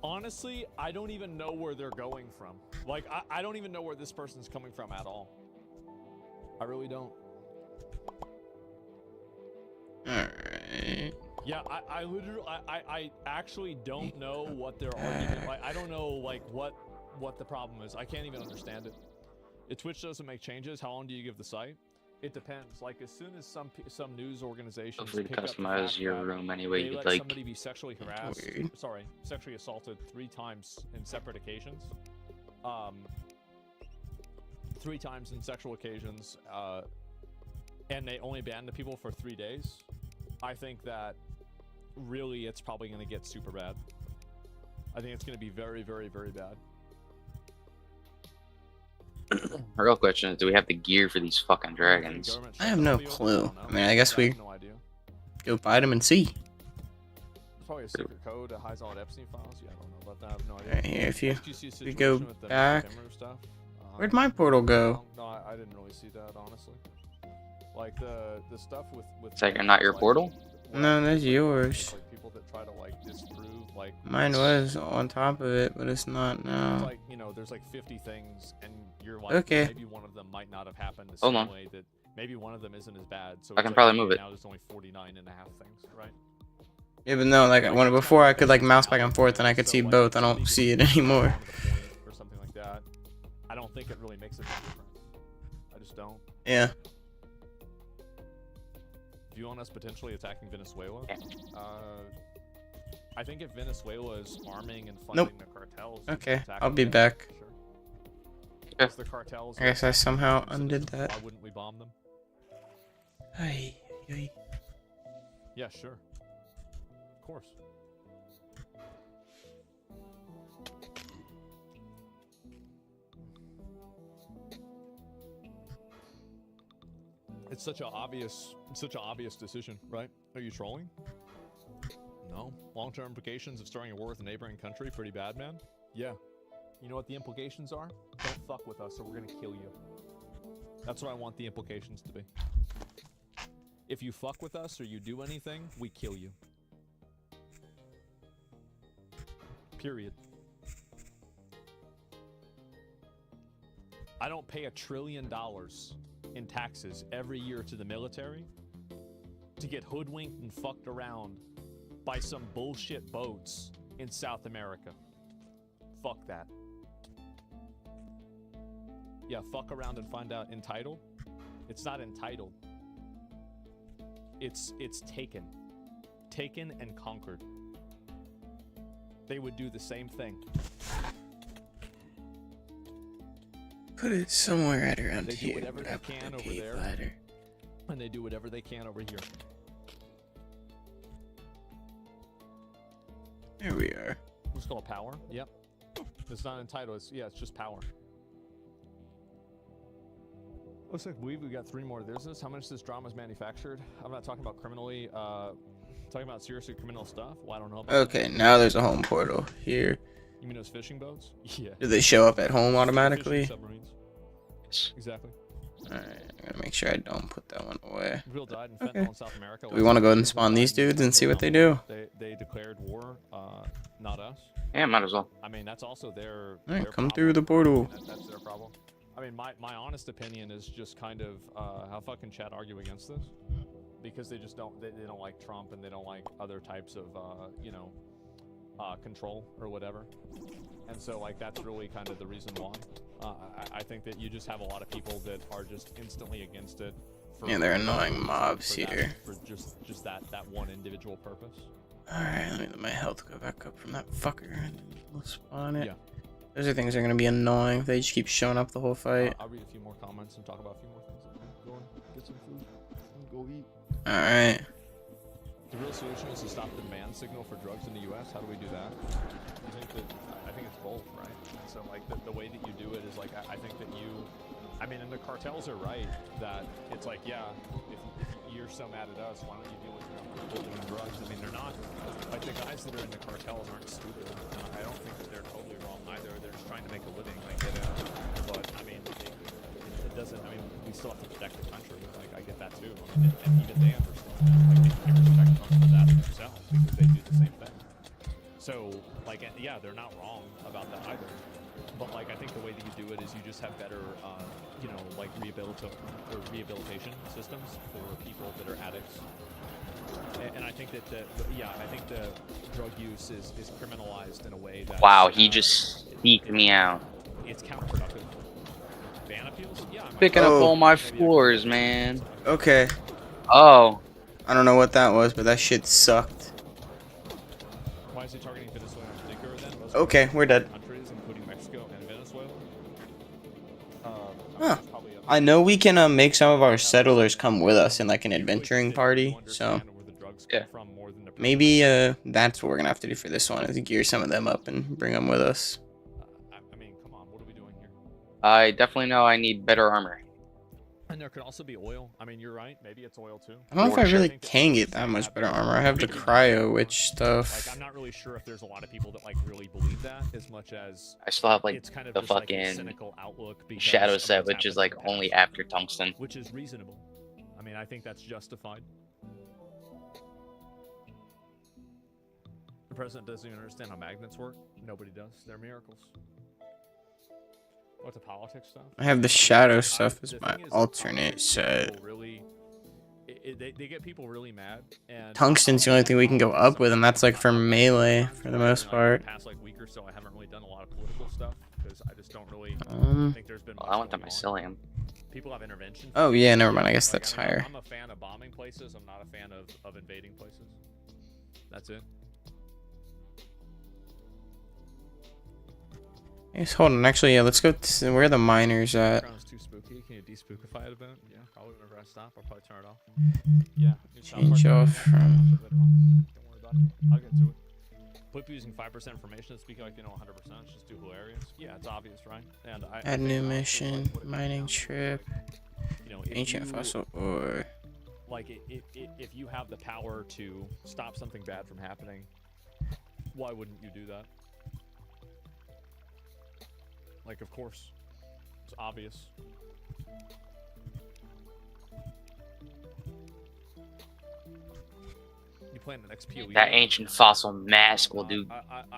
Honestly, I don't even know where they're going from. Like, I don't even know where this person's coming from at all. I really don't. Alright. Yeah, I literally, I actually don't know what their argument, like, I don't know, like, what the problem is. I can't even understand it. If Twitch doesn't make changes, how long do you give the site? It depends. Like, as soon as some news organizations Feel free to pick up the customize fact your that room any way they you'd let like. somebody be sexually harassed, sexually assaulted 3 times in separate occasions, 3 times in sexual occasions, and they only ban the people for 3 days, I think that really it's probably going to get super bad. I think it's going to be very, very, very bad. The real question is, do we have the gear for these fucking dragons? I have no clue. I mean, I guess we go fight them and see. It's probably a secret code that hides all the Epstein files. Yeah, I don't know about that. I have no idea. Right here, if you we go situation with the back. stuff? Where'd my portal go? No, I didn't really see that, honestly. Like the stuff with It's like not your portal? No, that's yours. Like people that try to like disprove like Mine was on top of it, but it's not now. It's like, you know, there's like 50 things, and you're like, Okay. maybe one of them might not have happened the Hold same on. way that maybe one of them isn't as bad. So I it's can like, probably move it. Now there's only 49 and a half things, right? Yeah, but no, like when before I could like mouse back and forth and I could see both. I don't see it anymore. Or something like that. I don't think it really makes a big difference. I just don't. Yeah. View on us potentially attacking Venezuela? I think if Venezuela is arming and funding the cartels, Okay, I'll be back. Sure. The cartels, I guess I somehow undid that. why wouldn't we bomb them? Ay, ay. Yeah, sure. Of course. It's such an obvious decision, right? Are you trolling? No. Long-term implications of starting a war with a neighboring country, pretty bad, man. Yeah. You know what the implications are? Don't fuck with us or we're gonna kill you. That's what I want the implications to be. If you fuck with us or you do anything, we kill you. Period. I don't pay $1 trillion in taxes every year to the military to get hoodwinked and fucked around by some bullshit boats in South America. Fuck that. Yeah, fuck around and find out. Entitled? It's not entitled. It's taken. Taken and conquered. They would do the same thing. Put it somewhere right around They do here. whatever they can over there. Ladder. And they do whatever they can over here. There we are. It's called power. Yep. It's not entitled. It's just power. Looks like we got 3 more. There's this. How much this drama is manufactured? I'm not talking about criminally. Talking about seriously criminal stuff. Well, I don't know. About Okay, now there's a home portal here. You mean those fishing boats? Yeah. Do they show up at home automatically? Fishing submarines. Exactly. Alright, I gotta make sure I don't put that one away. People died in fentanyl in South America. Do we want to go ahead and spawn these dudes and see what they do? They declared war, not us. Yeah, might as well. I mean, that's also their. Alright, their come problem. through the portal. That's their problem. I mean, my honest opinion is just kind of how fucking Chad argue against this, because they just don't they don't like Trump and they don't like other types of control or whatever, and so like that's really kind of the reason why. I think that you just have a lot of people that are just instantly against it. Yeah, they're annoying mobs here. For just that one individual purpose. Alright, let me let my health go back up from that fucker and we'll spawn it. Yeah. Those are things that are gonna be annoying if they just keep showing up the whole fight. I'll read a few more comments and talk about a few more things. Go and get some food and go eat. Alright. The real solution is to stop the demand signal for drugs in the U.S. How do we do that? I think it's both, right? And so like the way that you do it is like I think that I mean, and the cartels are right that it's like, yeah, if you're so mad at us, why don't you deal with people doing drugs? I mean, they're not like the guys that are in the cartels aren't stupid. I don't think that they're totally wrong either. They're just trying to make a living. I get it, but I mean, it doesn't. I mean, we still have to protect the country. Like I get that too, and even they understand that. Like they can protect them for that themselves because they do the same thing. So, like, yeah, they're not wrong about that either. But like, I think the way that you do it is you just have better, like rehabilitation systems for people that are addicts. And I think that I think the drug use is criminalized in a way that. Wow, he just sneaked me out. It's counterproductive. Ban appeals? Yeah. Picking up all my floors, man. Okay. Oh. I don't know what that was, but that shit sucked. Why is he targeting Venezuela in particular then? Most Okay, we're dead. countries, including Mexico and Venezuela. Huh. I know we can make some of our settlers come with us in like an adventuring party, so yeah. maybe that's what we're gonna have to do for this one is gear some of them up and bring them with us. I mean, come on, what are we doing here? I definitely know I need better armor. And there could also be oil. I mean, you're right. Maybe it's oil too. I don't know if I really can get that much better armor. I have the cryo witch stuff. Like, I'm not really sure if there's a lot of people that like really believe that as much as I still have like it's kind of the just, like, a fucking cynical outlook because shadow of set, what's which is happened like in the past. only after tungsten. Which is reasonable. I mean, I think that's justified. The president doesn't even understand how magnets work. Nobody does. They're miracles. What, the politics stuff? I have the shadow stuff as my alternate set. Really, they get people really mad. And Tungsten's the only thing we can go up with, and that's like for melee for the most part. Past like week or so, I haven't really done a lot of political stuff because I just don't really think there's been. Well, I went to mycelium. People have intervention. Oh yeah, never mind. I guess that's higher. I'm a fan of bombing places. I'm not a fan of invading places. That's it. Yes, hold on. Actually, yeah, let's go to where the miners at. Background's too spooky. Can you de-spookify it a bit? Yeah, probably whenever I stop, I'll probably turn it off. Yeah. Change off from. Don't worry about it. I'll get to it. People using 5% information, speaking like 100%. Just do hilarious. Yeah, it's obvious, right? And Add new mission, mining trip, ancient fossil ore. Like, if you have the power to stop something bad from happening, why wouldn't you do that? Like, of course. It's obvious. You play in the next PoE. That ancient fossil mask will do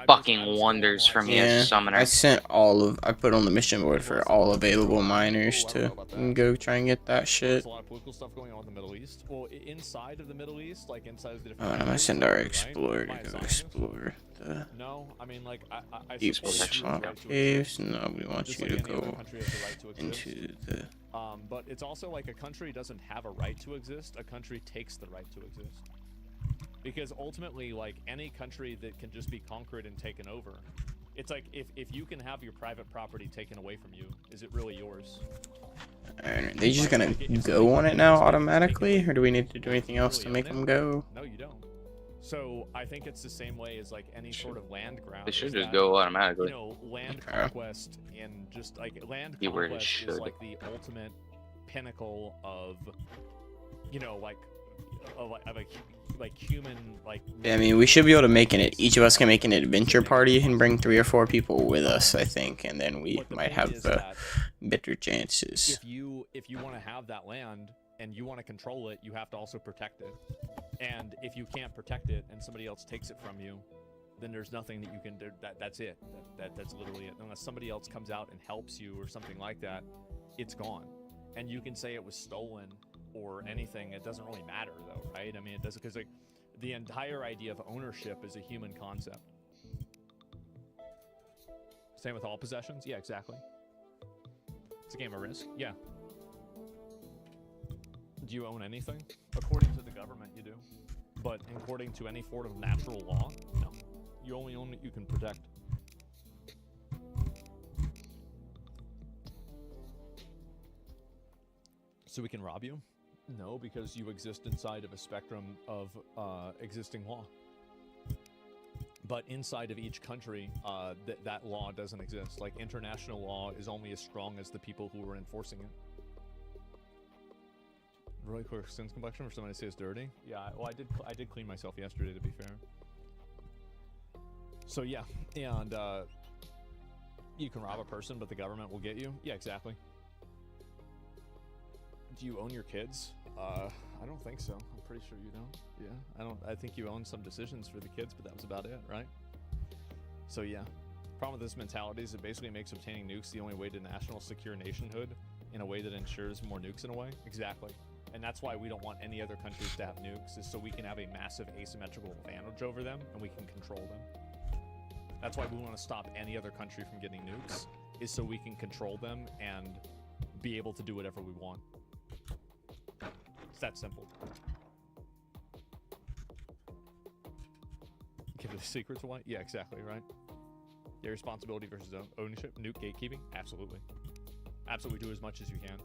fucking wonders for me as a summoner. I put on the mission board for all available miners to go try and get that shit. There's a lot of political stuff going on in the Middle East. Well, inside of the Middle East, like inside of the different. I'm gonna send our explorer to go explore the. No, I mean like I deep suppose swamp caves. Nobody wants you to go into the. But it's also like a country doesn't have a right to exist. A country takes the right to exist. Because ultimately, like any country that can just be conquered and taken over, it's like if you can have your private property taken away from you, is it really yours? Are they just gonna go on it now automatically, or do we need to do anything else to make them go? No, you don't. So I think it's the same way as like any sort of land grab. They should just go automatically. You know, land conquest and just like land conquest is like the ultimate pinnacle of, you know, like of a human like. Yeah, I mean, we should be able to make it. Each of us can make an adventure party and bring 3 or 4 people with us, I think, and then we might have better chances. If you want to have that land and you want to control it, you have to also protect it. And if you can't protect it and somebody else takes it from you, then there's nothing that you can do. That's it. That's literally it. Unless somebody else comes out and helps you or something like that, it's gone. And you can say it was stolen or anything. It doesn't really matter though, right? I mean, it doesn't, because like the entire idea of ownership is a human concept. Same with all possessions. Yeah, exactly. It's a game of risk. Yeah. Do you own anything? According to the government, you do. But according to any sort of natural law, no. You only own what you can protect. So we can rob you? No, because you exist inside of a spectrum of existing law. But inside of each country, that law doesn't exist. Like, international law is only as strong as the people who are enforcing it. Really quick skin complexion for somebody to say it's dirty. Yeah, well, I did clean myself yesterday, to be fair. So yeah, and you can rob a person, but the government will get you. Yeah, exactly. Do you own your kids? I don't think so. I'm pretty sure you don't. Yeah, I think you own some decisions for the kids, but that was about it, right? So yeah, problem with this mentality is it basically makes obtaining nukes the only way to national secure nationhood in a way that ensures more nukes in a way. Exactly. And that's why we don't want any other countries to have nukes, is so we can have a massive asymmetrical advantage over them and we can control them. That's why we want to stop any other country from getting nukes, is so we can control them and be able to do whatever we want. It's that simple. Give it a secret to why? Yeah, exactly, right? Yeah, responsibility versus ownership. Nuke gatekeeping? Absolutely. Absolutely do as much as you can.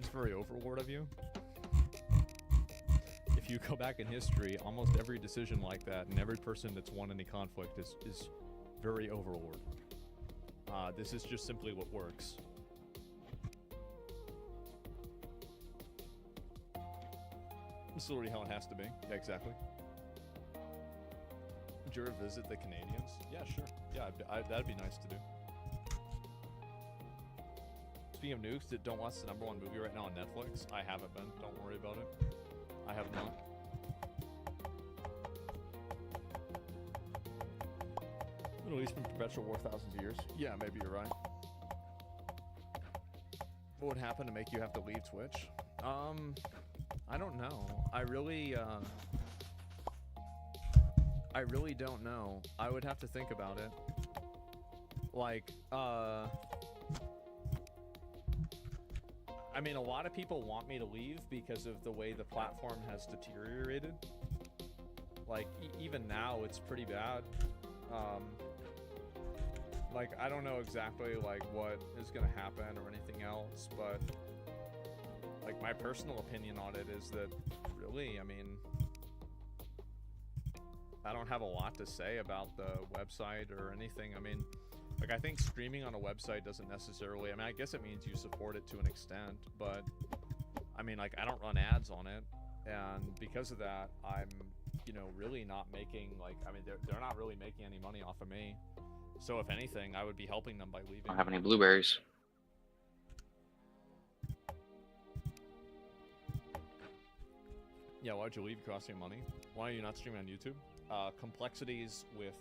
It's very overlord of you. If you go back in history, almost every decision like that and every person that's won any conflict is very overlord. This is just simply what works. This is literally how it has to be. Yeah, exactly. Would you ever visit the Canadians? Yeah, sure. Yeah, that'd be nice to do. Speaking of nukes, don't watch the #1 movie right now on Netflix. I haven't been. Don't worry about it. I have not. Middle East been perpetual war thousands of years. Yeah, maybe you're right. What would happen to make you have to leave Twitch? I don't know. I really don't know. I would have to think about it. Like, I mean, a lot of people want me to leave because of the way the platform has deteriorated. Like, even now, it's pretty bad. Like, I don't know exactly, like, what is gonna happen or anything else, but, like, my personal opinion on it is that, really, I mean, I don't have a lot to say about the website or anything. I mean, like, I think streaming on a website doesn't necessarily, I mean, I guess it means you support it to an extent, but, I mean, like, I don't run ads on it, and because of that, I'm, you know, really not making, like, I mean, they're not really making any money off of me, so if anything, I would be helping them by leaving. I don't have any blueberries. Yeah, why'd you leave? Costing money. Why are you not streaming on YouTube? Complexities with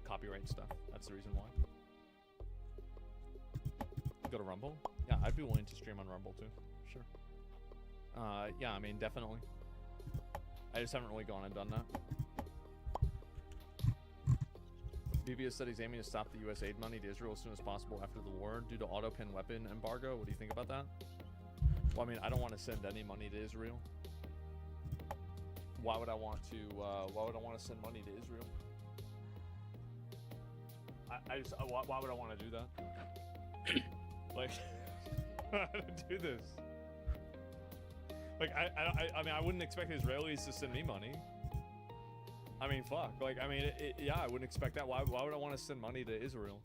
copyright stuff. That's the reason why. Go to Rumble? Yeah, I'd be willing to stream on Rumble too. Sure. Yeah, I mean, definitely. I just haven't really gone and done that. BBS said he's aiming to stop the U.S. aid money to Israel as soon as possible after the war due to auto-pin weapon embargo. What do you think about that? Well, I mean, I don't want to send any money to Israel. Why would I want to send money to Israel? Why would I want to do that? Like, do this. Like, I mean, I wouldn't expect the Israelis to send me money. I mean, fuck. Like, I mean, yeah, I wouldn't expect that. Why would I want to send money to Israel?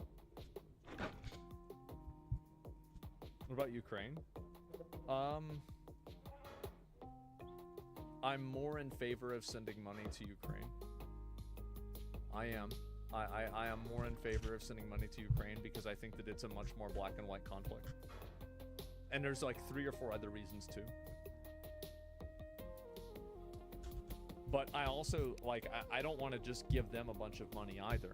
What about Ukraine? I'm more in favor of sending money to Ukraine. I am. I am more in favor of sending money to Ukraine because I think that it's a much more black and white conflict. And there's like 3 or 4 other reasons too. But I also, like, I don't want to just give them a bunch of money either.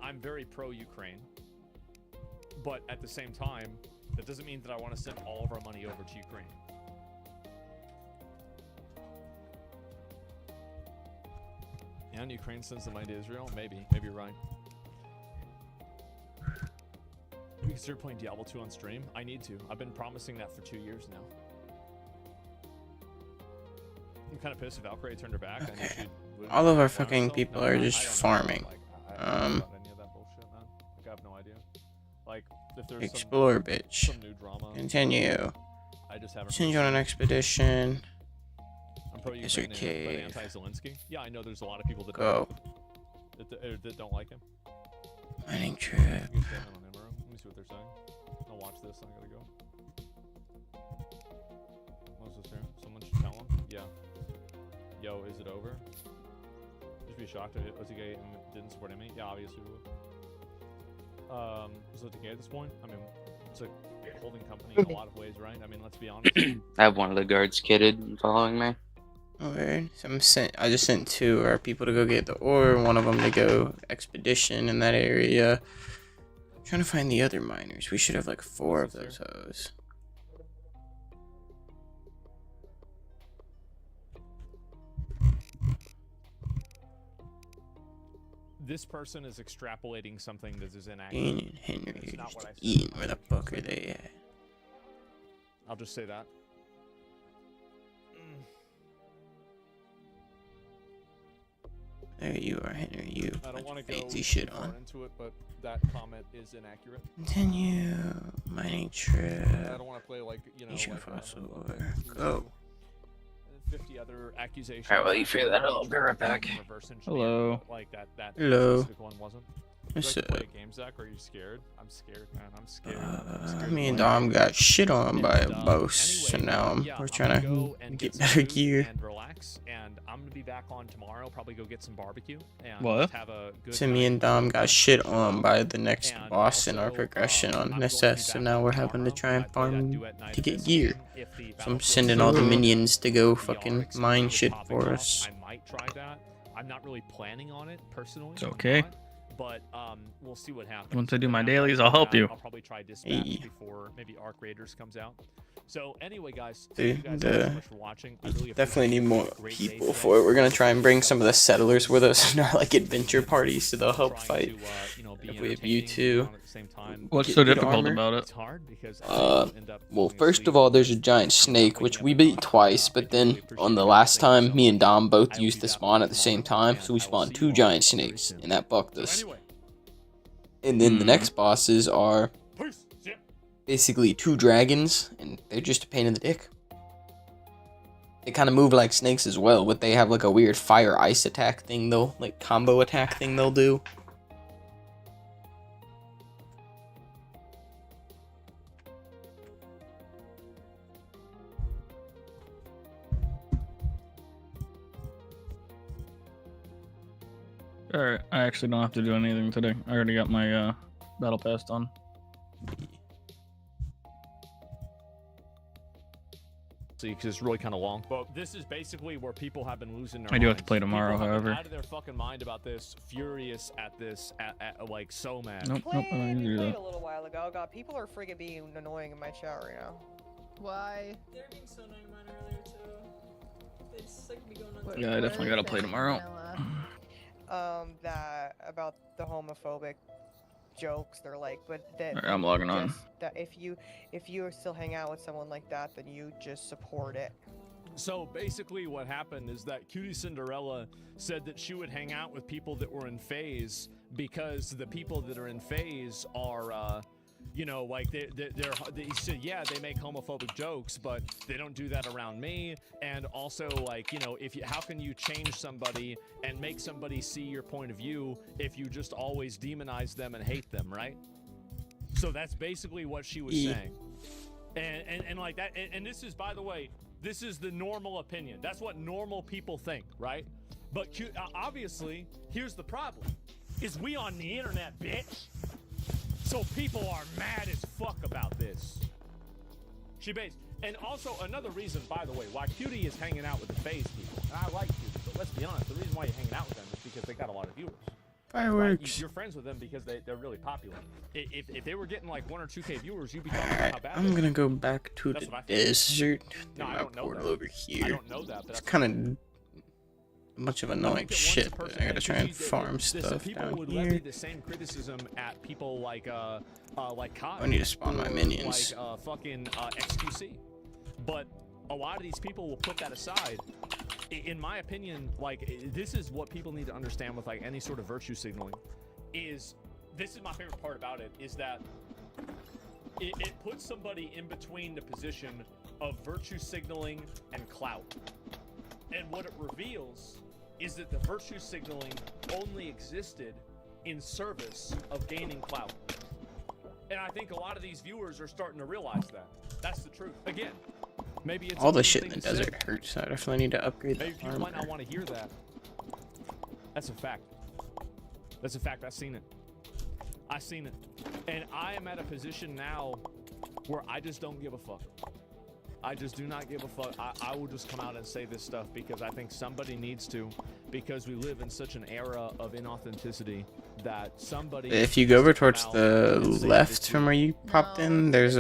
I'm very pro-Ukraine. But at the same time, that doesn't mean that I want to send all of our money over to Ukraine. And Ukraine sends the money to Israel? Maybe you're right. You consider playing Diablo 2 on stream? I need to. I've been promising that for 2 years now. I'm kind of pissed if Valkyrie turned her back. Okay. All of our fucking people are just farming. I don't know any of that bullshit, man. Like, I have no idea. Like, if there's Explore, bitch. some new drama. Continue. I just haven't. Send you on an expedition. I'm pro Is your Ukraine, but cave. anti-Zelensky. Yeah, I know there's a lot of people that Go. that don't like him. Mining trip. Let me see what they're saying. I'll watch this. I gotta go. What's this here? Someone should tell him. Yeah. Yo, is it over? Just be shocked if was he gay and didn't support me. Yeah, obviously we would. Is it gay at this point? I mean, it's a holding company in a lot of ways, right? I mean, let's be honest. I have one of the guards kitted and following me. Weird. So I just sent 2 of our people to go get the ore, one of them to go expedition in that area. I'm trying to find the other miners. We should have like 4 of those hoes. This person is extrapolating something that is inaccurate. Dean and Henry It's are not just what I said. eating. Where the fuck are they at? I'll just say that. There you are, Henry. You I don't want to go fancy shit too far on. into it, but that comment is inaccurate. Continue. Mining trip. I don't want to play like, you know, Mission like, fossil ore. Go. 50 other accusations. Alright, well, you figure that out. I'll be right back. Hello. Like that Hello. specific one wasn't. What's you like to up? play a games, Zach, or are you scared? I'm scared, man. I'm scared. I'm scared Me and to play. Dom got shit on by a And, boss, so anyway, now yeah, we're I'm trying gonna go to and get some better food gear. and relax, and I'm gonna be back on tomorrow. Probably go get some barbecue and What? just have a good So me night. and Dom got shit on by the next And boss in our also, progression I'm on going to be Necesse, so back now on we're having to tomorrow. try and I played that farm duet night to of get this gear. game. If the So I'm Battlefield sending all the server minions to go VR fucking experience mine is shit popping for off, us. I might try that. I'm not really planning on it personally. It's I'm okay. not, but we'll see what happens. Once I do But my after dailies, do I'll help that, you. I'll probably try dispatch Hey. before maybe Arc Raiders comes out. So anyway, guys, Dude, thank you guys so much for watching. I really definitely appreciate need it. more Great day people today. for it. We're gonna try and bring some of the settlers with us in our like adventure parties, so they'll help Trying fight. to, you know, be If we have you entertaining two, at the same time. What's get so good difficult armor. about it? It's hard because Uh, end up well, falling first asleep. of all, there's a giant snake, which we beat twice, but then on the last time, me and Dom both used the spawn at the same time, so we spawned 2 giant snakes, and that bucked us. Anyway, And then the next bosses are peace. See ya. basically 2 dragons, and they're just a pain in the dick. They kind of move like snakes as well, but they have like a weird fire ice attack thing though, like combo attack thing they'll do. Alright, I actually don't have to do anything today. I already got my battle pass done. because it's really kind of long. But this is basically where people have been losing their I do have to minds. play tomorrow, People have been however. out of their fucking mind about this, furious at this, like so mad. Nope, nope, I don't need to do Played that. a little while ago. God, people are freaking being annoying in my chat right now. Why? They're being so annoying mine earlier too. They just like be going on. Yeah, I definitely gotta play tomorrow. That about the homophobic jokes. They're like, but that. Alright, I'm logging on. That if you still hang out with someone like that, then you just support it. So basically what happened is that Cutie Cinderella said that she would hang out with people that were in phase because the people that are in phase are, you know, like they said, yeah, they make homophobic jokes, but they don't do that around me. And also, like, you know, how can you change somebody and make somebody see your point of view if you just always demonize them and hate them, right? So that's basically what she was saying. And like that, and this is, by the way, this is the normal opinion. That's what normal people think, right? But obviously, here's the problem, is we on the internet, bitch. So people are mad as fuck about this. And also another reason, by the way, why Cutie is hanging out with the phase people. And I like Cutie, but let's be honest, the reason why you're hanging out with them is because they got a lot of viewers. Fireworks. Right? You're friends with them because they're really popular. If they were getting like 1 or 2K viewers, you'd be talking about how bad. I'm gonna go back to the desert. No, I my don't know portal that. over here. I don't know that, but it's kind of much of annoying shit, but I gotta try and farm stuff people down would levy here. the same criticism at people like Kai. I need to spawn my or minions. Like fucking XQC. But a lot of these people will put that aside. In my opinion, like, this is what people need to understand with like any sort of virtue signaling. This is my favorite part about it, is that it puts somebody in between the position of virtue signaling and clout. And what it reveals is that the virtue signaling only existed in service of gaining clout. And I think a lot of these viewers are starting to realize that. That's the truth. Again, maybe it's All the a shit in thing the to say. desert hurts. I definitely need to upgrade Maybe the people might not armor. want to hear that. That's a fact. That's a fact. I've seen it. I've seen it. And I am at a position now where I just don't give a fuck. I just do not give a fuck. I will just come out and say this stuff because I think somebody needs to, because we live in such an era of inauthenticity that somebody. If you go over towards the left from where you popped in, there's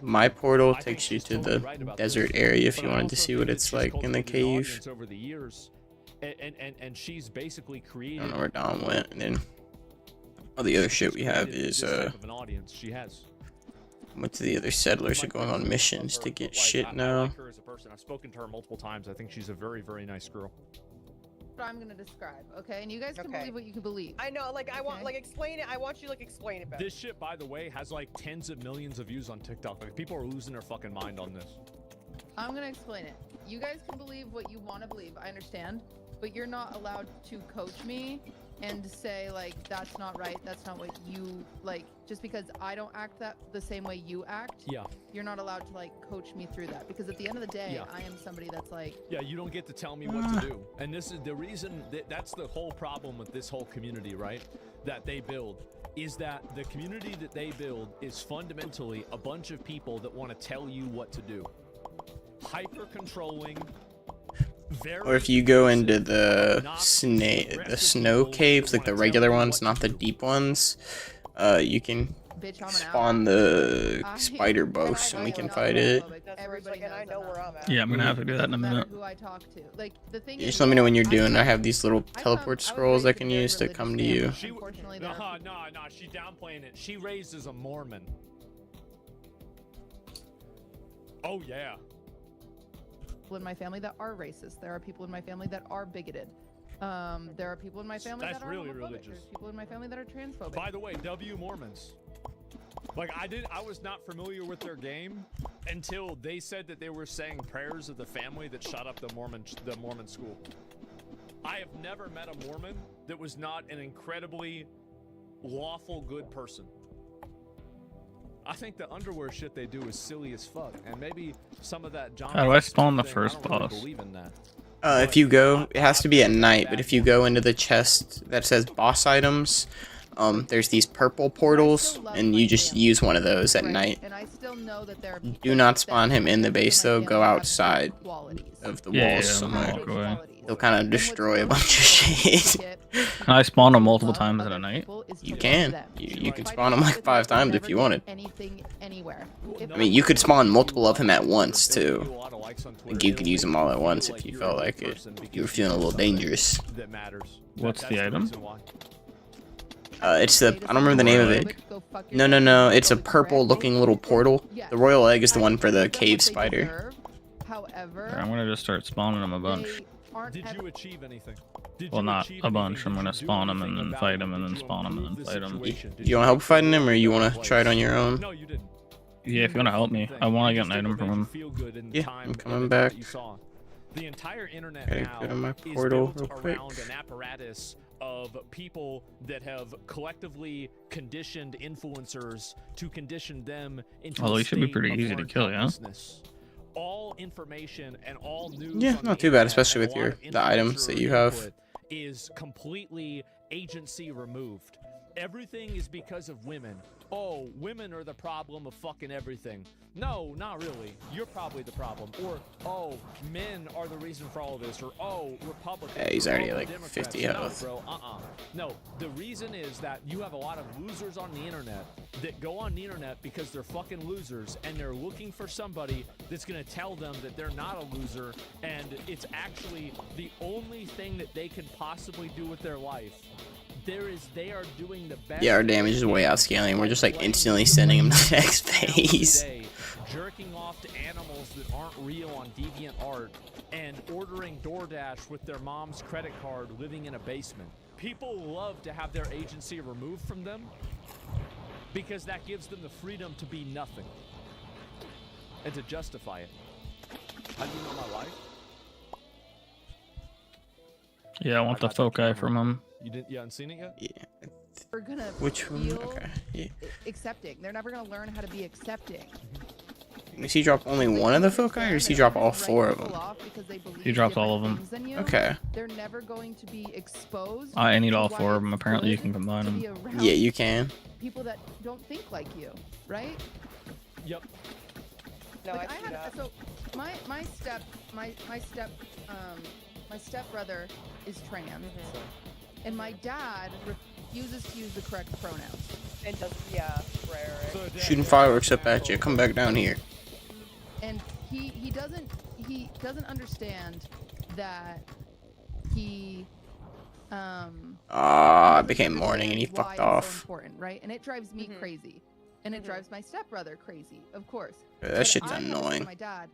my portal takes you to the desert area if you wanted to see what it's like in the cave. Over the years, and she's basically I created. don't know where Dom went, and then all the other shit we have is Type of an audience she has. what's the other settlers are going on missions to get shit now. I like her as a person. I've spoken to her multiple times. I think she's a very, very nice girl. What I'm gonna describe, okay? And you guys can believe what you can believe. I know, like, I want, like, explain it. I want you to, like, explain it better. This shit, by the way, has like tens of millions of views on TikTok. Like, people are losing their fucking mind on this. I'm gonna explain it. You guys can believe what you want to believe. I understand, but you're not allowed to coach me and say like that's not right. That's not what you like. Just because I don't act the same way you act. Yeah. You're not allowed to like coach me through that, because at the end of the day, Yeah. I am somebody that's like. Yeah, you don't get to tell me what to do. And this is the reason that's the whole problem with this whole community, right? That they build. Is that the community that they build is fundamentally a bunch of people that want to tell you what to do. Hyper controlling. Or if you go into the snow caves, like the regular ones, not the deep ones, you can spawn the spider boss and we can fight it. Everybody and I know where I'm at. Yeah, I'm gonna have to do that in a minute. Who I talk to, like the thing. Just let me know when you're doing. I have these little teleport scrolls I can use to come to you. Nah, she's downplaying it. She raised as a Mormon. Oh yeah. People in my family that are racist. There are people in my family that are bigoted. There are people in my family That's that are really homophobic. religious. There's people in my family that are transphobic. By the way, W Mormons. Like I was not familiar with their game until they said that they were saying prayers of the family that shot up the Mormon school. I have never met a Mormon that was not an incredibly lawful good person. I think the underwear shit they do is silly as fuck, and maybe some of that John. How do I spawn the first I don't really boss? believe in that. If you go, it has to be at night, but if you go into the chest that says boss items, there's these purple portals, and you just use one of those at night. And I still know that there are Do not spawn him in the base though. Go outside of the Yeah, walls yeah, somewhere. walk away. He'll kind of destroy a bunch of shit. Can I spawn him multiple times in a night? You can. You can spawn him like 5 times if you wanted. anything anywhere. I mean, you could spawn multiple of him at once too. Like you could use them all at once if you felt like it. You were feeling a little dangerous. What's the item? It's the, I don't remember the name of it. No, it's a purple looking little portal. The royal egg is the one for the cave spider. However, I'm gonna just start spawning them a bunch. Did you achieve anything? Well, not a bunch. I'm gonna spawn them and then fight them and then spawn them and then fight them. Do you want help fighting him, or you want to try it on your own? No, you didn't. Yeah, if you wanna help me, I wanna get an item from him. Yeah, I'm coming back. The entire internet Gotta now go to my is portal built real quick. around an apparatus of people that have collectively conditioned influencers to condition them into Although a he should be state pretty of easy to kill, yeah? consciousness. All information and all news Yeah, on not the too bad, internet especially and with a lot of the items that you have. input is completely agency removed. Everything is because of women. Oh, women are the problem of fucking everything. No, not really. You're probably the problem. Or, oh, men are the reason for all of this. Or, oh, Republicans. Yeah, he's or, already oh, like Democrats. 50 No, health. bro, No, the reason is that you have a lot of losers on the internet that go on the internet because they're fucking losers and they're looking for somebody that's going to tell them that they're not a loser and it's actually the only thing that they can possibly do with their life. They are doing the best. Yeah, our damage is way outscaling. We're just like instantly sending him to the next phase. Jerking off to animals that aren't real on DeviantArt and ordering DoorDash with their mom's credit card living in a basement. People love to have their agency removed from them because that gives them the freedom to be nothing and to justify it. How do you know my life? Yeah, I want the foci from him. You haven't seen it yet? Yeah. We're gonna Which one? feel Okay. Yeah. accepting. They're never gonna learn how to be accepting. Does he drop only one of the foci, or does he drop all 4 of them? He drops all of them. Okay. They're never going to be exposed. I need all to 4 why of them. it's Apparently, you good can combine to them. be around Yeah, you can. People that don't think like you, right? Yep. No, Like, I see that. so my stepbrother is trans, and my dad refuses to use the correct pronouns. And does, yeah, right. Shooting fireworks up at you. Come back down here. And he doesn't understand that he It became morning and he why fucked it's so off. important, right? And it drives me crazy, and it drives my stepbrother crazy, of course. That But shit's I have annoying. My dad.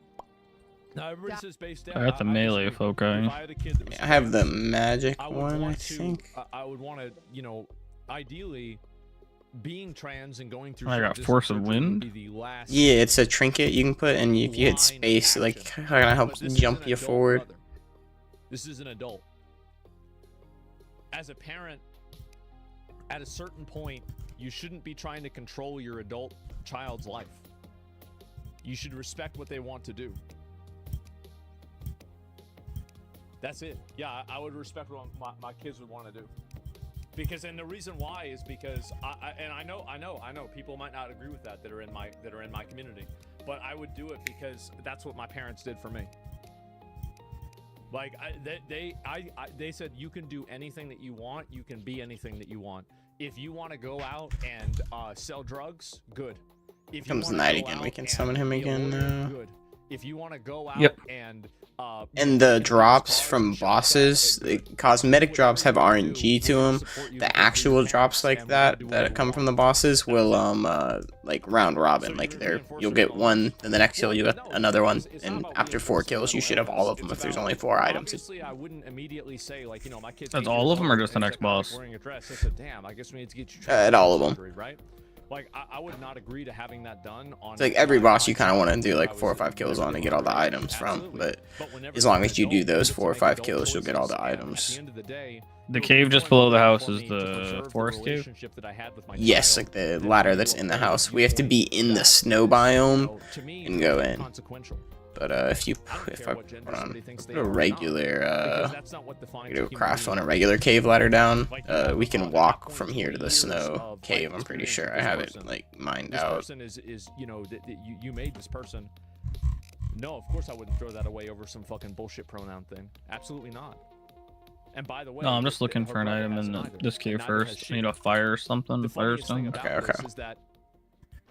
Now everybody says base down. I got the melee foci. I have the magic one, I think. I would want to, ideally, being trans and going through. I got this force of surgery wind. would be the last Yeah, it's a trinket you can put, and if you hit space, like, kind of helps But this is jump an you adult forward. brother. This is an adult. As a parent, at a certain point, you shouldn't be trying to control your adult child's life. You should respect what they want to do. That's it. Yeah, I would respect what my kids would want to do. Because, and the reason why is because I know people might not agree with that are in my community, but I would do it because that's what my parents did for me. Like they said, you can do anything that you want, you can be anything that you want. If you want to go out and sell drugs, good. If you Comes wanna night go again, out we can and summon him be a again lawyer, now. good. If you want to go out Yep. And the drops from bosses, the cosmetic drops have RNG to them. The actual drops like that come from the bosses will like round robin. Like you'll get one, then the next kill you get another one, and after 4 kills you should have all of them if there's only 4 items. Obviously, I wouldn't immediately say like, my kids. That's all of them, or just the next boss? Wearing a dress. I said, damn, I guess we need to get you. At all of them. surgery, right? Like I would not agree to having that done on. It's like every boss you kind of want to do like 4 or 5 kills on to get all the items from, but as long as you do those 4 or 5 kills, you'll get all the items. The cave just below the house is the forest cave? Yes, like the ladder that's in the house. We have to be in the snow biome and go in. But if I put on a regular craft on a regular cave ladder down, we can walk from here to the snow cave. I'm pretty sure I have it like mined This out. person is you know that you made this person. No, of course I wouldn't throw that away over some fucking bullshit pronoun thing. Absolutely not. And by the way, No, I'm just looking for an item in this cave first. I need a fire or something. Firestone. Okay. Is that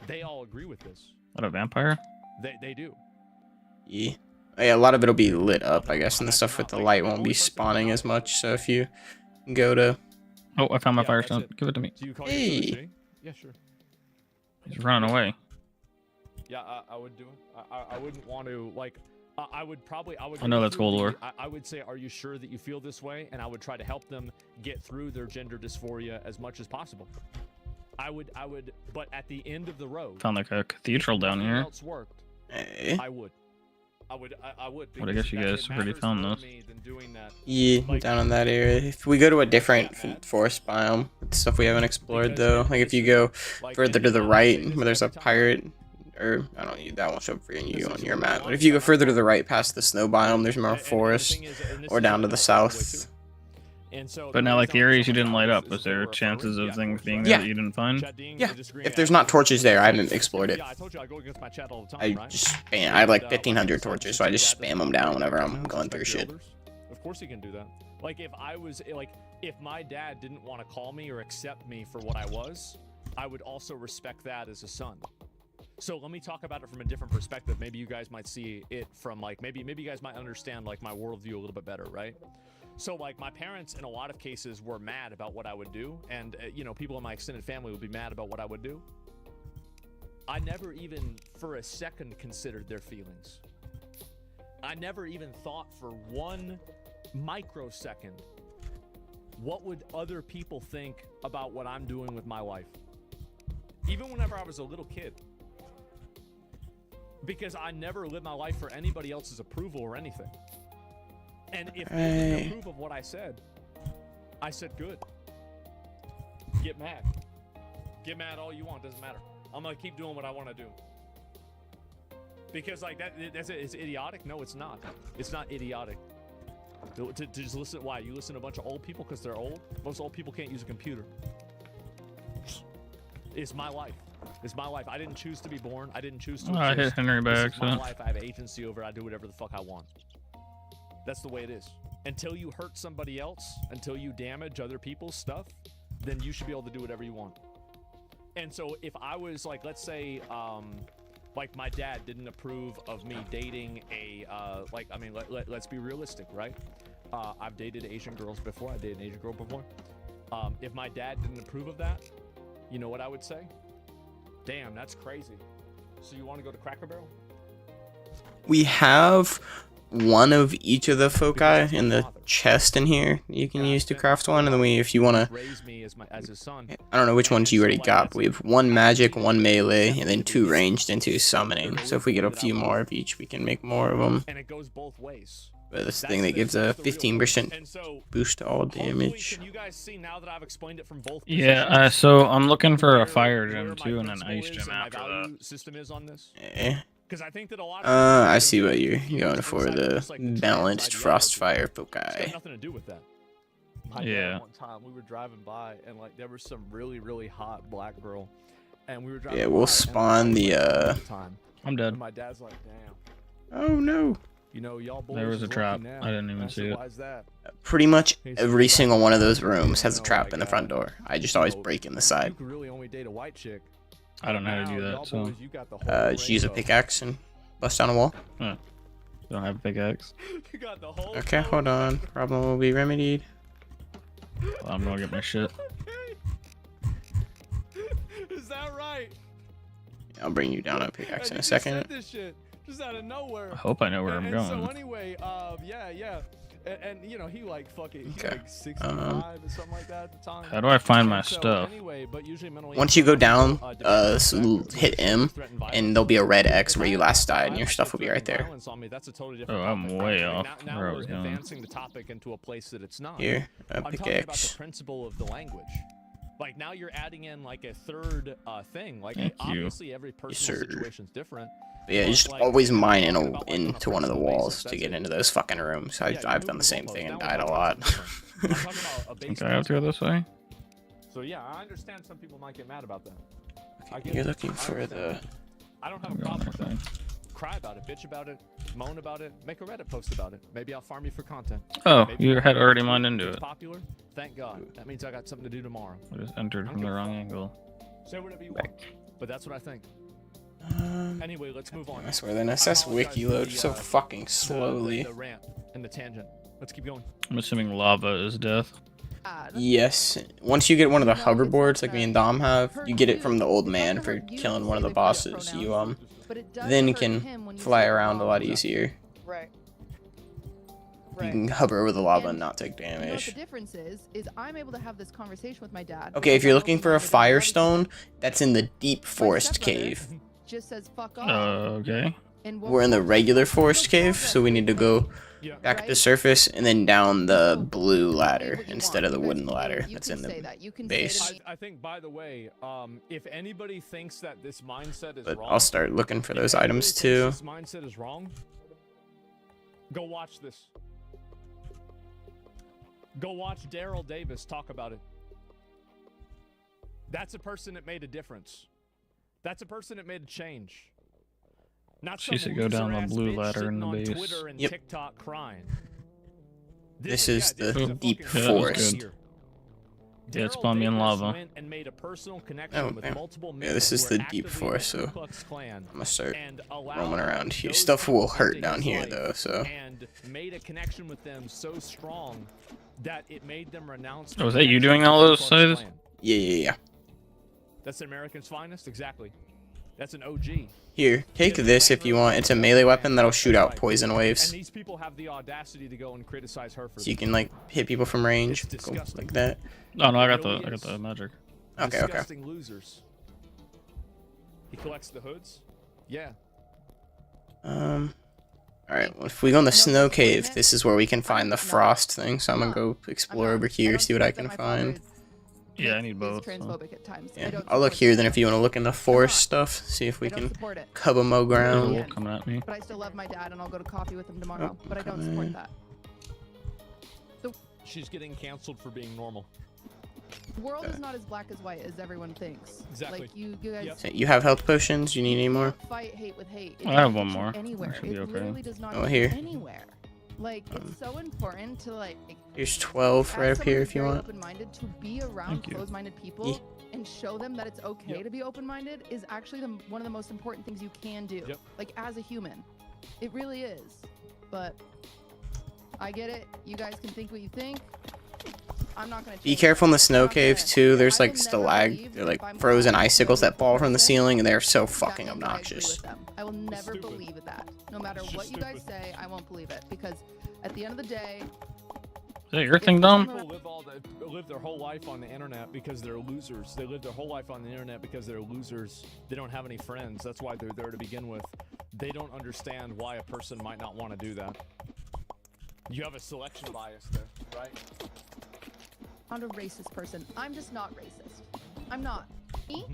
they all agree with this. What, a vampire? They do. Yeah. Oh, yeah, a lot of it'll be lit up, I guess, and the stuff with the light won't be spawning as much. So if you go to... Oh, I found my firestone. Give it to me. Hey! Yeah, sure. He's running away. Yeah, I would do it. I wouldn't want to, like... I would. I know that's gold ore. I would say, are you sure that you feel this way? And I would try to help them get through their gender dysphoria as much as possible. I would. But at the end of the road, Found like a cathedral down here. Else worked, Hey. I would. But I guess you guys already found this. Yeah, down in that area. If we go to a different forest biome, it's stuff we haven't explored though. Like if you go further to the right, where there's a pirate. Or, I don't know, that won't show up for you on your map. But if you go further to the right past the snow biome, there's more forest. Or down to the south. But now, like, the areas you didn't light up, was there chances of things being there that you didn't find? Yeah. If there's not torches there, I haven't explored it. I just spam. I have like 1,500 torches, so I just spam them down whenever I'm going through shit. Of course you can do that. Like, if my dad didn't want to call me or accept me for what I was, I would also respect that as a son. So let me talk about it from a different perspective. Maybe you guys might see it from like, maybe you guys might understand like my worldview a little bit better, right? So like my parents in a lot of cases were mad about what I would do. And you know, people in my extended family would be mad about what I would do. I never even for a second considered their feelings. I never even thought for one microsecond, what would other people think about what I'm doing with my life? Even whenever I was a little kid. Because I never lived my life for anybody else's approval or anything. And if they didn't approve of what I said good. Get mad. Get mad all you want, doesn't matter. I'm gonna keep doing what I want to do. Because like that's it. It's idiotic? No, it's not. It's not idiotic. To just listen, why? You listen to a bunch of old people because they're old? Most old people can't use a computer. It's my life. It's my life. I didn't choose to be born. I didn't choose to I hit Henry by This is my accident. life. I have agency over it. I do whatever the fuck I want. That's the way it is. Until you hurt somebody else, until you damage other people's stuff, then you should be able to do whatever you want. And so if I was like, let's say, like my dad didn't approve of me dating a, let's be realistic, right? I've dated Asian girls before. I dated an Asian girl before. If my dad didn't approve of that, you know what I would say? Damn, that's crazy. So you want to go to Cracker Barrel? We have one of each of the foci in the chest in here you can use to craft one, and then if you want to, I don't know which ones you already got, but we have one magic, one melee, and then 2 ranged and 2 summoning. So if we get a few more of each, we can make more of them. And it goes both ways. But this thing that gives a 15% boost to all damage. Can you guys see now that I've explained it from both Yeah, so I'm looking for a fire gem too and an ice gem after that. System is on this? Because I think that a lot of I see what you're going for, the balanced frostfire foci. Nothing to do with that. Yeah. One time we were driving by and like there was some really hot black girl, and we were driving. Yeah, we'll spawn the I'm dead. And my dad's like, damn. Oh no. You know, y'all boys There was a is trap. lucky now. I didn't even see it. Why is that? Pretty much every single one of those rooms has a trap in the front door. I just always break in the side. You could really only date a white chick. I don't know how to do that, so. Just use a pickaxe and bust down a wall. Huh. Don't have a pickaxe. Okay, hold on. Problem will be remedied. Well, I'm gonna get my shit. Is that right? I'll bring you down a pickaxe in a You second. said this shit just out of nowhere. I hope I know where I'm And going. So anyway, yeah. And you know, he like fucking he Okay. like 65 or something like that at the time. How do I find my So stuff? anyway, but usually mentally Once you go down, hit M, and there'll be a red X where you last died, and your stuff will be right there. That's a totally different Oh, I'm topic. way Like, off now where I we're was going. advancing the topic into a place that it's not. Here, a I'm talking about pickaxe. the principle of the language. Like now you're adding in like a third thing. Like Thank you. obviously every personal sir. situation's different. But yeah, you just always mine into one of the walls to get into those fucking rooms. I've done the same thing and died a lot. I'm talking about a base Okay, I have to go this way. So yeah, I understand some people might get mad about that. You're looking for the... I don't have a problem with that. Cry about it, bitch about it, moan about it, make a Reddit post about it. Maybe I'll farm you for content. Oh, Maybe you had already mined into it's it. popular. Thank God. That means I got something to do tomorrow. I just entered from the wrong angle. Say whatever you want, but that's what I think. Anyway, let's move on. I swear the Necesse wiki loads so fucking slowly. The rant and the tangent. Let's keep going. I'm assuming lava is death. Yes. Once you get one of the hoverboards like me and Dom have, you get it from the old man for killing one of the bosses. You then can fly around a lot easier. Right. You can hover over the lava and not take You know what the damage. difference is I'm able to have this conversation with my dad. Okay, if you're looking for a firestone, that's in the deep forest cave. Just says fuck off. Okay. We're in the regular forest cave, so we need to go back to the surface and then down the blue ladder instead of the wooden ladder that's in the base. I think, by the way, if anybody thinks that this mindset is But wrong, I'll start looking for those items if too. this mindset is wrong, go watch this. Go watch Daryl Davis talk about it. That's a person that made a difference. That's a person that made a change. Not She some should go down the loser-ass blue bitch ladder in sitting the on base. Twitter and Yep. TikTok crying. This is this the a deep fucking forest. here. Yeah, it's Daryl spawned me in Davis lava. went and made a personal connection Oh, with man. multiple Yeah, men this who is were the deep actively in forest, the Ku so Klux Klan I'm gonna start and allowed roaming around here. those Stuff will people hurt into down his here life though, so... and made a connection with them so strong that it made them renounce. Oh, was that you doing all those saves? Yeah. That's an American's finest, exactly. That's an OG. Here, take this if you want. It's a melee weapon that'll shoot out poison waves. And these people have the audacity to go and criticize her for So you can like hit people from range, go like that. Oh no, I got the magic. Okay. Disgusting losers. He collects the hoods? Yeah. Alright, well, if we go in the snow cave, this is where we can find the frost thing, so I'm gonna go explore over here, see what I can find. Yeah, I need both. Transphobic at times. I Yeah, don't I'll look support here that. then if you want to look in the forest stuff, see if we I don't can support it. cover more ground. Coming at me. But I still love my dad and I'll go to coffee with him tomorrow. But I don't support that. She's getting canceled for being normal. The world is not as black as white as everyone thinks. Exactly. Like you guys So you have health potions? You need any more? fight hate with hate. It I have doesn't one get you more. Anywhere. That should be It okay. literally does not Oh, get here. you anywhere. Like it's so important to like. Here's 12 right as up here someone if you very want. Open-minded, to be around Thank you. closed-minded people and show them that it's okay to be open-minded is actually one of the most important things you can do. Like as a human, it really is. But I get it. You guys can think what you think. I'm not gonna. Be careful in the snow caves too. There's like they're like frozen icicles that fall from the ceiling, and they're so fucking obnoxious. I will never believe that. No matter what you guys say, I won't believe it because at the end of the day. Is that your thing, Dom? People live their whole life on the internet because they're losers. They live their whole life on the internet because they're losers. They don't have any friends. That's why they're there to begin with. They don't understand why a person might not want to do that. You have a selection bias there, right? I'm not a racist person. I'm just not racist. I'm not. Me?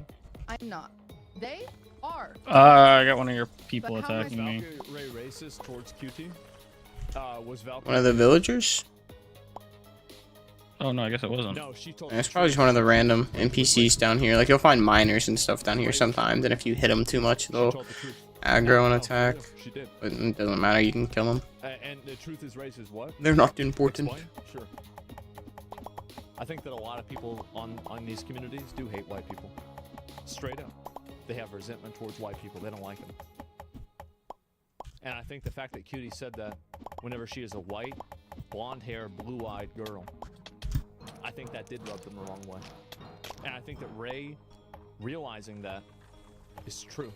I'm not. They are. I got one of your people But how am I attacking me. Ray racist towards QT? Was Valkyrie One of the villagers? Oh no, I guess it wasn't. No, she told Yeah, it's probably just one of the random NPCs down here. Like you'll find miners and stuff down here sometimes, and if you hit them too much, they'll aggro and attack. She did. But it doesn't matter. You can kill them. And the truth is racist what? They're not important. Explain? Sure. I think that a lot of people on these communities do hate white people. Straight up. They have resentment towards white people. They don't like them. And I think the fact that Cutie said that whenever she is a white, blonde-haired, blue-eyed girl, I think that did rub them the wrong way. And I think that Ray realizing that is true.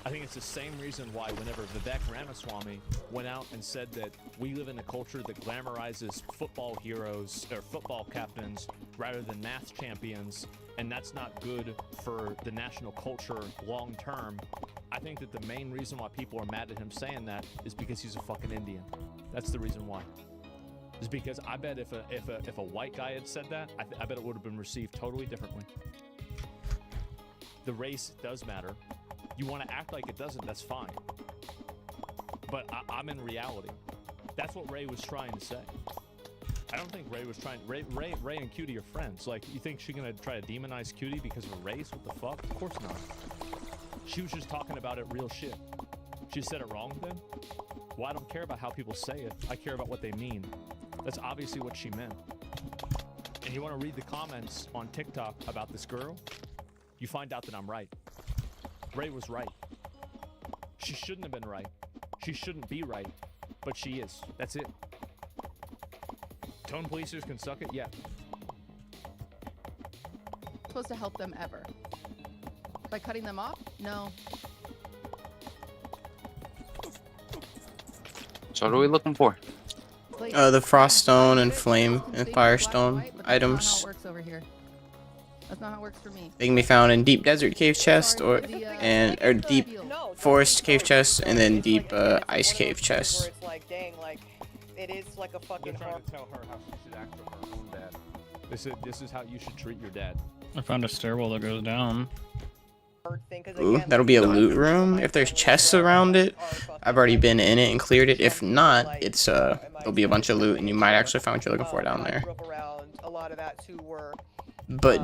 I think it's the same reason why whenever Vivek Ramaswamy went out and said that we live in a culture that glamorizes football heroes or football captains rather than math champions, and that's not good for the national culture long term. I think that the main reason why people are mad at him saying that is because he's a fucking Indian. That's the reason why. Is because I bet if a white guy had said that, I bet it would have been received totally differently. The race does matter. You want to act like it doesn't, that's fine. But I'm in reality. That's what Ray was trying to say. I don't think Ray was trying. Ray and Cutie are friends. Like, you think she's gonna try to demonize Cutie because of a race? What the fuck? Of course not. She was just talking about it real shit. She said it wrong then? Well, I don't care about how people say it. I care about what they mean. That's obviously what she meant. And you want to read the comments on TikTok about this girl? You find out that I'm right. Ray was right. She shouldn't have been right. She shouldn't be right. But she is. That's it. Tone policers can suck it? Yeah. Supposed to help them ever. By cutting them off? No. So what are we looking for? The Froststone and Flame and Firestone items. That's not how it works over here. That's not how it works for me. They can be found in Deep Desert Cave Chest or Deep Forest Cave Chest and then Deep Ice Cave Chest. It's like, dang, like, it is like a fucking They're trying to tell her how she should act with her own dad. This is how you should treat your dad. I found a stairwell that goes down. Ooh, that'll be a loot room. If there's chests around it, I've already been in it and cleared it. If not, it's there'll be a bunch of loot and you might actually find what you're looking for down there. But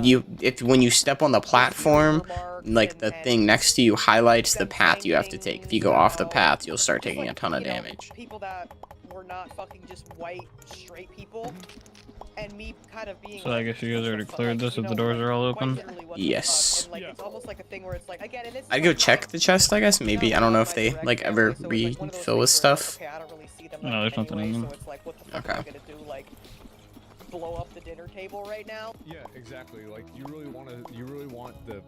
when you step on the platform, like the thing next to you highlights the path you have to take. If you go off the path, you'll start taking a ton of damage. People that were not fucking just white, straight people. And me kind of being So I guess you guys already cleared this if the doors are all open? Yes. like, it's almost like a thing where it's like, again, and it's I'd go check the chest, I guess. Maybe. I don't know if they like ever refill with stuff. No, there's nothing in them. Okay. Blow up the dinner table right now. Yeah, exactly. Like, you really want the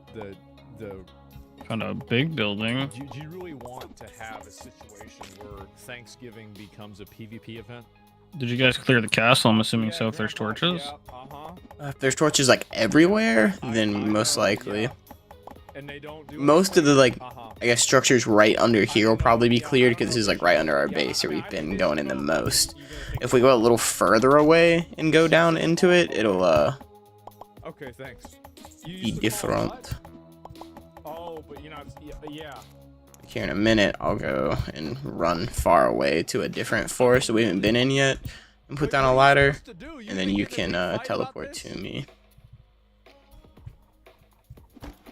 Found a big building. Do you really want to have a situation where Thanksgiving becomes a PvP event? Did you guys clear the castle? I'm assuming so if there's torches. If there's torches like everywhere, then most likely. Most of the like, I guess structures right under here will probably be cleared because this is like right under our base where we've been going in the most. If we go a little further away and go down into it, it'll Okay, thanks. be different. Oh, but yeah. Here in a minute, I'll go and run far away to a different forest that we haven't been in yet and put down a ladder, and then you can teleport to me.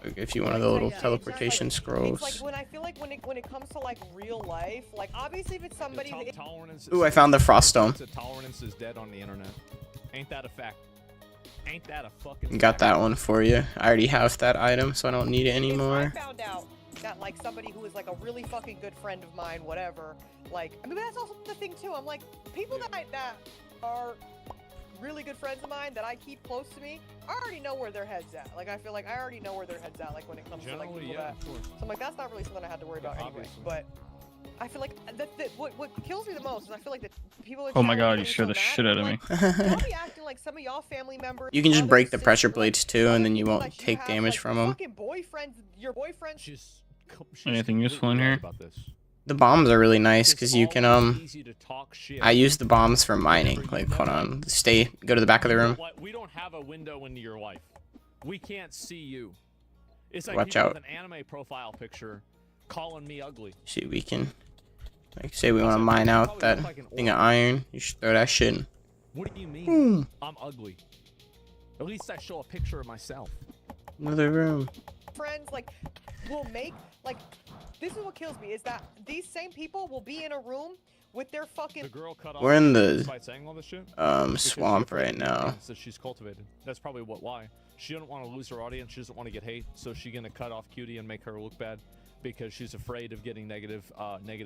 I'll give you one of the little teleportation scrolls. It's like I feel like when it comes to like real life, like obviously if it's somebody Ooh, I found the Froststone. Tolerance is dead on the internet. Ain't that a fact? Ain't that a fucking Got that one for you. I already have that item, so I don't need it I anymore. found out that like somebody who is like a really fucking good friend of mine, whatever, like, I mean, that's also the thing too. I'm like, people that are really good friends of mine that I keep close to me, I already know where their head's at. Like, I feel like I already know where their head's at, like when it comes to like people that. So I'm like, that's not really something I had to worry about anyway. But I feel like what kills me the most is I feel like that people. Oh my god, you scared the shit out of me. Y'all be acting like some of y'all family members. You can just break the pressure plates too, and then you won't take damage from them. Fucking boyfriends, your boyfriend. Anything useful in here? The bombs are really nice because you can I use the bombs for mining. Like, hold on, go to the back of the room. We don't have a window into your life. We can't see you. It's like Watch people out. with an anime profile picture calling me ugly. See, we can, like, say we want to mine out that thing of iron. You should throw that shit in. What do you mean? Boom. I'm ugly. At least I show a picture of myself. Another room. Friends like will make like this is what kills me is that these same people will be in a room with their fucking. We're in the By saying all this shit? swamp right now. That she's cultivated. That's probably why. She doesn't want to lose her audience. She doesn't want to get hate. So she's gonna cut off Cutie and make her look bad because she's afraid of getting negative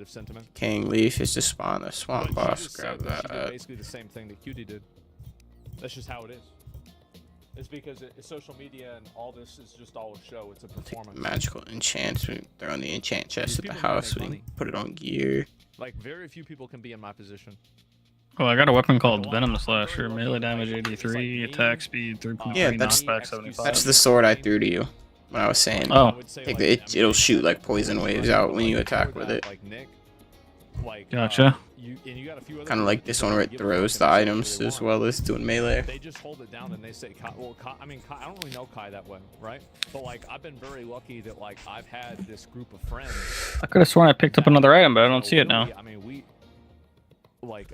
sentiment. King Leaf is to spawn the swamp But she boss. just Grab said that she did that. basically the same thing that Cutie did. That's just how it is. It's because social media and all this is just all a show. It's a performance. Magical enchants. We throw in the enchant chest at the People don't house. make We money. put it on gear. Like, very few people can be in my position. Oh, I got a weapon called Venom Slasher. Melee damage 83, attack speed 3.3, Yeah, knockback 75. that's the sword I threw to you when I was saying. Oh. It'll shoot like poison waves out when you attack with it. Like Nick, like Gotcha. you got a few other Kind of like this one where it throws the items as well as doing melee. They just hold it down and they say, Kai, well, Kai, I mean, Kai, I don't really know Kai that well, right? But like, I've been very lucky that like I've had this group of friends. I could have sworn I picked up another item, but I don't see it now. I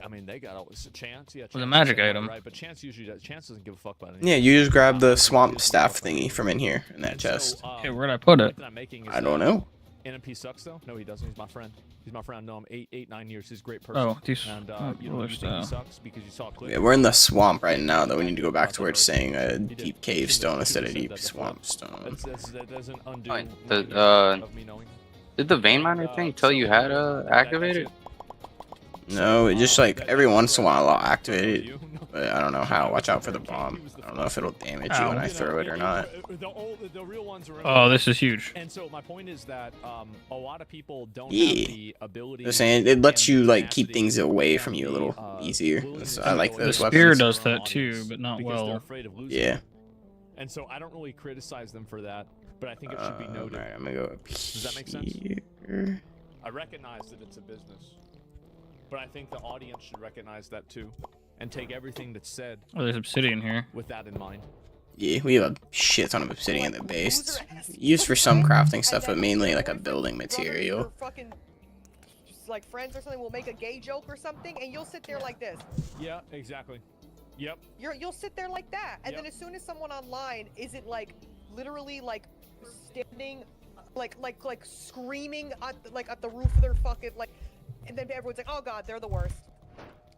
mean, they got a Chance. Yeah, It was a magic item. right? But Chance doesn't give a fuck about anything. Yeah, you just grab the swamp staff thingy from in here in that chest. Okay, where'd I put it? I don't know. NMP sucks though. No, he doesn't. He's my friend. He's my friend. I know him 9 years. He's a great person. Oh, these. And you know, you think he sucks because you saw a clip. Yeah, we're in the swamp right now, though. We need to go back to where it's saying a deep cave stone instead of deep swamp stone. That doesn't undo Fine. of me knowing. Did the vein miner thing tell you how to activate it? No, it just like every once in a while I'll activate it, but I don't know how. Watch out for the bomb. I don't know if it'll damage you when I throw it or not. The real ones are Oh, this is huge. And so my point is that a lot of people don't have Yeah, the ability. they're saying it lets you like keep things away from you a little easier. So I like those The weapons. spear does that too, but not because they're well. afraid of losing. Yeah. And so I don't really criticize them for that, but I think it should be noted. Alright, I'm gonna go up Does that make sense? here. I recognize that it's a business, but I think the audience should recognize that too, and take everything that's said. Oh, there's obsidian here. With that in mind. Yeah, we have a shit ton of obsidian at the base. It's used for some crafting stuff, but mainly like a building material. Fucking, just like friends or something will make a gay joke or something, and you'll sit there like this. Yeah, exactly. Yep. You'll sit there like that, and then as soon as someone online isn't like literally like standing, like screaming at the roof of their fucking and then everyone's like, oh god, they're the worst.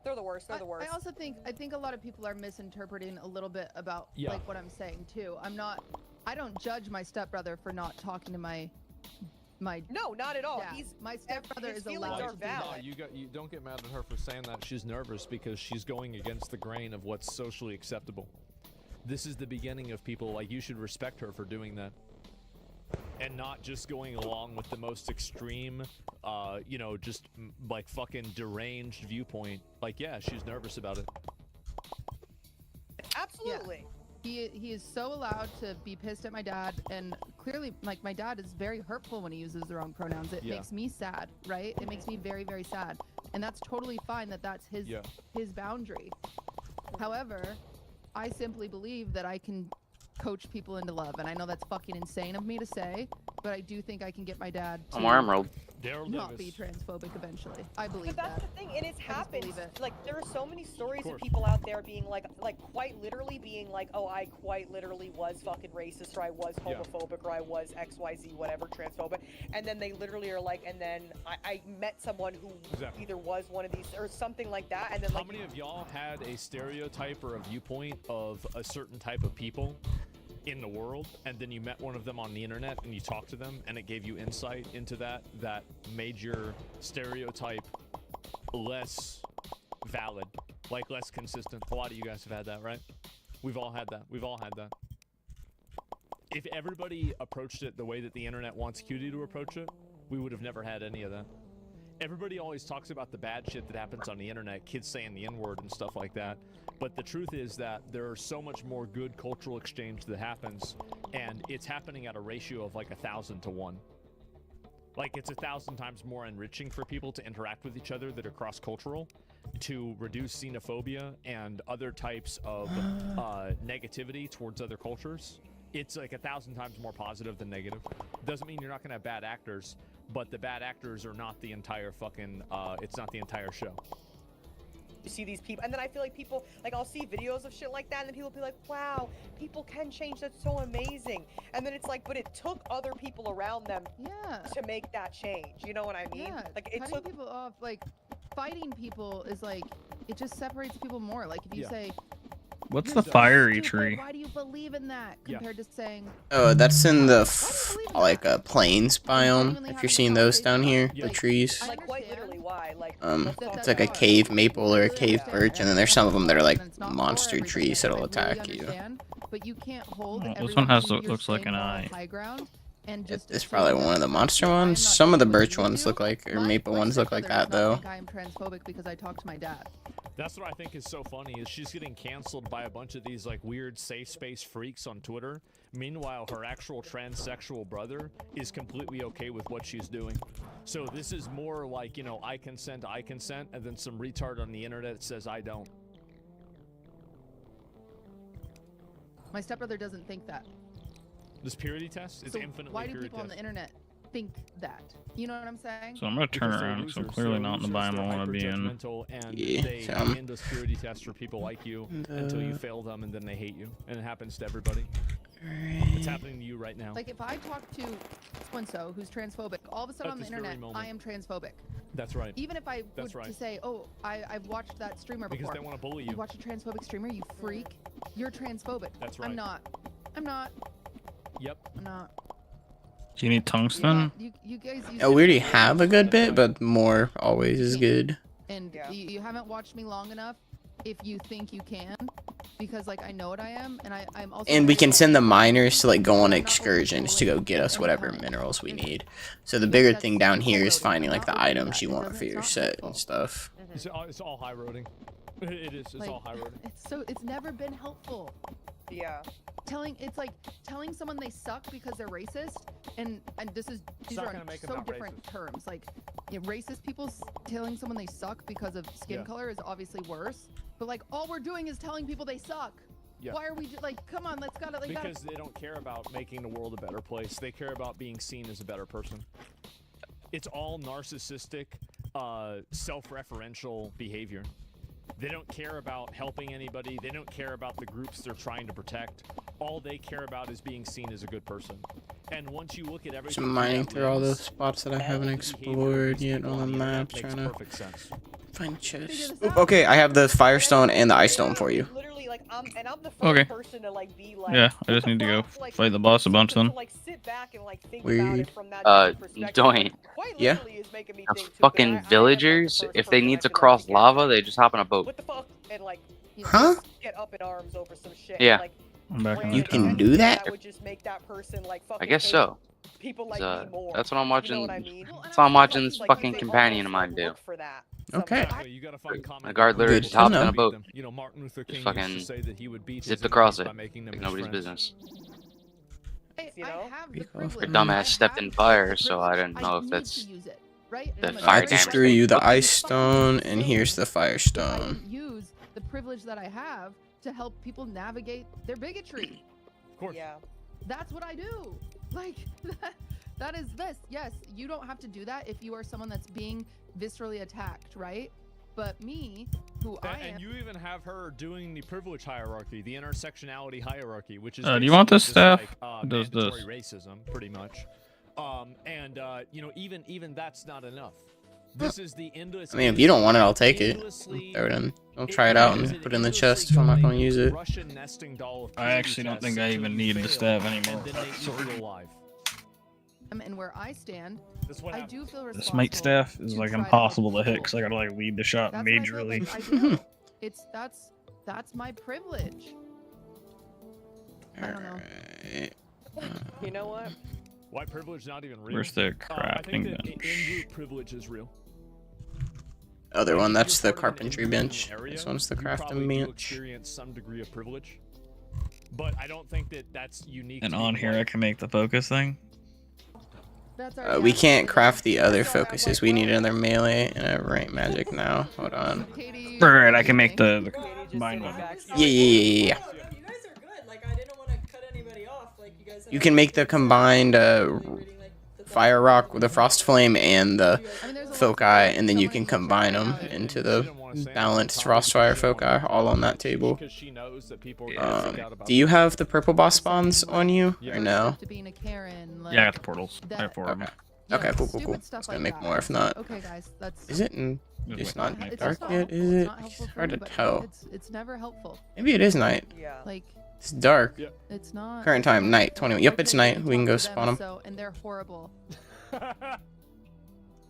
They're the worst. They're the worst. I also think a lot of people are misinterpreting a little bit about like what I'm saying too. I don't judge my stepbrother for not talking to my No, not at all. dad. My stepbrother his is feelings allowed are to valid. You don't get mad at her for saying that. She's nervous because she's going against the grain of what's socially acceptable. This is the beginning of people like you should respect her for doing that. And not just going along with the most extreme, you know, just like fucking deranged viewpoint. Like, yeah, she's nervous about it. Absolutely. Yeah. He is so allowed to be pissed at my dad, and clearly, like, my dad is very hurtful when he uses the wrong pronouns. It makes me sad, right? It makes me very, very sad, and that's totally fine. That's his boundary. However, I simply believe that I can coach people into love, and I know that's fucking insane of me to say, but I do think I can get my dad to I'm Emerald. not be transphobic eventually. I believe But that's that. the thing, and it's happened. believe it. Like there are so many stories of people out there being like quite literally being like, oh, I quite literally was fucking racist, or I was homophobic, or I was XYZ, whatever, transphobic, and then they literally are like, and then I met someone who either was one of these or something like that, and then How like. many of y'all had a stereotype or a viewpoint of a certain type of people in the world, and then you met one of them on the internet and you talked to them and it gave you insight into that made your stereotype less valid, like less consistent? A lot of you guys have had that, right? We've all had that. If everybody approached it the way that the internet wants Cutie to approach it, we would have never had any of that. Everybody always talks about the bad shit that happens on the internet, kids saying the N-word and stuff like that. But the truth is that there's so much more good cultural exchange that happens, and it's happening at a ratio of like 1,000 to 1. Like it's 1,000 times more enriching for people to interact with each other that are cross-cultural, to reduce xenophobia and other types of negativity towards other cultures. It's like 1,000 times more positive than negative. Doesn't mean you're not gonna have bad actors, but the bad actors are not the entire fucking, it's not the entire show. You see these people, and then I feel like people, like I'll see videos of shit like that, and then people be like, wow, people can change, that's so amazing. And then it's like, but it took other people around them to make that change. You know what I mean? Yeah, Like it cutting took people off, like fighting people is like, it just separates people more. Like if you say, What's "You're the so fiery stupid, tree? Why do you believe in that? Compared to saying, Oh, that's in the plains biome. If you're seeing those down here, the trees. like quite literally why, like It's like a cave maple or a cave birch, and then there's some of them that are like monster trees that'll attack you. but you can't hold Oh, this everyone one has who you're looks like saying an on eye. high ground and just It's probably one of the monster ones. Some of the birch ones look like, or maple ones look like that though. I am transphobic because I talked to my dad. That's what I think is so funny is she's getting canceled by a bunch of these like weird safe space freaks on Twitter. Meanwhile, her actual transsexual brother is completely okay with what she's doing. So this is more like, you know, I consent, and then some retard on the internet says I don't. My stepbrother doesn't think that. This purity test is So infinitely why do purity people on test. the internet think that? You know what I'm saying? So I'm gonna turn around. So I'm clearly not in the biome I want to be in. And Yeah, they so- end this purity test for people like you until you fail them, and then they hate you. And it happens to everybody. It's happening to you right now. Like if I talk to so who's transphobic, all of a sudden At on the this very internet, moment. I am transphobic. That's right. Even if I That's would right. to say, oh, I've watched that streamer Because before. they wanna bully You you. watch a transphobic streamer, you freak. You're transphobic. That's I'm right. not. I'm not. Yep. I'm not. Do you need tungsten? You guys use We already have a good bit, but more always is good. And you haven't watched me long enough if you think you can, because like I know what I am, and I'm also. And we can send the miners to like go on excursions to go get us whatever minerals we need. So the bigger thing down here is finding like the items you want for your set and stuff. It's all high roading. It is. It's Like, all high roading. It's never been helpful. Yeah. It's like telling someone they suck because they're racist, and these not are gonna make 'em so not different terms. Like, you know, racist people telling someone they suck because of skin Yeah. color is obviously worse. But like, all we're doing is telling people they suck. Yeah. Why are we like? Come on, let's gotta like. Because they don't care about making the world a better place. They care about being seen as a better person. It's all narcissistic, self-referential behavior. They don't care about helping anybody. They don't care about the groups they're trying to protect. All they care about is being seen as a good person. And once you look at everything, So mining through all those spots that I haven't explored yet on the map, trying to perfect sense. find chests. Oop, okay, I have the firestone and the ice stone for you. Literally, like, I'm the first Okay. person to like be like. Yeah, I just need to go fight the boss a bunch then. Like sit back and like think Weird. about it from that different perspective. Don't. Quite Yeah. literally is making me The think too, 'cause fucking villagers, if they need to cross lava, they just hop on a boat. what the fuck, and like, Huh? get up in arms over some shit. Yeah. Like, I'm back in You the can town. do that? would just make that person like I fucking guess hate so. people like 'Cause, me more. that's what I'm You know watching. what I mean? That's what I'm watching this Like, fucking they companion of almost, mine do. look for that. Okay. Exactly. You gotta find common The guard literally Good just to hopped know. on a boat. You know, Martin Luther King Just used to say that he would beat his zipped across enemies it. by making them Like his nobody's friends. business. You know? The dumbass stepped in fire, so I didn't know if that's the I fire just damage. threw you the ice stone, and here's the firestone. use the privilege that I have to help people navigate their bigotry. Of course. Yeah. That's what I do. Like that is this. Yes, you don't have to do that if you are someone that's being viscerally attacked, right? But me, who I am. And you even have her doing the privilege hierarchy, the intersectionality hierarchy, which is Do you want this basically staff? just It does mandatory this. racism, pretty much. You know, even that's not enough. This is the endless. I mean, if you don't want it, I'll take it. Throw it in. I'll try it out and put it in the chest if I'm not gonna use it. Russian nesting doll of I actually don't think I even need the staff anymore. and then they eat you alive. And where I stand, That's what I happens. do feel responsible. This mate staff is to like try to impossible to help hit people. because I gotta like lead the shot That's what I feel majorly. like I do. It's that's my privilege. I don't know. You know what? White privilege not even real. Where's the I think crafting that bench? in-group privilege is real. Other one, If that's you're the part of an carpentry in-group bench. area, This one's the you probably crafting do bench. experience some degree of privilege, but I don't think that that's unique. And to on people here I like- can make the focus thing. That's We can't craft the other focuses. We need another melee and a rank magic now. Hold on. Alright, I can make the combined one. Yeah. You guys are good. Like, I didn't want to cut anybody off. Like, you guys. You can make the combined fire rock with the frost flame and the foci, and then you can combine them into the balanced frostfire foci all on that table. Do you have the purple boss spawns on you or no? Yeah, I got the portals. I have 4 of them. Okay, cool. I was gonna make more if not. Okay, guys, that's. Is it in? Just It's wait, not night. It's dark just not yet, helpful. is It's it? not helpful It's for hard me, to but tell. It's never helpful. Maybe it is night. Yeah. Like It's dark. it's not. Current time, night 20. Yep, it's night. We can go spawn them. So, and they're horrible.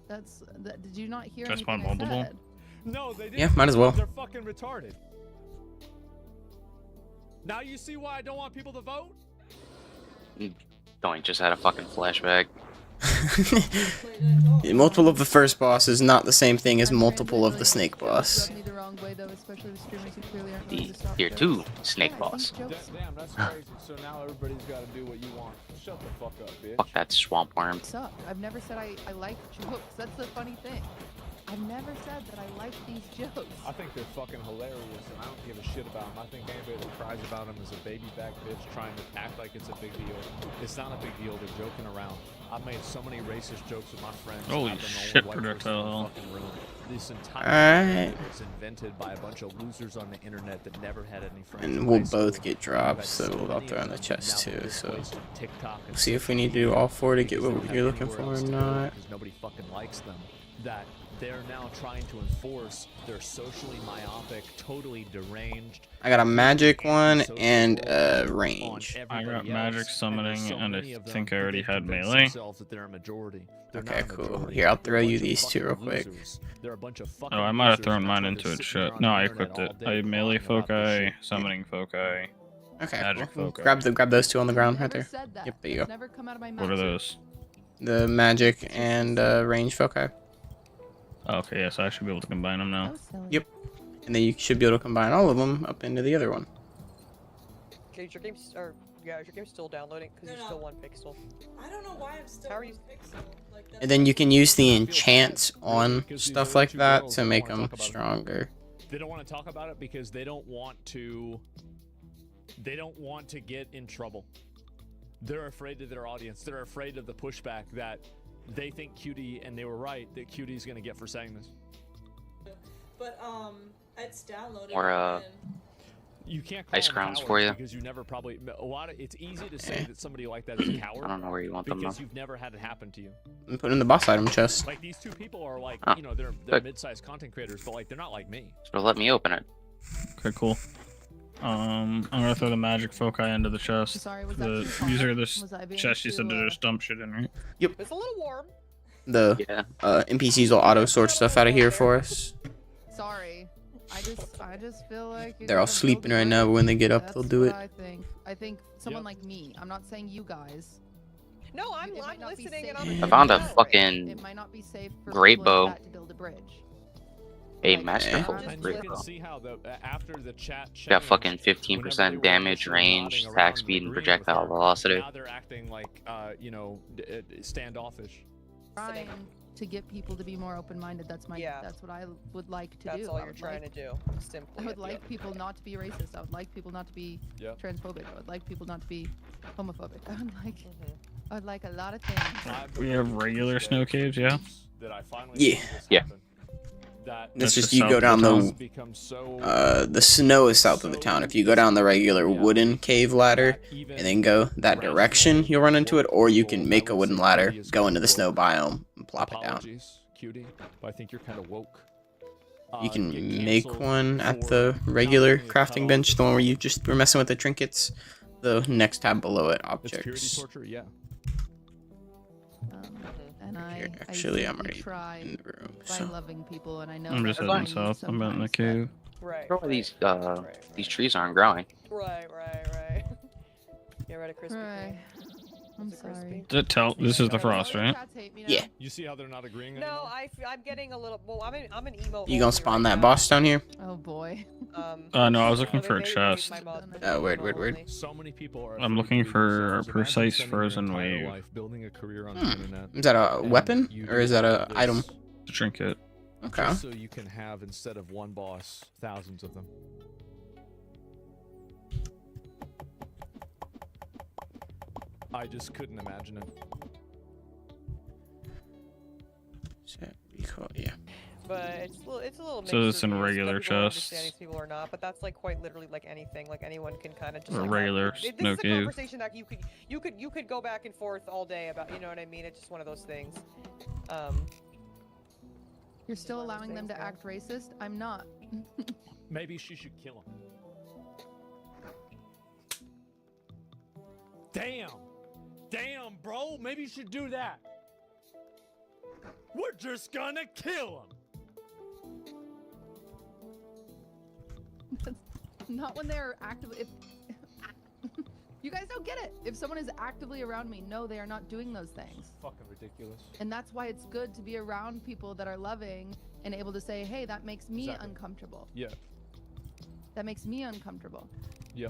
Did you not hear Should I spawn anything I multiple? said? No, they didn't. Yeah, might as well. They're fucking retarded. Now you see why I don't want people to vote? Doink just had a fucking flashback. Multiple of the first boss is not the same thing as multiple of the snake boss. Rub me the wrong way though, especially with streamers who clearly aren't willing The to stop tier jokes. 2 snake Yeah, I boss. think jokes Damn, that's crazy. So now everybody's got to do what you want. Shut the fuck up, bitch. Fuck that swamp worm. suck. I've never said I like jokes. That's the funny thing. I've never said that I like these jokes. I think they're fucking hilarious, and I don't give a shit about them. I think anybody that cries about them is a baby back bitch trying to act like it's a big deal. It's not a big deal. They're joking around. I've made so many racist jokes with my friends. Holy I've been the only shit, white person in the projectile. fucking room. This entire Alright. thing was invented by a bunch of losers on the internet that never had any friends. And in we'll high school. both get drops, so I'll throw in the chest too. So we'll see if we need to do all 4 to get what you're looking for or not. Because nobody fucking likes them. That they're now trying to enforce their socially myopic, totally deranged. I got a magic one and a range. I got magic summoning, and I think I already had melee. Okay, cool. Here, I'll throw you these 2 real quick. Oh, I might have thrown mine into it. Shit. No, I equipped it. I have melee foci, summoning foci, Okay, magic cool. foci. Grab those 2 on the ground right Never there. said that. Yep, there you go. Never come out of my mouth. What are those? The magic and range foci. Oh, okay, yes, I should be able to combine them now. Yep. And then you should be able to combine all of them up into the other one. Okay, is your game is your game still downloading? Because you're still 1 pixel. I don't know why I'm still How are you? pixel. Like, that's And then you can use the enchants on stuff like that to make them stronger. They don't want to talk about it because they don't want to. They don't want to get in trouble. They're afraid of their audience. They're afraid of the pushback that they think Cutie, and they were right, that Cutie's gonna get for saying this. But it's downloaded. Or and You can't call ice them crowns cowards for you. because you never probably a lot of. It's easy to say that somebody like that is a coward. I don't know where you want them, because though. you've never had it happen to you. And put in the boss item chest. Like these 2 people are like, Oh, you know, they're good. mid-sized content creators, but like they're not like me. So let me open it. Okay, cool. I'm gonna throw the magic foci into the chest. Sorry, was that The too far? user of this Was I being chest, you said to too, just dump shit in, right? It's a little warm. The NPCs will auto sort stuff out of here for us. Sorry. I just feel like you They're all gotta sleeping build right a now, but when they get up, That's they'll do what it. I think someone like me. I'm not saying you guys. No, I'm listening and I'm. I found a It fucking might not be safe for great people in bow. chat to build a bridge. A masterful And you great can bow. see how after the chat Got changed, fucking whenever 15% they were damage, initially range, nodding attack around speed, and agreeing with projectile her, velocity. Now they're acting like, you know, standoffish. Trying to get people to be more open-minded. That's what I would like to do. That's all I you're would trying like- to do. Simply. I would like people not to be racist. I would like people not to be Yep. transphobic. I would like people not to be homophobic. Mm-hmm. I would like a lot of things. We have regular snow caves, yeah? That I finally Yeah. Yeah. That's just you go down the snow is south of the town. If you go down the regular wooden cave ladder and then go that direction, you'll run into it, or you can make a wooden ladder, go into the snow biome, and plop it down. Apologies, Cutie, but I think you're kind of woke. You can make one at the regular crafting bench, the one where you just were messing with the trinkets. The next tab below it, It's purity objects. torture, yeah. And Actually, I I'm simply already try in the room. by So. loving people, and I know I'm that just I heading use south. I'm in the sometimes, cave. Right. Why these trees aren't growing? Right. Get rid of crispy. Right. I'm sorry. Did it tell? This is the frost, right? Yeah. You see how they're not agreeing No, anymore? I'm getting a little. Well, I'm an emo. You gonna spawn that boss down here? Oh boy. No, I was looking for a chest. Word. So many people are. I'm looking for a precise frozen wave. Life building a career on the internet. Is that a weapon or is that a item? The trinket. Okay. Just so you can have, instead of one boss, thousands of them. I just couldn't imagine it. Yeah. But it's a little. So mixed it's in a reviews. regular People chest. understand these people or not, but that's like quite literally like anything. Like anyone can kind of just. A like, regular This snow is a cave. conversation that you could go back and forth all day about. You know what I mean? It's just one of those things. You're still allowing them to act racist? I'm not. Maybe she should kill him. Damn, bro. Maybe you should do that. We're just gonna kill him. Not when they're actively. You guys don't get it. If someone is actively around me, no, they are not doing those things. Fucking ridiculous. And that's why it's good to be around people that are loving and able to say, hey, that makes me uncomfortable. Yeah. That makes me uncomfortable. Yeah.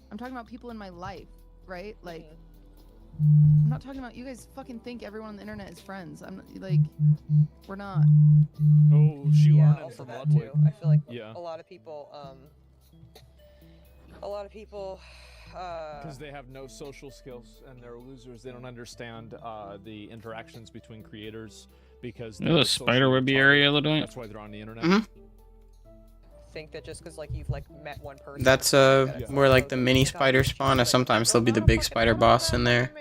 I'm talking about people in my life, right? Like, I'm not talking about you guys fucking think everyone on the internet is friends. I'm like, we're not. Oh, she Yeah, learning also from that Ludwig. too. I feel like Yeah. a lot of people, Because they have no social skills and they're losers. They don't understand the interactions between creators because You know the spiderwebby area they're doing? That's why they're on the internet. think that just because like you've like met one person. That's where like the mini spider spawn. Sometimes there'll be the big spider boss in there.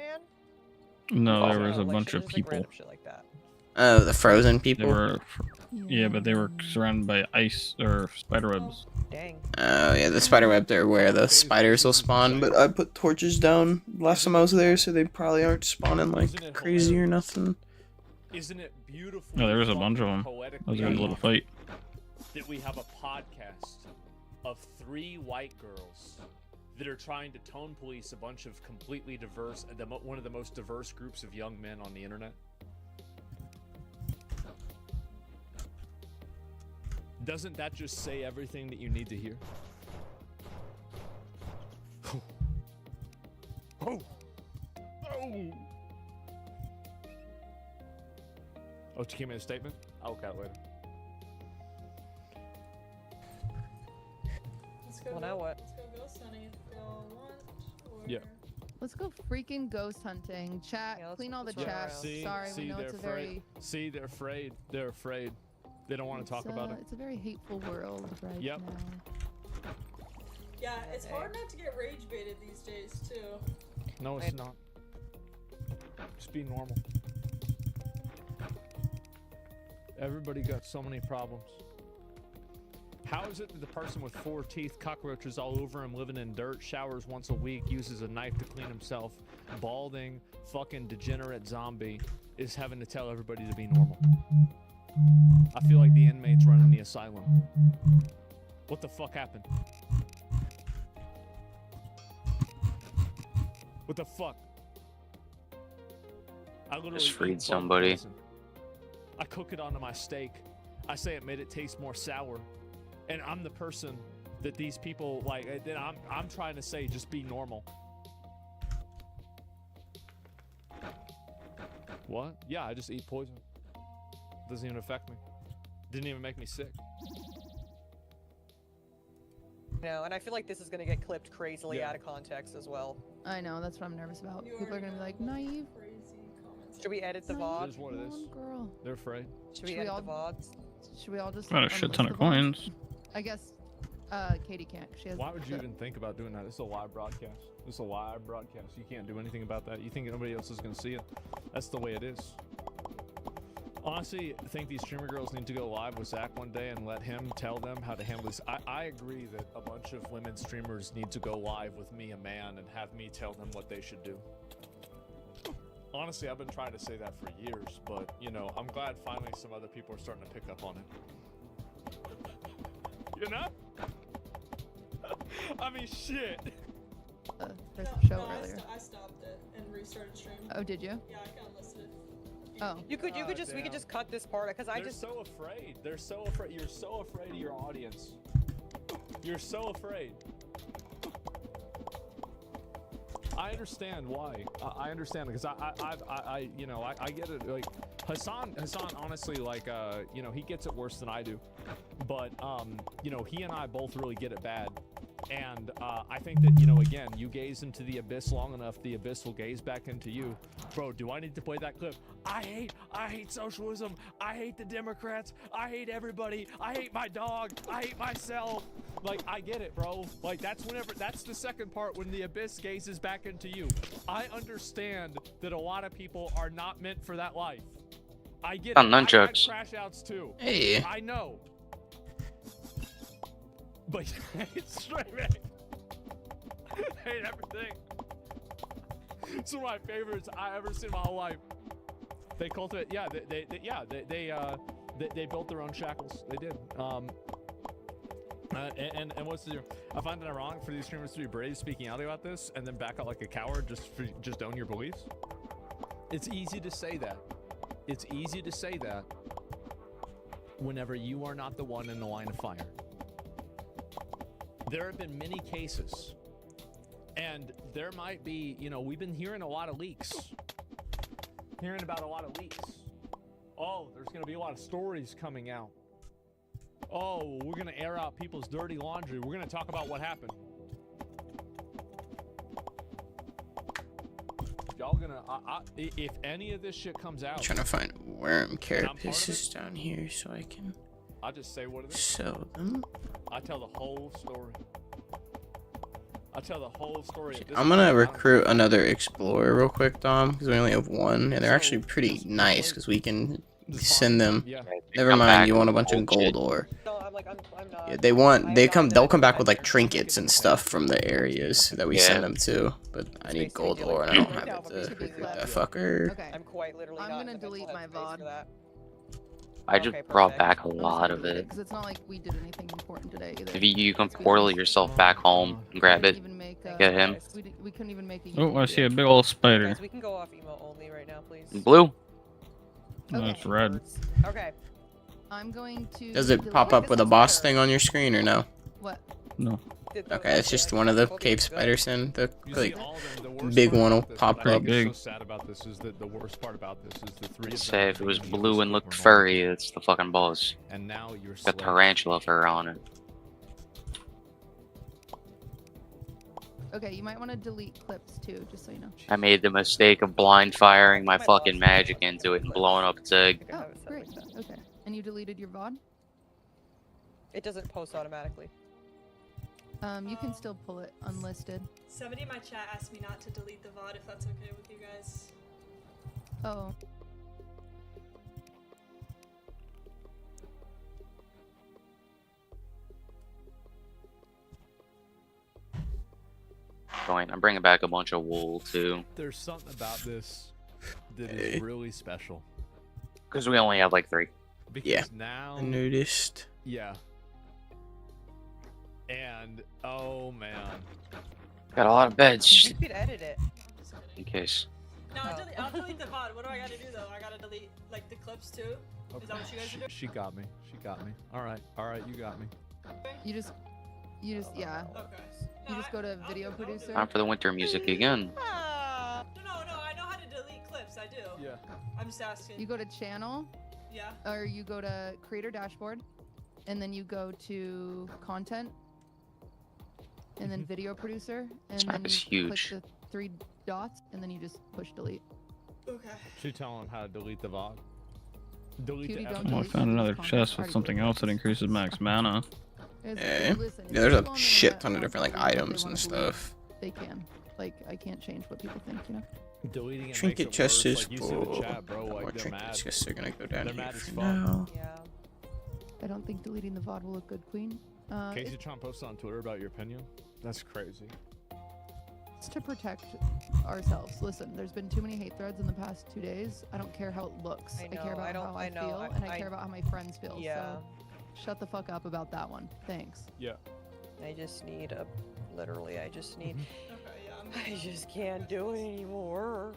No, there was a bunch of people. Oh, the frozen people. They were, yeah, but they were surrounded by ice or spiderwebs. Dang. Oh yeah, the spider webs are where the spiders will spawn. But I put torches down last time I was there, so they probably aren't spawning like crazy or nothing. Isn't it beautiful? No, there was a bunch of them. That was a good little fight. That we have a podcast of 3 white girls that are trying to tone police a bunch of completely diverse, one of the most diverse groups of young men on the internet. Doesn't that just say everything that you need to hear? Oh. Oh. Oh, she came in a statement? I'll look at it later. Let's go. Well, now what? Let's go ghost hunting if y'all want. Or... Yeah. Let's go freaking ghost hunting. Chat, clean all the chat. Sorry, we know it's a very... See, they're afraid. They're afraid. They don't want to talk about it. It's a very hateful world right Yep. now. Yeah, it's hard not to get rage baited these days too. No, it's not. Just be normal. Everybody got so many problems. How is it that the person with 4 teeth, cockroaches all over him, living in dirt, showers once a week, uses a knife to clean himself, balding, fucking degenerate zombie, is having to tell everybody to be normal? I feel like the inmates running the asylum. What the fuck happened? What the fuck? I literally Just freed eat somebody. poison. I cook it onto my steak. I say it made it taste more sour. And I'm the person that these people like. That I'm trying to say, just be normal. What? Yeah, I just eat poison. Doesn't even affect me. Didn't even make me sick. No, and I feel like this is gonna get clipped crazily out of context as well. I know, that's what I'm nervous about. People are gonna be like, naive. Should we edit the VOD? It is what it is. Girl. They're afraid. Should we edit the VODs? Should we all just... Got a shit ton of unlist the coins. VODs? I guess Katie can't. She has Why would you even think about doing that? It's a live broadcast. It's a live broadcast. You can't do anything about that. You think nobody else is going to see it. That's the way it is. Honestly, I think these streamer girls need to go live with Zach one day and let him tell them how to handle this. I agree that a bunch of women streamers need to go live with me, a man, and have me tell them what they should do. Honestly, I've been trying to say that for years, but, you know, I'm glad finally some other people are starting to pick up on it. You know? I mean, shit. First No, show no, earlier. I stopped it and restarted stream. Oh, did you? Yeah, I kind of listed it. Oh. You could just we could just cut this part because I They're just so afraid. They're so afraid. You're so afraid of your audience. You're so afraid. I understand why. I understand because I you know, I get it. Like Hassan, honestly, like, you know, he gets it worse than I do. But, you know, he and I both really get it bad. And I think that, you know, again, you gaze into the abyss long enough, the abyss will gaze back into you. Bro, do I need to play that clip? I hate socialism. I hate the Democrats. I hate everybody. I hate my dog. I hate myself. Like, I get it, bro. Like, that's the second part when the abyss gazes back into you. I understand that a lot of people are not meant for that life. I get it. Nunchucks. I had crash outs too. Hey. I know. But it's straight man. Hate everything. It's one of my favorites I ever seen in my whole life. They cultivate, yeah, they built their own shackles. They did. And what's the? I find it ironic for these streamers to be brave speaking out about this and then back out like a coward just own your beliefs. It's easy to say that. It's easy to say that whenever you are not the one in the line of fire. There have been many cases, and there might be, you know, we've been hearing a lot of leaks. Hearing about a lot of leaks. Oh, there's going to be a lot of stories coming out. Oh, we're going to air out people's dirty laundry. We're going to talk about what happened. Y'all gonna, if any of this shit comes out. I'm trying to find worm carapaces down here so I can I'll just say what it is. sell them. I tell the whole story. I tell the whole story. Of this I'm gonna recruit another explorer real quick, Dom, because we only have one, and they're actually pretty nice because we can send them. Never mind, you want a bunch of gold ore. Yeah, they'll come back with like trinkets and stuff from the areas that we send them to. But I need gold ore and I don't have it to recruit that fucker. Okay. I'm quite literally I'm gonna delete my VOD. I just brought back a lot of it. Because it's not like we did anything important today either. If you can portal yourself back home, grab it, get him. We couldn't even make a Oh, I see a big old spider. Guys, we can go off emo only right now, please. Blue. No, it's red. Okay. I'm going to. Does it pop up with a boss thing on your screen or no? What? No. Okay, it's just one of the cave spiders and the like big one will pop up. So sad about this is that the worst part about this is the three of Say them. if it was blue and looked furry, it's the fucking boss. And now you're got tarantula fur on it. Okay, you might want to delete clips too, just so you know. I made the mistake of blind firing my fucking magic into it and blowing up its egg. Oh, great. Okay. And you deleted your VOD? It doesn't post automatically. You can still pull it unlisted. Somebody in my chat asked me not to delete the VOD if that's okay with you guys. Oh. Going, I'm bringing back a bunch of wool too. There's something about this that is really special. Because we only have like 3. Because now I noticed. Yeah. And oh man. Got a lot of beds. You could edit it. In case. No, I'll delete the VOD. What do I gotta do though? I gotta delete like the clips too? Is that what you guys are doing? She got me. She got me. Alright, you got me. You just yeah. Okay. You just go to video producer. Time for the winter music again. No, I know how to delete clips. I do. Yeah. I'm just asking. You go to channel. Yeah. Or you go to creator dashboard, and then you go to content, and then video producer, and This map then is you huge. click the 3 dots, and then you just push delete. Okay. She telling him how to delete the VOD. Delete Cutie, the don't episode. Oh, I found another chest with something else that increases max mana. Yeah, there's a shit ton of different like items and stuff. They can. Like, I can't change what people think, you know? Deleting it Trinket makes it chest worse. is Like, you see the full. chat, bro, No like, more they're trinket mad. chests are gonna go down They're here mad as for fuck. now. Yeah. I don't think deleting the VOD will look good, Queen. Casey trying to post on Twitter about your opinion? That's crazy. It's to protect ourselves. Listen, there's been too many hate threads in the past 2 days. I don't care how it looks. I, care about how I feel, and I care about how my friends feel. Yeah. So shut the fuck up about that one. Thanks. Yeah. I just need a. Literally, I just need. Okay, yeah. I just can't do it anymore.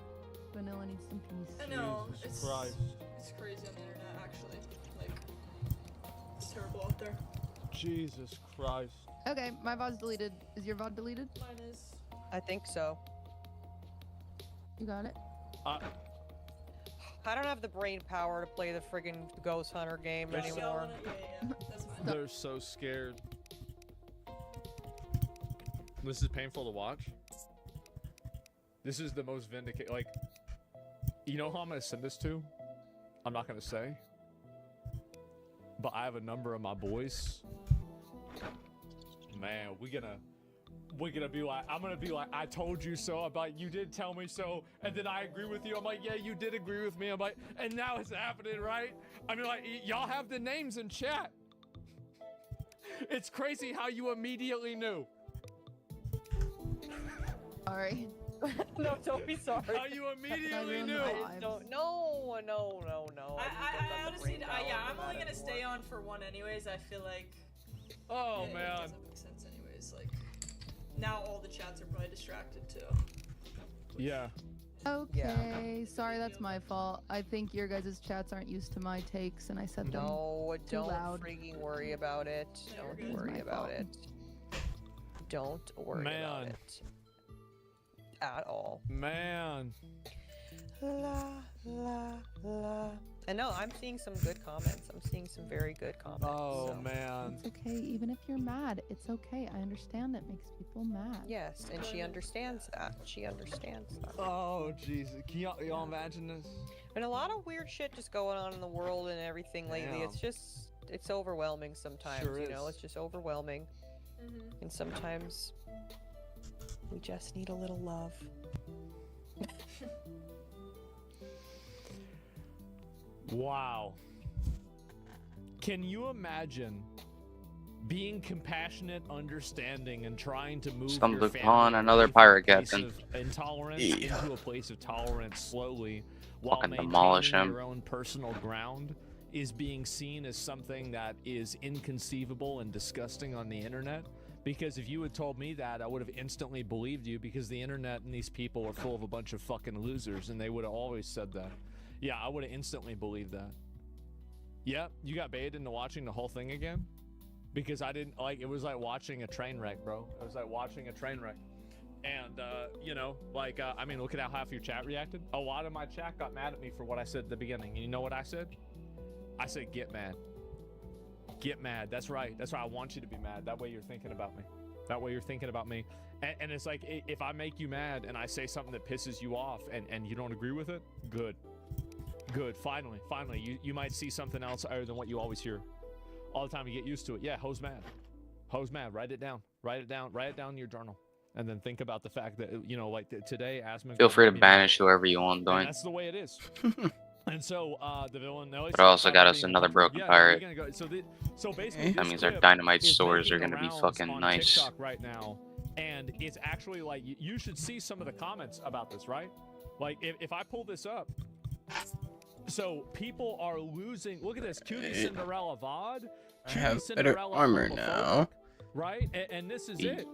Vanilla needs some peace. I know. Jesus Christ. It's crazy on the internet, actually. Like, it's terrible out there. Jesus Christ. Okay, my VOD's deleted. Is your VOD deleted? Mine is. I think so. You got it? I don't have the brain power to play the friggin' Ghost Hunter game anymore. Yeah, that's fine. They're so scared. This is painful to watch. This is the most vindicate. Like, you know who I'm gonna send this to? I'm not gonna say. But I have a number of my boys. Man, we're gonna be like, I'm gonna be like, I told you so. I'm like, you did tell me so, and then I agree with you. I'm like, yeah, you did agree with me. I'm like, and now it's happening, right? I mean, like, y'all have the names in chat. It's crazy how you immediately knew. Sorry. No, don't be sorry. How you immediately knew. No. I honestly, yeah, I'm only gonna stay on for one anyways. I feel like Oh It man. doesn't make sense anyways. Like, now all the chats are probably distracted too. Yeah. Okay, sorry, that's my fault. I think your guys' chats aren't used to my takes, and I said them No, too don't loud. freaking worry about it. Don't worry about it. Don't worry about it. At all. Man. La la la. And no, I'm seeing some good comments. I'm seeing some very good comments. Oh so. man. It's okay, even if you're mad, it's okay. I understand that makes people mad. Yes, and she understands that. She understands that. Oh Jesus. Can y'all imagine this? And a lot of weird shit just going on in the world and everything lately. Damn. It's just, it's overwhelming sometimes, Sure you know? is. It's just overwhelming. And sometimes we just need a little love. Wow. Can you imagine being compassionate, understanding, and trying to move Stumbled your family upon another away from pirate a place captain. of intolerance Yeah. into a place of tolerance slowly, while Fucking maintaining demolish him. your own personal ground, is being seen as something that is inconceivable and disgusting on the internet? Because if you had told me that, I would have instantly believed you, because the internet and these people are full of a bunch of fucking losers, and they would have always said that. Yeah, I would have instantly believed that. Yep, you got baited into watching the whole thing again? Because I didn't, like, it was like watching a train wreck, bro. It was like watching a train wreck. And, you know, like, I mean, look at how half your chat reacted. A lot of my chat got mad at me for what I said at the beginning. And you know what I said? I said, get mad. Get mad. That's right. That's right. I want you to be mad. That way you're thinking about me. That way you're thinking about me. And it's like, if I make you mad and I say something that pisses you off and you don't agree with it, good. Good. Finally, you might see something else other than what you always hear. All the time, you get used to it. Yeah, ho's mad. Ho's mad. Write it down. Write it down. Write it down in your journal. And then think about the fact that, you know, like today, Asma. Feel free to banish whoever you want, And doing. that's the way it is. And so, the villain. But I also got us another broken pirate. So basically, That this means our clip dynamite is swords are making gonna be the fucking rounds on nice. TikTok right now, and it's actually like you should see some of the comments about this, right? Like if I pull this up, so people are losing. Look at this, cutie Cinderella VOD. I have better armor now. Right, and this is it.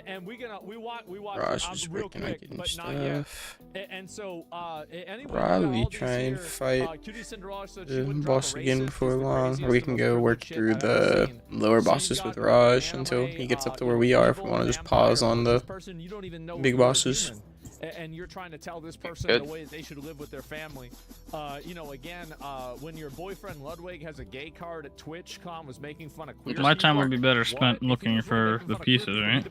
And we watch Ross was real working quick, on getting but not yet. stuff. And so anyway, Probably try and fight the boss again before long, or we can go work through the lower bosses with Raj until he gets up to where we are if we want to just pause on the big bosses. And you're trying to tell this person Good. the way they should live with their family. You know, again, when your boyfriend Ludwig has a gay card at TwitchCon was making fun of queer My time people, would be better spent looking for the pieces, right?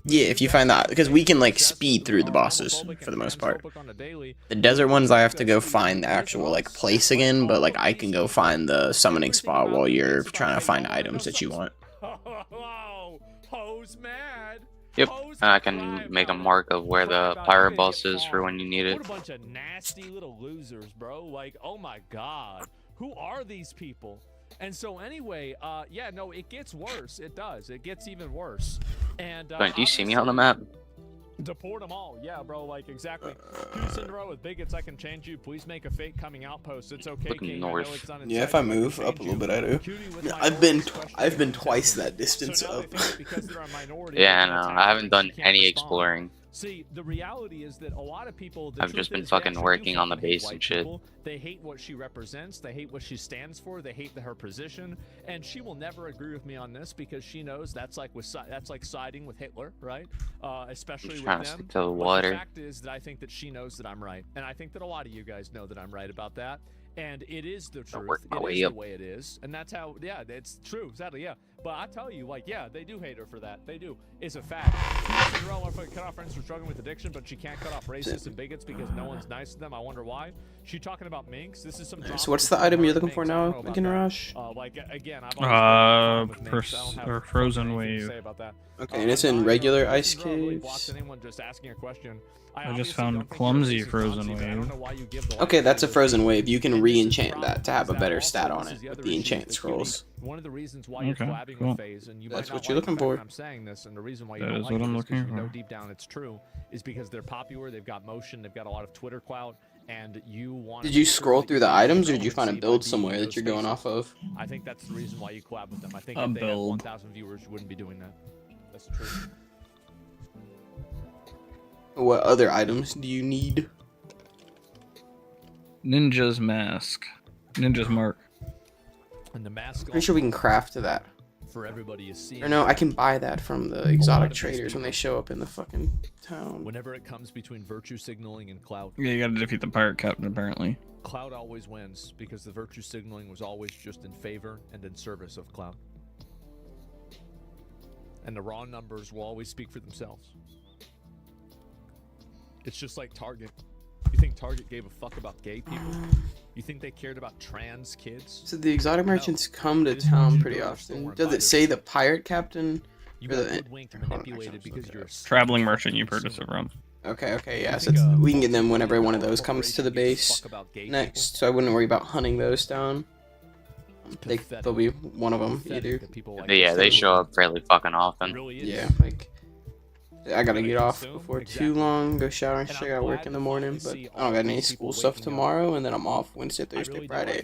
Yeah, if you find that, because we can like speed through the bosses for the most part. The desert ones I have to go find the actual like place again, but like I can go find the summoning spot while you're trying to find items that you want. Oh, ho's mad. Yep, and I can make a mark of where the pirate boss is for when you need it. What a bunch of nasty little losers, bro. Like, oh my god. Who are these people? And so anyway, yeah, no, it gets worse. It does. It gets even worse. And Wait, do you see me on the map? Deport them all. Yeah, bro, like exactly. Cutie Cinderella with bigots, I can change you. Please make a fake coming out post. It's okay, Looking King. I know north. it's not Yeah, if inside I you, move can up a change little you. bit, I do. Cutie with No, minorities, I've been twice that distance so now up. they think because they're a minority, Yeah, they no, can I attack haven't you, done you can't any respond. exploring. See, the reality is that a lot of people. The I've truth just been is they fucking actually do working on the fucking hate base and white shit. people. They hate what she represents. They hate what she stands for. They hate her position. And she will never agree with me on this because she knows that's like siding with Hitler, right? Especially Just with trying them. to stick to the But water. the fact is that I think that she knows that I'm right, and I think that a lot of you guys know that I'm right about that. And it is the truth. work my It way is the up. way it is, and that's how. Yeah, it's true. Sadly, yeah. But I tell you, like, yeah, they do hate her for that. They do. It's a fact. Cinderella wants to cut off friends for struggling with addiction, but she can't cut off racists and bigots because no one's nice to them. I wonder why. She talking about minks. This is some. So what's the item you're looking for now, again, Raj? Like again, I've always been with minks. I don't have Or Frozen anything to Wave. say about that. Okay, and it's in regular ice Cinderella really blocks caves. anyone just asking a question. I just found Clumsy Frozen Wave. Okay, that's a frozen wave. You can re-enchant that to have a better stat on it with the enchant scrolls. One of the reasons why you're Okay, collabing cool. with FaZe, and you That's might not what you're like the looking fact for. that I'm saying this, and the reason why you That don't is like what it I'm is because looking you know for. deep down it's true, is because they're popular, they've got motion, they've got a lot of Twitter clout, and you want. Did you scroll through the items, or did you find a build somewhere that you're going off of? I think that's the reason why you collab with them. I think A if they had build. 1,000 viewers, you wouldn't be doing that. That's the truth. What other items do you need? Ninja's mask. Ninja's mark. And the mask. Pretty sure we can craft that. For everybody is seeing. Or no, I can buy that from the exotic traders when they show up in the fucking town. Whenever it comes between virtue signaling and clout. Yeah, you gotta defeat the pirate captain, apparently. Cloud always wins because the virtue signaling was always just in favor and in service of Cloud. And the raw numbers will always speak for themselves. It's just like Target. You think Target gave a fuck about gay people? You think they cared about trans kids? So the exotic merchants come to town pretty often. Does it say the pirate captain? You Or got the hoodwinked and manipulated because you're a Traveling merchant you purchase it from. Okay, yeah. So we can get them whenever one of those comes to the base next. So I wouldn't worry about hunting those down. They'll be one of them either. Yeah, they show up fairly fucking often. Yeah, like I gotta get off before too long. Go shower and shit. I gotta work in the morning, but I don't got any school stuff tomorrow, and then I'm off Wednesday, Thursday, Friday.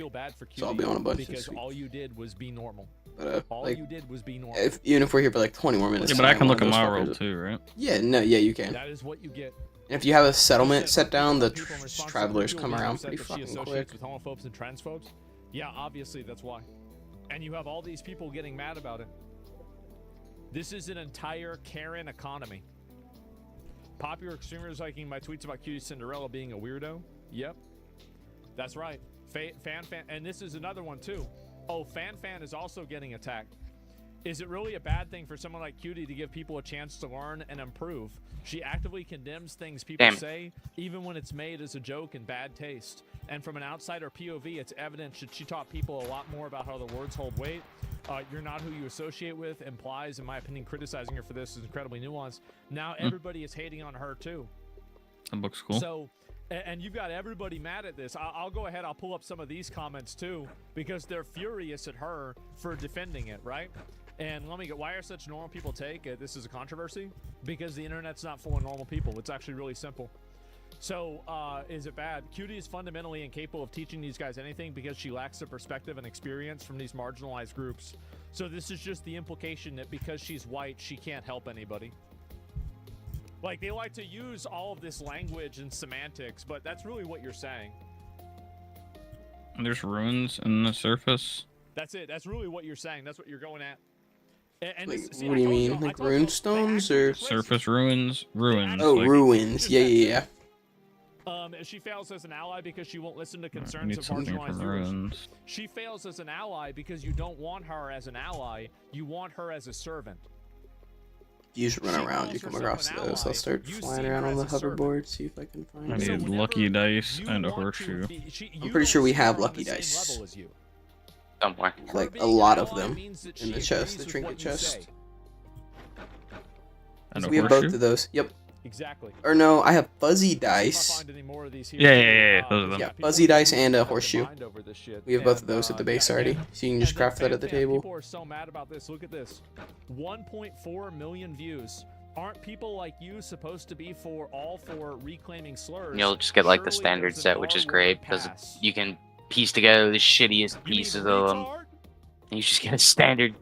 So I'll be on a bunch this week. All you did was be normal. But like, you did was be normal. even if we're here for like 20 more minutes. Yeah, but I can look at my world too, right? Yeah, no, yeah, you can. That is what you get. And if you have a settlement set down, the travelers come around pretty fucking quick. With homophobes and transphobes? Yeah, obviously that's why. And you have all these people getting mad about it. This is an entire Karen economy. Popular consumers liking my tweets about Cutie Cinderella being a weirdo. Yep, that's right. Fan, and this is another one too. Oh, Fan is also getting attacked. Is it really a bad thing for someone like Cutie to give people a chance to learn and improve? She actively condemns things people say, even when it's made as a joke and bad taste. And from an outsider POV, it's evident that she taught people a lot more about how the words hold weight. You're not who you associate with implies, in my opinion, criticizing her for this is incredibly nuanced. Now everybody is hating on her too. That looks cool. So, and you've got everybody mad at this. I'll go ahead. I'll pull up some of these comments too, because they're furious at her for defending it, right? And let me get, why are such normal people take it? This is a controversy? Because the internet's not full of normal people. It's actually really simple. So, is it bad? Cutie is fundamentally incapable of teaching these guys anything because she lacks the perspective and experience from these marginalized groups. So this is just the implication that because she's white, she can't help anybody. Like, they like to use all of this language and semantics, but that's really what you're saying. There's ruins in the surface. That's it. That's really what you're saying. That's what you're going at. And Like, see, what do you mean? Like rune stones or surface ruins? Ruins. Oh, like, ruins. Yeah. She fails as an ally because she won't listen to I concerns need of something marginalized from viewers. ruins. She fails as an ally because you don't want her as an ally. You want her as a servant. You should run around. You come across those. I'll start flying around on the hoverboard. See if I can find I it. need lucky dice and a horseshoe. I'm pretty sure we have lucky dice. Somewhere. Like a lot of them in the chest, the trinket chest. And a We have horseshoe? both of those. Yep. Exactly. Or no, I have fuzzy dice. Yeah. Those are them. Yeah, fuzzy dice and a horseshoe. We have both of those at the base already, so you can just craft that at the table. People are so mad about this. Look at this. 1.4 million views. Aren't people like you supposed to be all for reclaiming slurs? You'll just get like the standard set, which is great because you can piece together the shittiest pieces of them. And you just get a standard.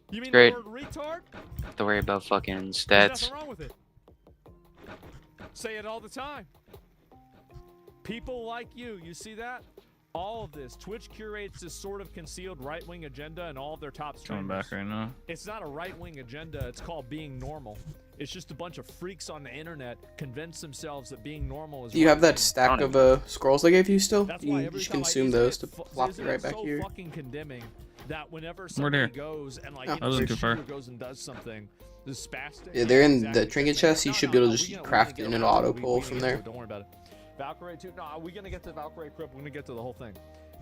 You mean Great. the word retard? Don't have to worry about fucking There's stats. nothing wrong with it. Say it all the time. People like you see that? All of this. Twitch curates this sort of concealed right-wing agenda and all of their top Coming streamers. back right now. It's not a right-wing agenda. It's called being normal. It's just a bunch of freaks on the internet convince themselves that being normal is. Do you have that right-wing. stack of scrolls I gave you still? That's You why can every just time I consume use those it, to plop it right back so here. fucking condemning that whenever We're somebody there. goes and like Oh. you That know, wasn't the too far. shooter goes and does something, the spastic. Yeah, they're in exactly the trinket same thing. chest. You should be able to just craft it and it'll auto pull from there. Don't worry about it. Valkyrie 2. No, we're gonna get to Valkyrie Crypt. We're gonna get to the whole thing.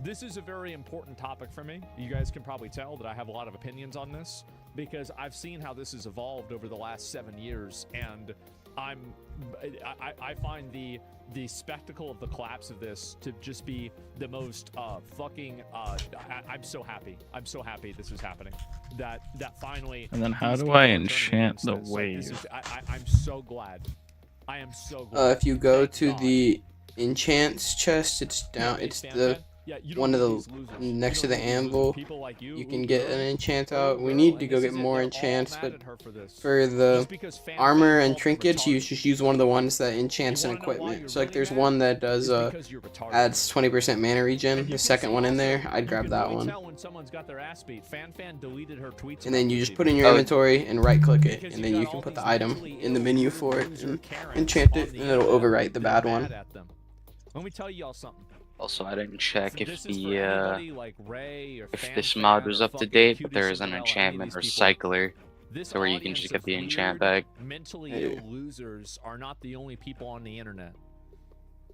This is a very important topic for me. You guys can probably tell that I have a lot of opinions on this because I've seen how this has evolved over the last 7 years, and I find the spectacle of the collapse of this to just be the most fucking. I'm so happy. I'm so happy this is happening. That finally. And then how these do people I are turning enchant against the this. Like, this wave? is- I'm so glad. I am so glad. If you go Thank to God. the enchants chest. It's down. It's the one of the next to the anvil. You can get an enchant out. We need to go get more enchants, but for the armor and trinkets, you just use one of the ones that enchants an equipment. So like, there's one that does adds 20% mana regen. The second one in there, I'd grab that one. And then you just put in your inventory and right click it, and then you can put the item in the menu for it and enchant it, and it'll overwrite the bad one. Let me tell y'all something. Also, I didn't check So if this is for the anybody like Ray or if this Fan mod Fan was or up to fucking date, but QD there is an Cinderella, enchantment any of these people. recycler, This so where you can audience just get of the weird, enchant back. mentally Yeah. ill losers are not the only people on the internet.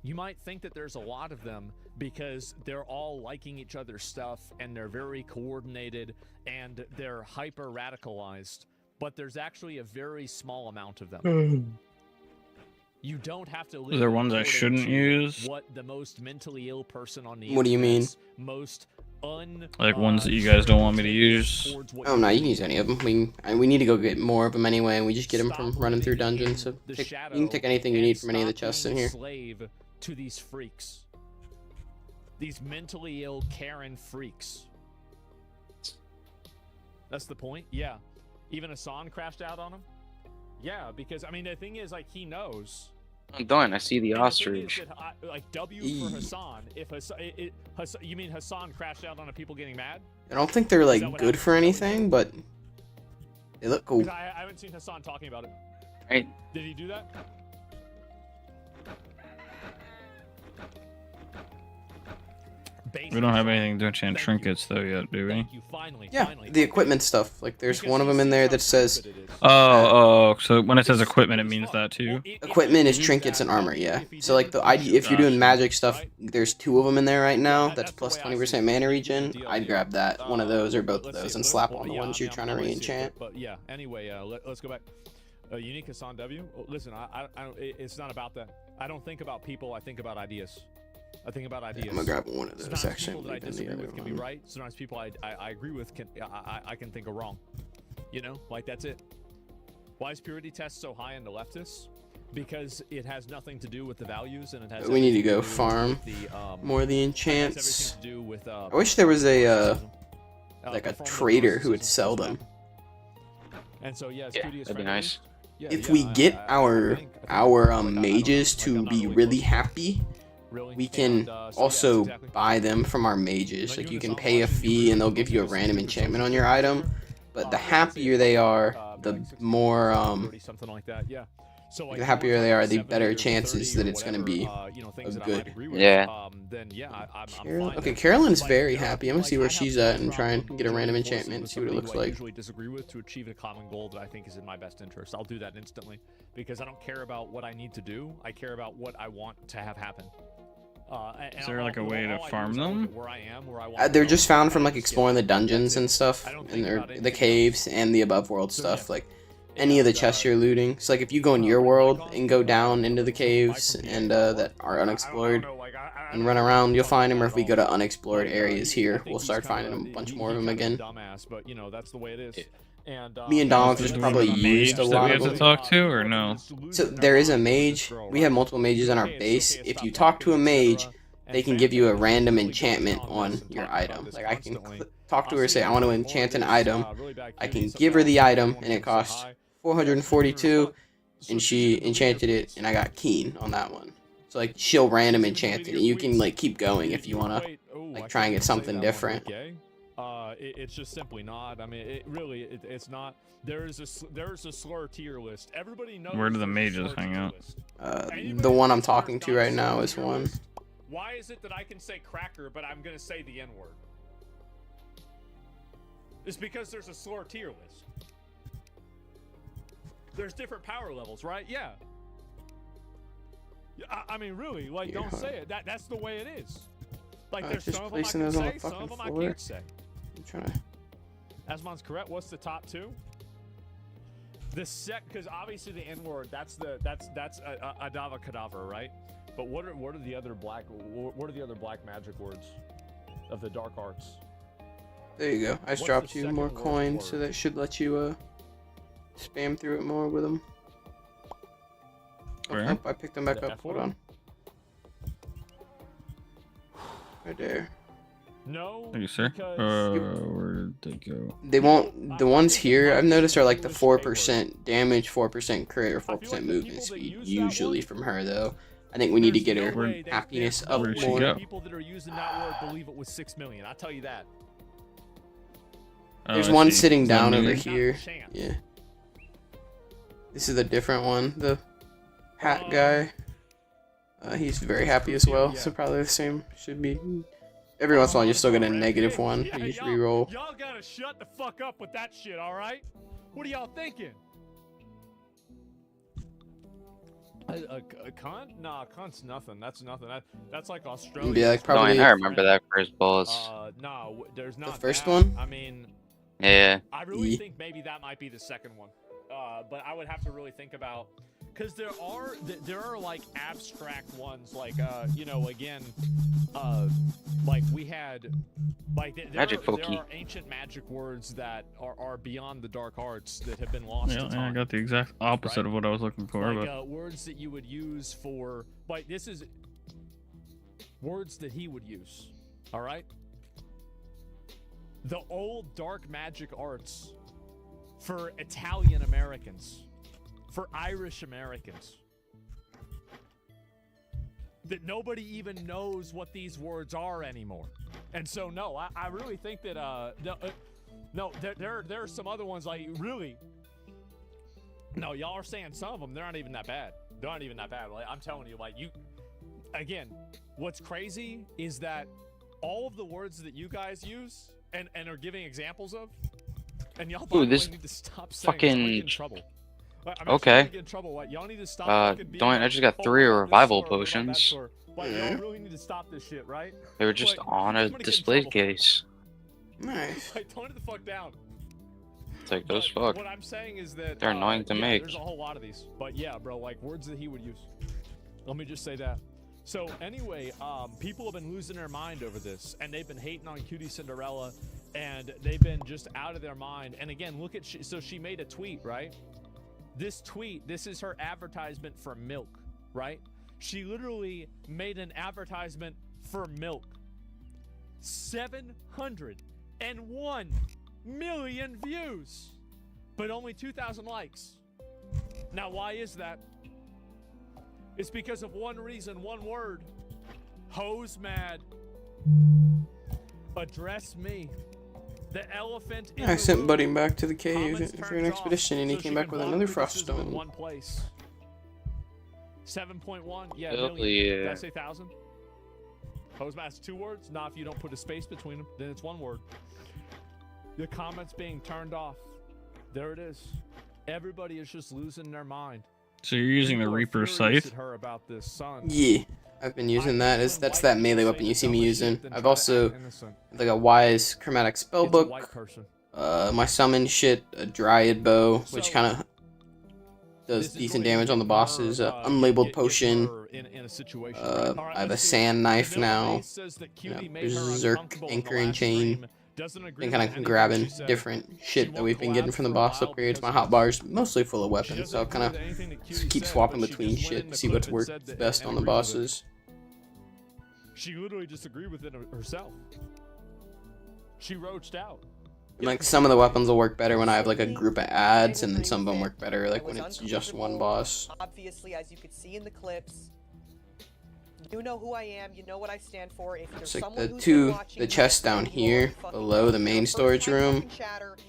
You might think that there's a lot of them because they're all liking each other's stuff and they're very coordinated and they're hyper radicalized, but there's actually a very small amount of them. You don't have to live Are there ones I according shouldn't to use? what the most mentally ill person on the What do you mean? internet's most Like ones that you guys don't want me to use? Oh no, you can use any of them. We need to go get more of them anyway, and we just get them from running through dungeons. So you can take anything you need from any of the chests in here. Slave to these freaks, these mentally ill Karen freaks. That's the point. Yeah, even Hassan crashed out on him. Yeah, because I mean the thing is, like, he knows. I'm done. I see the And the thing ostrich. is that like W for Hassan. If Hassan, you mean Hassan crashed out on the people getting mad? I don't think they're like good for anything, but they look cool. 'Cause I haven't seen Hassan talking about it. Right. Did he do that? We don't have anything to enchant trinkets though yet, do we? Yeah, the equipment stuff. Like, there's one of them in there that says Oh, so when it says equipment, it means that too. equipment is trinkets and armor. Yeah. So like if you're doing magic stuff, there's 2 of them in there right now. That's plus 20% mana regen. I'd grab that, one of those or both of those, and slap on the ones you're trying to re-enchant. But yeah, anyway, let's go back. Unique Hassan W. Listen, it's not about that. I don't think about people. I think about ideas. I think about ideas. I'm gonna grab one of those, Sometimes actually, people that I and leave the disagree other with can be one. right. Sometimes people I agree with can I can think are wrong. You know, like, that's it. Why is purity test so high in the leftists? Because it has nothing to do with the values, and it has. We need to everything go do farm with the, more of the it has enchants. everything to do with, I wish there was a like a performative trader who would narcissism sell as well. them. And so yeah, Yeah, Cootie is that'd be friendly. nice. Yeah, If yeah, we I- get I think our like, mages like, to I'm not be really really close. happy, Really? we can And, so yeah, also exactly. buy them from our mages. Like, Like, you you can and pay a Hassan fee and they'll give you a random enchantment on your item. But the happier they are, the more something like that. Yeah. So like, the happier they are, the better 70 or chances 30 that or it's gonna whatever, be you know, a things that I good. might agree with, Yeah. then yeah, I'm Carol- fine okay, with it. Carolyn's Like, very there are- happy. I'm gonna see like, where I have she's no at and try problem and get a random joining forces enchantment and with see what it somebody looks who I like. usually disagree with to achieve a common goal that I think is in my best interest. I'll do that instantly because I don't care about what I need to do. I care about what I want to have happen. Is there like a way to farm them? Where I am, where I want They're just found from like exploring the dungeons and stuff, and the caves and the above world stuff. Like any of the chests you're looting. So like if you go in your world and go down into the caves and that are unexplored and run around, you'll find them. Or if we go to unexplored areas here, we'll start finding a bunch more of them again. Dumbass, but you know that's the way it is. And Me and Dom have just Do we probably have a mage used a that lot we of have them. to talk to, or no? So there is a mage. We have multiple mages on our base. If you talk to a mage, they can give you a random enchantment on your item. Like I can talk to her, say I want to enchant an item. I can give her the item, and it costs 442, and she enchanted it, and I got keen on that one. So like she'll random enchant it, and you can like keep going if you wanna like try and get something different. It's just simply not. I mean, it's not. There's a slur tier list. Everybody knows. Where do the there's a mages slur hang tier out? list. The one I'm talking to right now is one. Why is it that I can say cracker, but I'm gonna say the N-word? It's because there's a slur tier list. There's different power levels, right? Yeah. I mean, really, like, Here, don't hold say it. That's the way it is. Like, there's just some of them I placing can those on say, the some fucking of them I floor. can't say. I'm trying to. Asmon's correct. What's the top two? Because obviously the N-word, that's Adava Kedavra, right? But what are the other black magic words of the dark arts? There you go. I just What's dropped the you second more worst coins, so word? that should let you spam through it more with them. Where? Oh, I picked them back The up. F Hold word? on. Right there. No. Thank you, sir. Where did they go? They won't. The ones here I've noticed are like the 4% damage, 4% crit, or 4% movement speed. Usually from her though. I think we need to get her happiness up Where'd she more. go? People that are using that word believe it was 6 million. I'll tell you that. There's I one see. sitting Is that down over new? here. Yeah. This is a different one. The hat guy. He's very happy as well. So probably the same. Should be. Every once in a while, you still get a negative one. You just reroll. Y'all gotta shut the fuck up with that shit, all right? What are y'all thinking? A cunt? Nah, cunt's nothing. That's nothing. That's like Australia. Be like probably. I remember that first boss. Nah, there's not. The first that. one? I mean, Yeah. I really think maybe that might be the second one. But I would have to really think about, because there are like abstract ones, like you know, again, like we had, like there are ancient magic words that are beyond the dark arts that have been lost to Yeah, time. I got the exact opposite Right? of what I was looking for. Like But words that you would use for, like, this is words that he would use. All right. The old dark magic arts for Italian Americans, for Irish Americans, that nobody even knows what these words are anymore. And so, no, I really think that, no, there are some other ones, like, really, no, y'all are saying some of them, they're not even that bad. They're not even that bad. Like, I'm telling you, like, again, what's crazy is that all of the words that you guys use and are giving examples of, and y'all this need to stop saying fucking. I'm gonna get in trouble. I'm Okay. gonna get in trouble. What? Y'all need to stop fucking being Don't. I like, just got "Oh, 3 we're on this revival store, we're on that potions. store." Like, y'all really need to stop this shit, right? They were just Like, on a I'm gonna get in display trouble. case. Nice. Like, tone it the fuck down. It's like those fuck. What I'm saying is that They're annoying to yeah, make. There's a whole lot of these, but yeah, bro, like words that he would use. Let me just say that. So anyway, people have been losing their mind over this, and they've been hating on Cutie Cinderella, and they've been just out of their mind. And again, look at so she made a tweet, right? This tweet, this is her advertisement for milk, right? She literally made an advertisement for milk. 701 million views, but only 2,000 likes. Now, why is that? It's because of one reason, one word. Hoes mad. Address me. The elephant in I the sent room. Buddy back to the cave Comments for an turned expedition, off, and he so came she back can with block another the frost system in stone. one place. 7.1, yeah, Hell million. Did I yeah. say 1,000? Hose mask 2 words? Nah, if you don't put a space between them, then it's 1 word. The comments being turned off. There it is. Everybody is just losing their mind. so you're using the People are Reaper furious Scythe? at her about this son. Yeah, I've been using that. That's that melee weapon you see me using. I've also like a wise chromatic spellbook. My summon shit, a dryad bow, which kind of does decent damage on the bosses. Unlabeled potion. I have a sand knife now. Berserk anchoring chain. Been kind of grabbing different shit that we've been getting from the boss upgrades. My hotbar's mostly full of weapons, so I'll kind of keep swapping between shit to see what's worked best on the bosses. She literally disagreed with it herself. She roached out. Like some of the weapons will work better when I have like a group of ads, and then some of them work better like when it's just one boss. Obviously, as you could see in the clips, you know who I am, you know what I stand for. If there's It's like someone the who's been two, watching the me, chests down here below the main storage room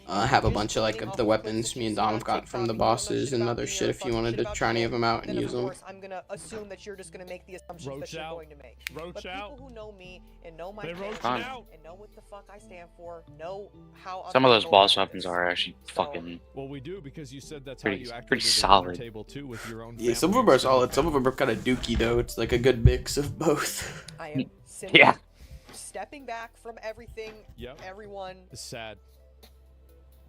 have a bunch of like the weapons me and Dom have got from the bosses and other shit if you wanted to try any of them out and then use of them. course I'm gonna assume that you're just gonna make the assumptions that you're going to make. But people who know me and know my character and know what the fuck I stand for, know how I'm Some of those gonna go boss about weapons this. are actually fucking Well, we do because you said that's pretty, how you activated pretty the solid. table too with your own. Yeah, some of them are solid, some of them are kind of dookie though. It's like a good mix of both. I am simply Yeah. stepping back from everything, everyone. It's sad.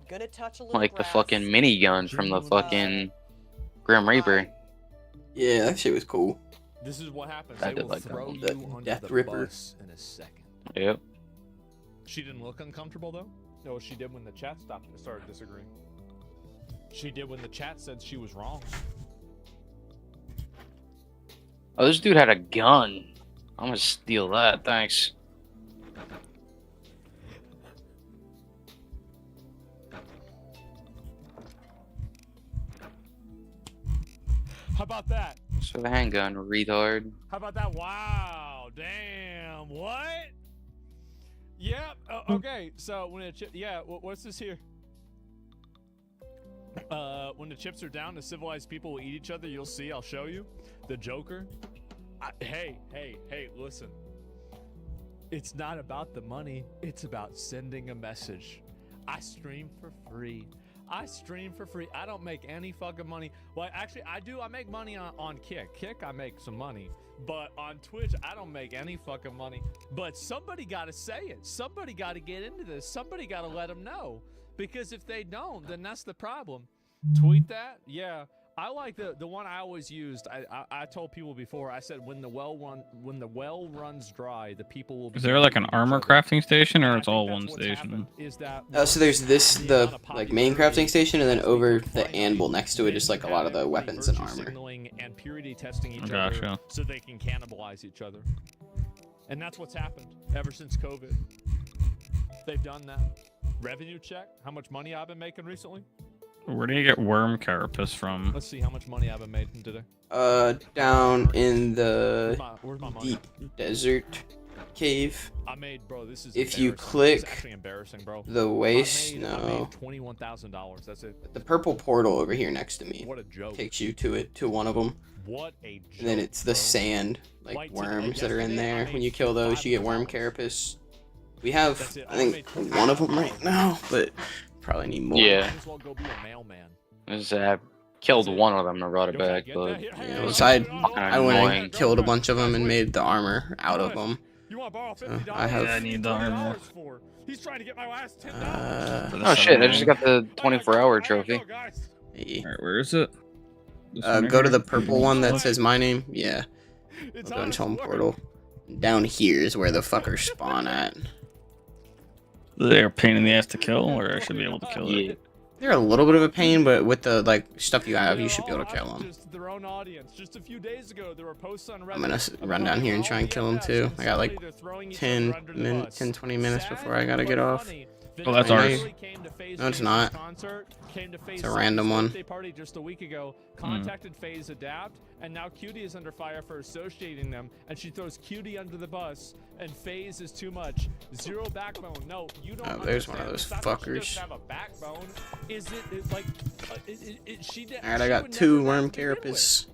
Gonna touch a little Like the grass. fucking minigun from the fucking Grim Reaper. Yeah, that shit was cool. This is what happens. I They did will like that throw one. you The under Death the Ripper. bus in a second. Yep. She didn't look uncomfortable though. No, she did when the chat started disagreeing. She did when the chat said she was wrong. Oh, this dude had a gun. I'm gonna steal that, thanks. How about that? So the handgun, retard. How about that? Wow, damn, what? Yep. Okay. So when it yeah, what's this here? When the chips are down, the civilized people will eat each other. You'll see. I'll show you. The Joker. Hey, listen. It's not about the money. It's about sending a message. I stream for free. I don't make any fucking money. Well, actually, I do. I make money on Kick. Kick, I make some money. But on Twitch, I don't make any fucking money. But somebody got to say it. Somebody got to get into this. Somebody got to let them know. Because if they don't, then that's the problem. Tweet that? Yeah. I like the one I always used. I told people before. I said when the well runs dry, the people will be. Is there like an armor crafting station, or it's all one station? So there's the like main crafting station, and then over the anvil next to it is like a lot of the weapons and armor. And purity testing each Gotcha. other so they can cannibalize each other. And that's what's happened ever since COVID. They've done that. Revenue check. How much money I've been making recently? Where do you get worm carapace from? Let's see how much money I've been making today. Down in the Where's my money? deep desert cave. I made, bro. This is. If you This is click actually embarrassing, bro. the waste, I no. made $21,000. That's it. The purple portal over here next to me. What a joke. Takes you to one of them. What a joke. And then it's the sand, like worms that are in there. When you kill those, you get worm carapace. We have, I think, one of them right now, but probably need more. Yeah. I killed one of them and brought it back, but Yeah, I went and killed a bunch of them and made the armor out of them. So I have. I need the armor. He's trying to get my last oh shit! I just got the 24-hour trophy. Hey. Alright, where is it? Go to the purple one that says my name. Yeah. I'll go into home portal. Down here is where the fuckers spawn at. They're a pain in the ass to kill, or I should be able to kill it. They're a little bit of a pain, but with the like stuff you have, you should be able to kill them. Their own audience. Just a few days ago, there were posts on Reddit. I'm gonna run down here and try and kill them too. I got like 10, 20 minutes before I gotta get off. Oh, that's ours. No, it's not. It's a random one. Party just a week ago contacted FaZe Adapt, and now Cutie is under fire for associating them, and she throws Cutie under the bus, and FaZe is too much. Zero backbone. No, you don't. Oh, there's one of those fuckers. She have a backbone. Is it like? Alright, I got 2 worm carapace.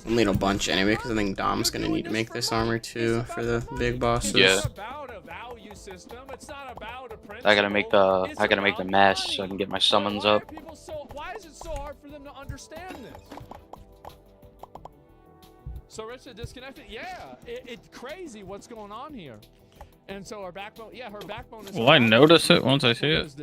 We'll need a bunch anyway, because I think Dom's gonna need to make this armor too for the big bosses. Yeah. I gotta make the mask so I can get my summons up. Why is it so hard for them to understand this? So Richard disconnected. Yeah, it's crazy what's going on here. And so her backbone, her backbone is. Will I notice it once I see it?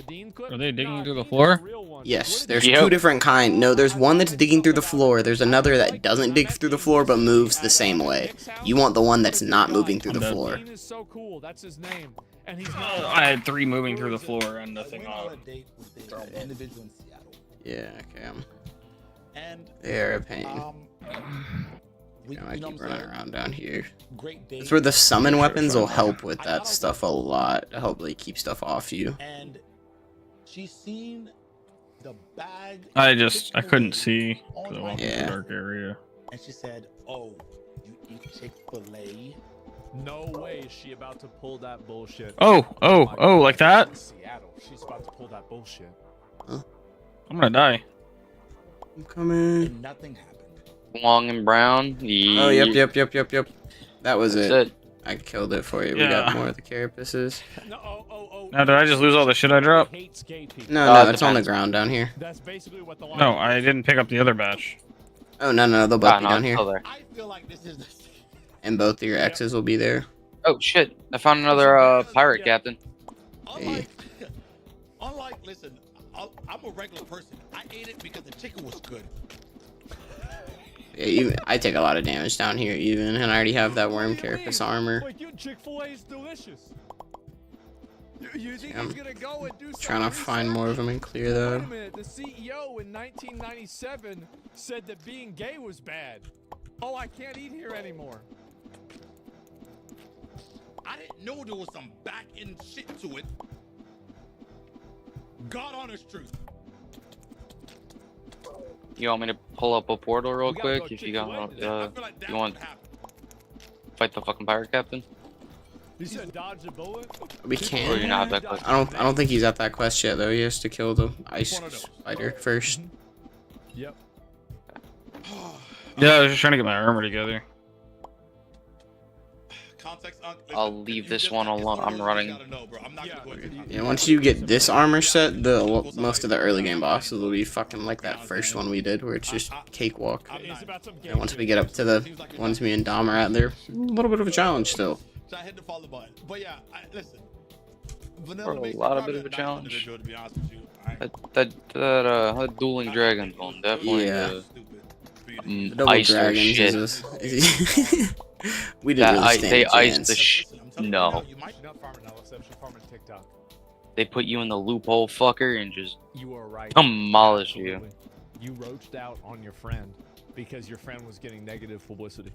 Are they digging through the floor? Yes, there's 2 different kind. No, there's one that's digging through the floor. There's another that doesn't dig through the floor but moves the same way. You want the one that's not moving through the floor. Is so cool. That's his name. And he's I had 3 moving through the floor and nothing on. Yeah, okay. They're a pain. I keep running around down here. That's where the summon weapons will help with that stuff a lot to help like keep stuff off you. And she's seen the bag. I couldn't see because I walked in the dark area. And she said, "Oh, you eat Chick-fil-A?" No way is she about to pull that bullshit. Oh, like that? Seattle. She's about to pull that bullshit. Huh? I'm gonna die. I'm coming. And nothing happened. Long and brown. Oh, yep. That was That's it. I killed it for you. We got more of the carapaces. Now, did I just lose all the shit I dropped? No, it's on the ground down here. That's basically what the No, I didn't pick up the other batch. Oh, no, they'll both be down here. I feel like this is the And both of your X's will be there. Oh shit! I found another pirate captain. Hey. Unlike, listen, I'm a regular person. I ate it because the chicken was good. Yeah, I take a lot of damage down here even, and I already have that worm carapace armor. Chick-fil-A is delicious. You think I'm he's gonna go and do trying to find more of them and clear though. Wait a minute, the CEO in 1997 said that being gay was bad. Oh, I can't eat here anymore. I didn't know there was some back end shit to it. God honest truth. You want me to pull up a portal real quick? If you got, you want to fight the fucking pirate captain? You said dodge a bullet? We Or can. you're not that quest? I don't think he's at that quest yet though. He has to kill the ice spider first. Yep. Yeah, I was just trying to get my armor together. I'll leave this one alone. I'm running. Yeah, once you get this armor set, most of the early game bosses will be fucking like that first one we did, where it's just cakewalk. And once we get up to the ones me and Dom are at, they're a little bit of a challenge still. So I hit the follow button. But yeah, listen. For a lot of bit of a challenge. That dueling dragons one definitely. Yeah. The double ice their dragons shit. is we didn't really stand They a iced chance. the No. They put you in the loophole, fucker, and just You are right. demolish you. Absolutely. You roached out on your friend because your friend was getting negative publicity.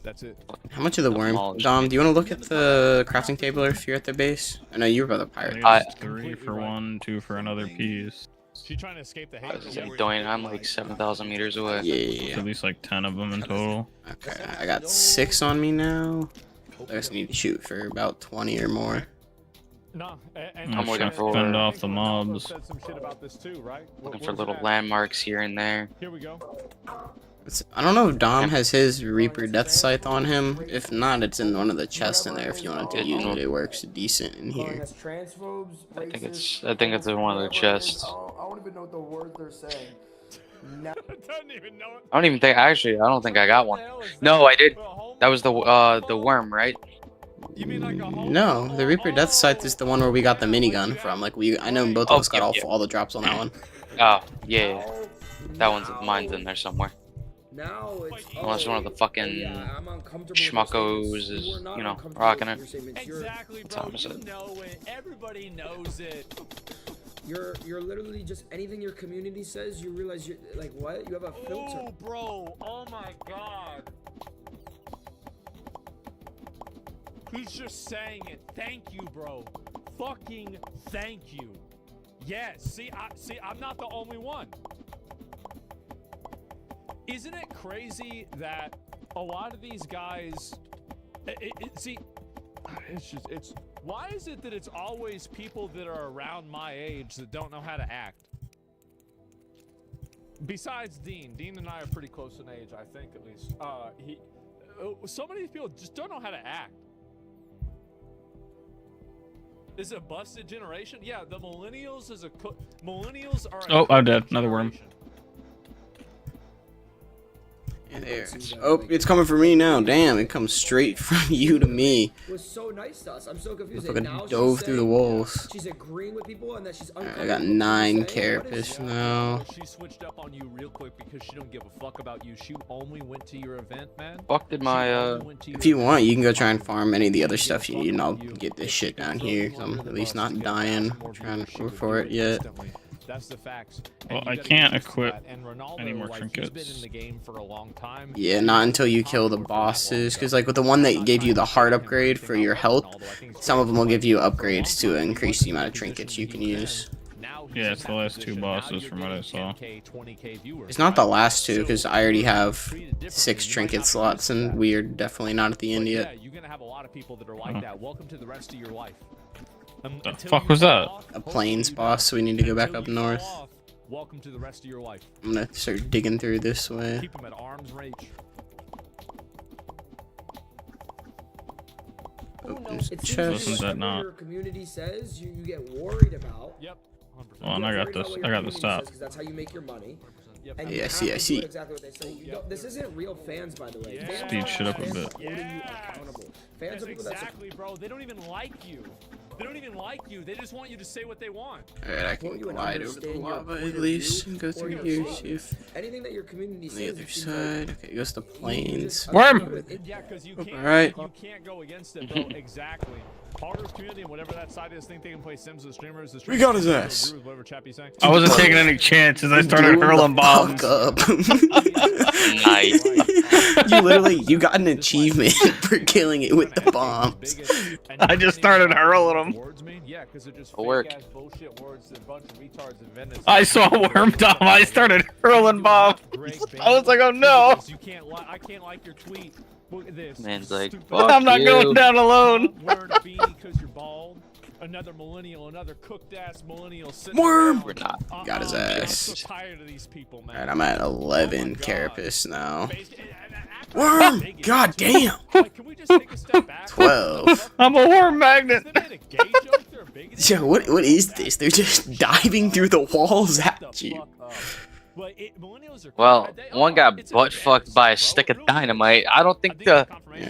That's it. How much of the worm? Dom, do you want to look at the crafting table if you're at the base? I know you were by the pirate. It's 3 for one, 2 for another piece. She's trying to escape the hate. I'm like 7,000 meters away. Yeah. At least like 10 of them in total. Okay, I got 6 on me now. I just need to shoot for about 20 or more. No, I'm looking for fend off the mobs. Said some shit about this too, right? Looking for little landmarks here and there. Here we go. I don't know if Dom has his Reaper Death Scythe on him. If not, it's in one of the chests in there. If you wanted to use it, it works decent in here. I think it's in one of the chests. I don't even know what the words they're saying. No. I don't even think. Actually, I don't think I got one. No, I did. That was the worm, right? No, the Reaper Death Scythe is the one where we got the minigun from. Like I know both of us got all the drops on that one. Oh yeah, that one's mine's in there somewhere. Now it's Unless one of the fucking schmuckos is, you know, rocking it. Exactly, bro. You know it. Everybody knows it. You're literally just anything your community says, you realize you're like, what? You have a filter. Oh, bro. Oh my god. He's just saying it. Thank you, bro. Fucking thank you. Yes. See, I'm not the only one. Isn't it crazy that a lot of these guys, why is it that it's always people that are around my age that don't know how to act? Besides Dean and I are pretty close in age, I think at least. So many people just don't know how to act. Is it a busted generation? Yeah, the millennials millennials are. Oh, I'm dead. Another worm. And there. Oh, it's coming for me now. Damn, it comes straight from you to me. It was so nice to us. I'm so confused. I fucking dove through the walls. She's agreeing with people and that she's I got 9 carapace now. She switched up on you real quick because she don't give a fuck about you. She only went to your event, man. Fuck did my If you want, you can go try and farm any of the other stuff you need, and I'll get this shit down here. 'Cause I'm at least not dying trying to look for it yet. That's the facts. Well, I can't equip any more trinkets. He's been in the game for a long time. Yeah, not until you kill the bosses. Because, like, with the one that gave you the heart upgrade for your health, some of them will give you upgrades to increase the amount of trinkets you can use. Yeah, it's the last 2 bosses from what I saw. It's not the last 2, because I already have 6 trinket slots, and we are definitely not at the end yet. You're gonna have a lot of people that are like that. Welcome to the rest of your life. The fuck was that? A plains boss, so we need to go back up north. Welcome to the rest of your life. I'm gonna start digging through this way. Keep them at arm's reach. Oh, there's a It's chest. Wasn't that not? your community says you get worried about. Yep. Well, and I got this. I got the stop. Because that's how you make your money. And you yeah, I have see, to I do see. Exactly what they say. This isn't real fans, by the way. Fans Speed are shit up a fans bit. holding you accountable. Fans are people that Exactly, bro. They don't even like you. They don't even like you. They just want you to say what they want. Alright, I can glide over the lava at least and go through here, see if anything that your community on the says. other side. Okay, it goes to plains. Worm! Yeah, because you can't. Alright. You can't go against it, bro. Exactly. Poggers community and whatever that side is, think they can play Sims with streamers. We got his ass. Whatever Chappie's saying. I wasn't taking any chances. I started hurling bombs. Nice. You got an achievement for killing it with the bombs. I just started hurling them. Yeah, because they're just It'll work. fake-ass bullshit words that a bunch of retards invented. I saw Worm Dom. I started hurling bombs. I was like, oh no. You can't I can't like your tweet. Look at this. Man's like, Stupid- fuck I'm not you. going down alone. Wearing a beanie because you're bald. Another millennial, another cooked ass millennial sitting Worm! around. We're not. Got his I'm ass. so tired of these people, man. Alright, I'm at 11 carapace now. After Worm! they get- God damn! Like, can we just take a step back? 12. I'm a worm magnet. They made a gay joke, they're a bigot. Yo, what is this? They're just diving through the walls at you. But millennials are Well, one got butt fucked by a stick of dynamite. I don't think the.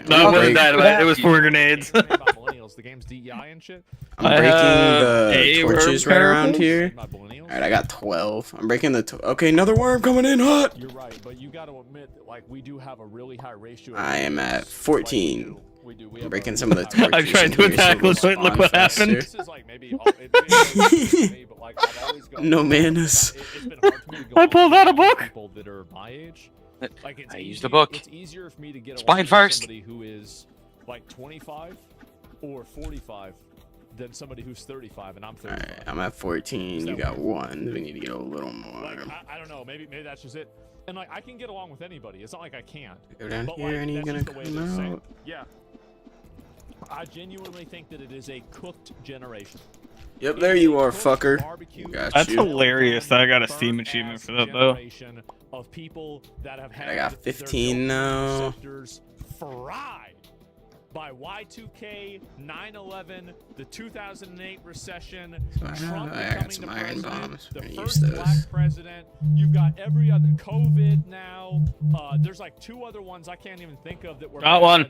No, it wasn't dynamite. It was 4 grenades. millennials, the game's DEI and shit. I'm breaking the a worm torches right around carapace. here. Alright, I got 12. I'm breaking the. Okay, another worm coming in hot. You're right, but you got to admit that like we do have a really high ratio. I am at 14. We do. I'm breaking some of the torches. I tried to in here so attack. it'll Look spawn what faster. happened. This is like maybe. Me, but like I've always gone. No manas. It's been hard for me to go I pulled out a book. People that are my age. Like it's I easy- used the book. It's easier for me to get Spine along with first. somebody who is like 25 or 45 than somebody who's 35 and I'm 35. Alright, I'm at 14. You got 1. We need to get a little more. Like, I don't know, maybe that's just it. And like I can get along with anybody. It's not like I can't. Go down But, here like, and you're that's gonna just the way it is. come Same. out. Yeah. I genuinely think that it is a cooked generation. Yep, there you are, fucker. Got That's you. hilarious that I got a Steam achievement for that though. Generation of people that have had I got their 15 now. sectors fried by Y2K, 9/11, the 2008 recession, Trump I got becoming some the iron president, bombs. We're the gonna use first those. black president. You've got every other COVID now. There's like 2 other ones I can't even think of that were Got one.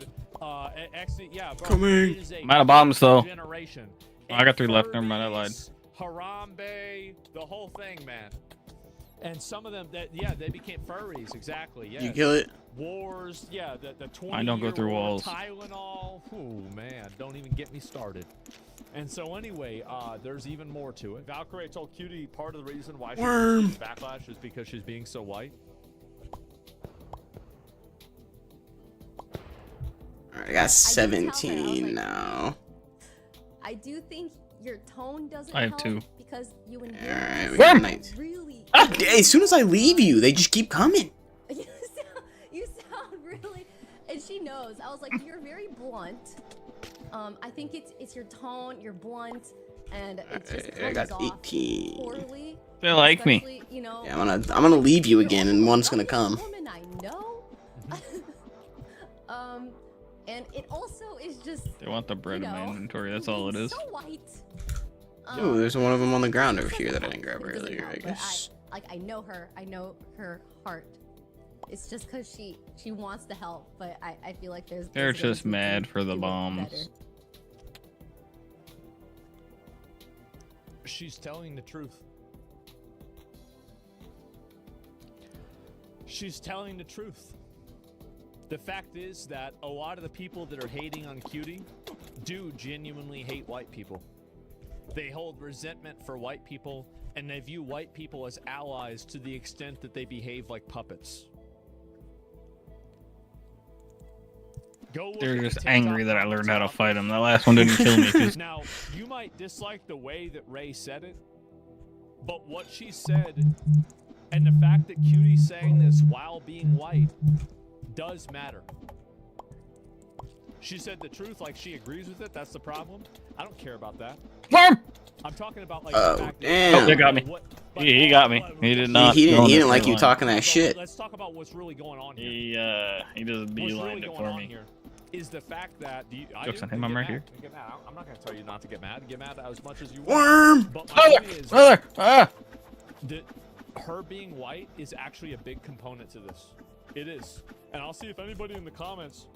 Actually, yeah, bro, Coming. it is a I'm out of bombs though. generation. Oh, I got 3 left. Never mind, I lied. Harambe, the whole thing, man. And some of them, they became furries, exactly. Yeah. You kill it? Wars, yeah, the 20 I don't go through walls. Tylenol, oh man, don't even get me started. And so anyway, there's even more to it. Valkyrie told Cutie part of the reason why she's Worm. getting backlash is because she's being so white. Alright, I got 17 now. I do think your tone doesn't I have help 2. because you and Alright, we Darren got 19. really. As soon as I leave you, they just keep coming. You sound really, and she knows. I was like, you're very blunt. I think it's your tone. You're blunt, and it just comes I got off 18. poorly. They like me. Especially, you know, Yeah, I'm gonna leave you again, and one's gonna come. woman I know. And it also is just. They want the bread you in my know, inventory. That's all it is. So white. Ooh, there's one of them on the ground over here that I didn't grab earlier, I But guess. I know her. I know her heart. It's just because she wants to help, but I feel like there's. They're ways that just we can mad for the do it bombs. better. She's telling the truth. She's telling the truth. The fact is that a lot of the people that are hating on Cutie do genuinely hate white people. They hold resentment for white people, and they view white people as allies to the extent that they behave like puppets. Go look They're at the just TikTok angry that I learned how to comments fight them. That last one didn't kill me. 'Cause now, you might dislike the way that Ray said it, but what she said, and the fact that Cutie's saying this while being white, does matter. She said the truth, like she agrees with it. That's the problem. I don't care about that. Worm! I'm talking about like Oh, the fact damn. that Oh, they got me. He got me. He did not. He go on didn't that like you line. talking that shit. Let's talk about what's really going on here. He just What's beelined really it going for on me. here is the fact that Jokes on him, I'm right here. Get mad. I'm not going to tell you not to get mad. Get mad as much as you want. Worm! But my point is that her being white is actually a big component to this. It is. And I'll see if anybody in the comments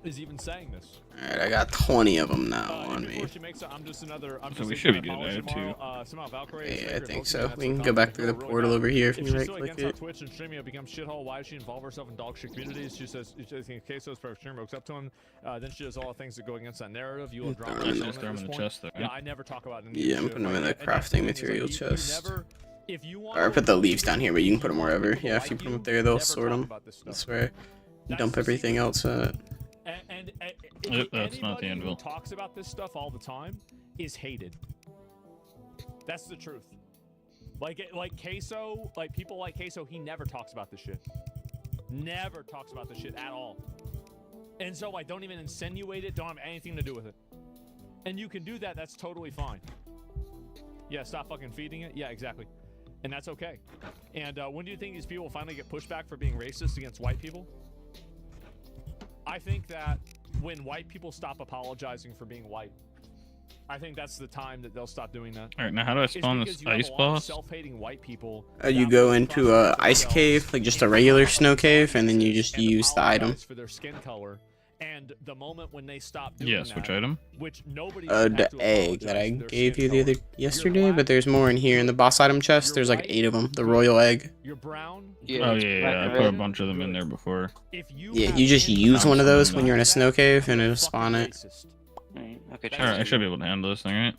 is even saying this. Alright, I got 20 of them now on me. Before she makes it, I'm just another. I'm So just we a should be good good at it, too. Somehow Valkyrie. Yeah, is I angry think at so. both of We you. can That's go a back comment. through the Really portal bad. over here if you she's right so click against how it. Twitch and streaming it becomes shithole, why does she involve herself in dog shit communities? She says, in Queso's for streamer hooks up to him. Then she does all the things that go against that narrative. You will drop Throw 'em in her the- throw 'em in the chest there, Yeah, right? I never talk about any Yeah, of I'm this putting them shit. in the Like, and that's crafting the thing is, like, material you chest. never, If you want Or I put the leaves down here, but you can put them wherever. Yeah, if you put them up there, they'll sort them. That's where you dump everything else at. And Yep, that's not the anybody anvil. who talks about this stuff all the time is hated. That's the truth. Like Queso, like people like Queso, he never talks about this shit. Never talks about this shit at all. And so I don't even insinuate it, don't have anything to do with it. And you can do that, that's totally fine. Yeah, stop fucking feeding it. Yeah, exactly. And that's okay. And when do you think these people will finally get pushback for being racist against white people? I think that when white people stop apologizing for being white, I think that's the time that they'll stop doing that. Alright, now how do I spawn this ice boss? Self-hating white people. You go into a ice cave, like just a regular snow cave, and then you just use the item. For their skin color. And the moment when they stop doing Yes, which item? Which nobody The egg that I gave you yesterday, but there's more in here in the boss item chest. There's like 8 of them. The royal egg. You're brown. Oh yeah, I put a bunch of them in there before. Yeah, you just use one of those when you're in a snow cave, and it'll spawn it. Alright, I should be able to handle this thing, right?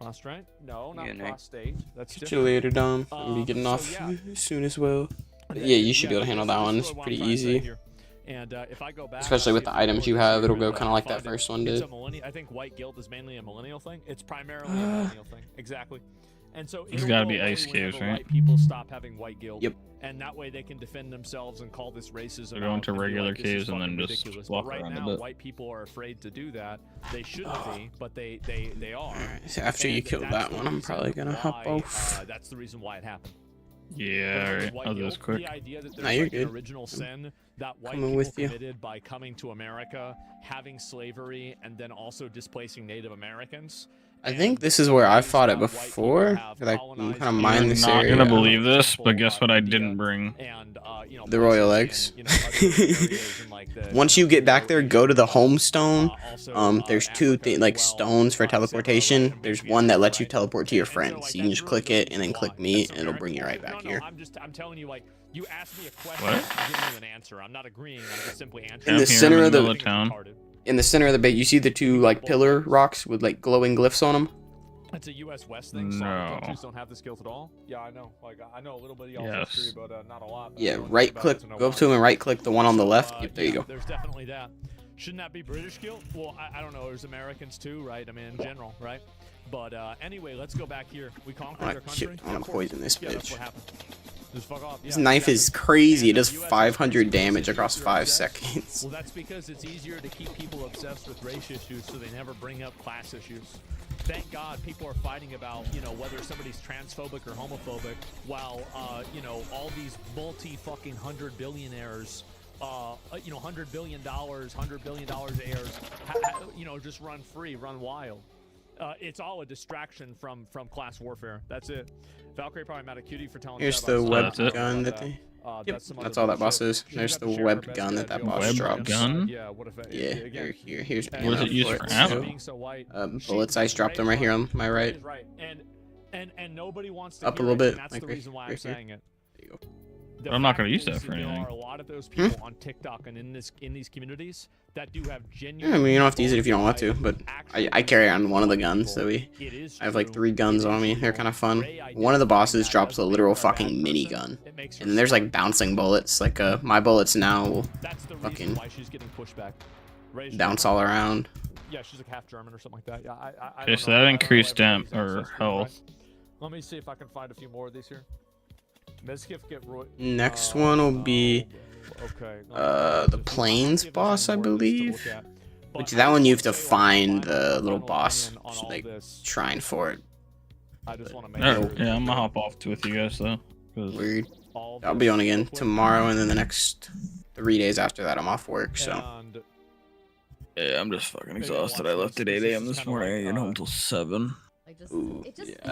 Prostate? No, not prostate. That's Catch you later, Dom. I'll be getting off soon as well. But yeah, you should be able to handle that one. It's pretty easy. And if I go back, especially with the items you have, it'll go kind of like that first one did. I think white guilt is mainly a millennial thing. It's primarily a millennial thing. Exactly. And so there's got to be ice caves, right? White people stop having white guilt. Yep. And that way they can defend themselves and call this racism. They're going to regular caves and then just ridiculous. walk Right around now, a bit. white people are afraid to do that. They shouldn't be, but they are. Alright, so after you kill that one, I'm probably gonna hop off. That's the reason why it happened. Yeah, alright. I'll do this quick. The idea that Nah, you're like good. An original sin that white Coming people with you. committed by coming to America, having slavery, and then also displacing Native Americans. I think this is where I fought it before. I can kind of mine this area. I'm not gonna believe this, but guess what I didn't bring? The royal eggs. Once you get back there, go to the home stone. There's 2 like stones for teleportation. There's one that lets you teleport to your friends. You can just click it and then click me, and it'll bring you right back here. I'm telling you, like, you asked me a question, I'm giving you an answer. I'm not agreeing, I'm just simply answering. In the center of the town. In the center of the base, you see the 2 like pillar rocks with like glowing glyphs on them. It's a U.S. West thing. So No. countries don't have the skills at all. Yeah, I know. Like, I know a little bit of y'all's Yes. history, but not a lot. Yeah, right click, go up to him and right click the one on the left. Yep, there you go. There's definitely that. Shouldn't that be British guilt? Well, I don't know. There's Americans too, right? I mean, in general, right? But anyway, let's go back here. We conquered their country. I want to poison this Yeah, that's bitch. what happened. Just fuck off. This knife is crazy. It does 500 damage across 5 seconds. Well, that's because it's easier to keep people obsessed with race issues so they never bring up class issues. Thank God people are fighting about, you know, whether somebody's transphobic or homophobic, while, you know, all these multi-fucking 100 billionaires, you know, $100 billion heirs, you know, just run free, run wild. It's all a distraction from class warfare. That's it. Valkyrie probably mad at Cutie for telling Here's me the about web stuff. gun that they. Yep, that's all that boss is. There's the web gun that boss Web drops. gun? Yeah, what if Yeah, here's What is it used for ammo? Bullets. I dropped them right here on my right. Right. And nobody wants to Up a hear little it, bit, and that's like the right- reason why right I'm here. saying it. There you go. The But I'm not gonna fact use is that for there anything. are a lot of those people on TikTok and in these communities that do have genuine. Yeah, I mean, you don't have to use it if you don't want to, but I carry on one of the guns, so I have like 3 guns on me. They're kind of fun. One of the bosses drops a literal fucking minigun, and then there's like bouncing bullets. Like my bullets now will fucking Why she's getting pushback. Ray's bounce all around. Yeah, she's like half German or something like that. Yeah, I Okay, don't so know. that I don't know increased everybody's damp or ancestry, right? health. Let me see if I can find a few more of these here. Mezkif get Next one will be the plains boss, I believe. Which that one you have to find the little boss like shrine for it. I just want to make Alright, yeah, I'm gonna hop off with you guys though. Weird. I'll be on again tomorrow, and then the next 3 days after that I'm off work. So Yeah, I'm just fucking exhausted. I left at 8 AM this morning. I didn't get home till 7. Like just, Ooh, it just yeah,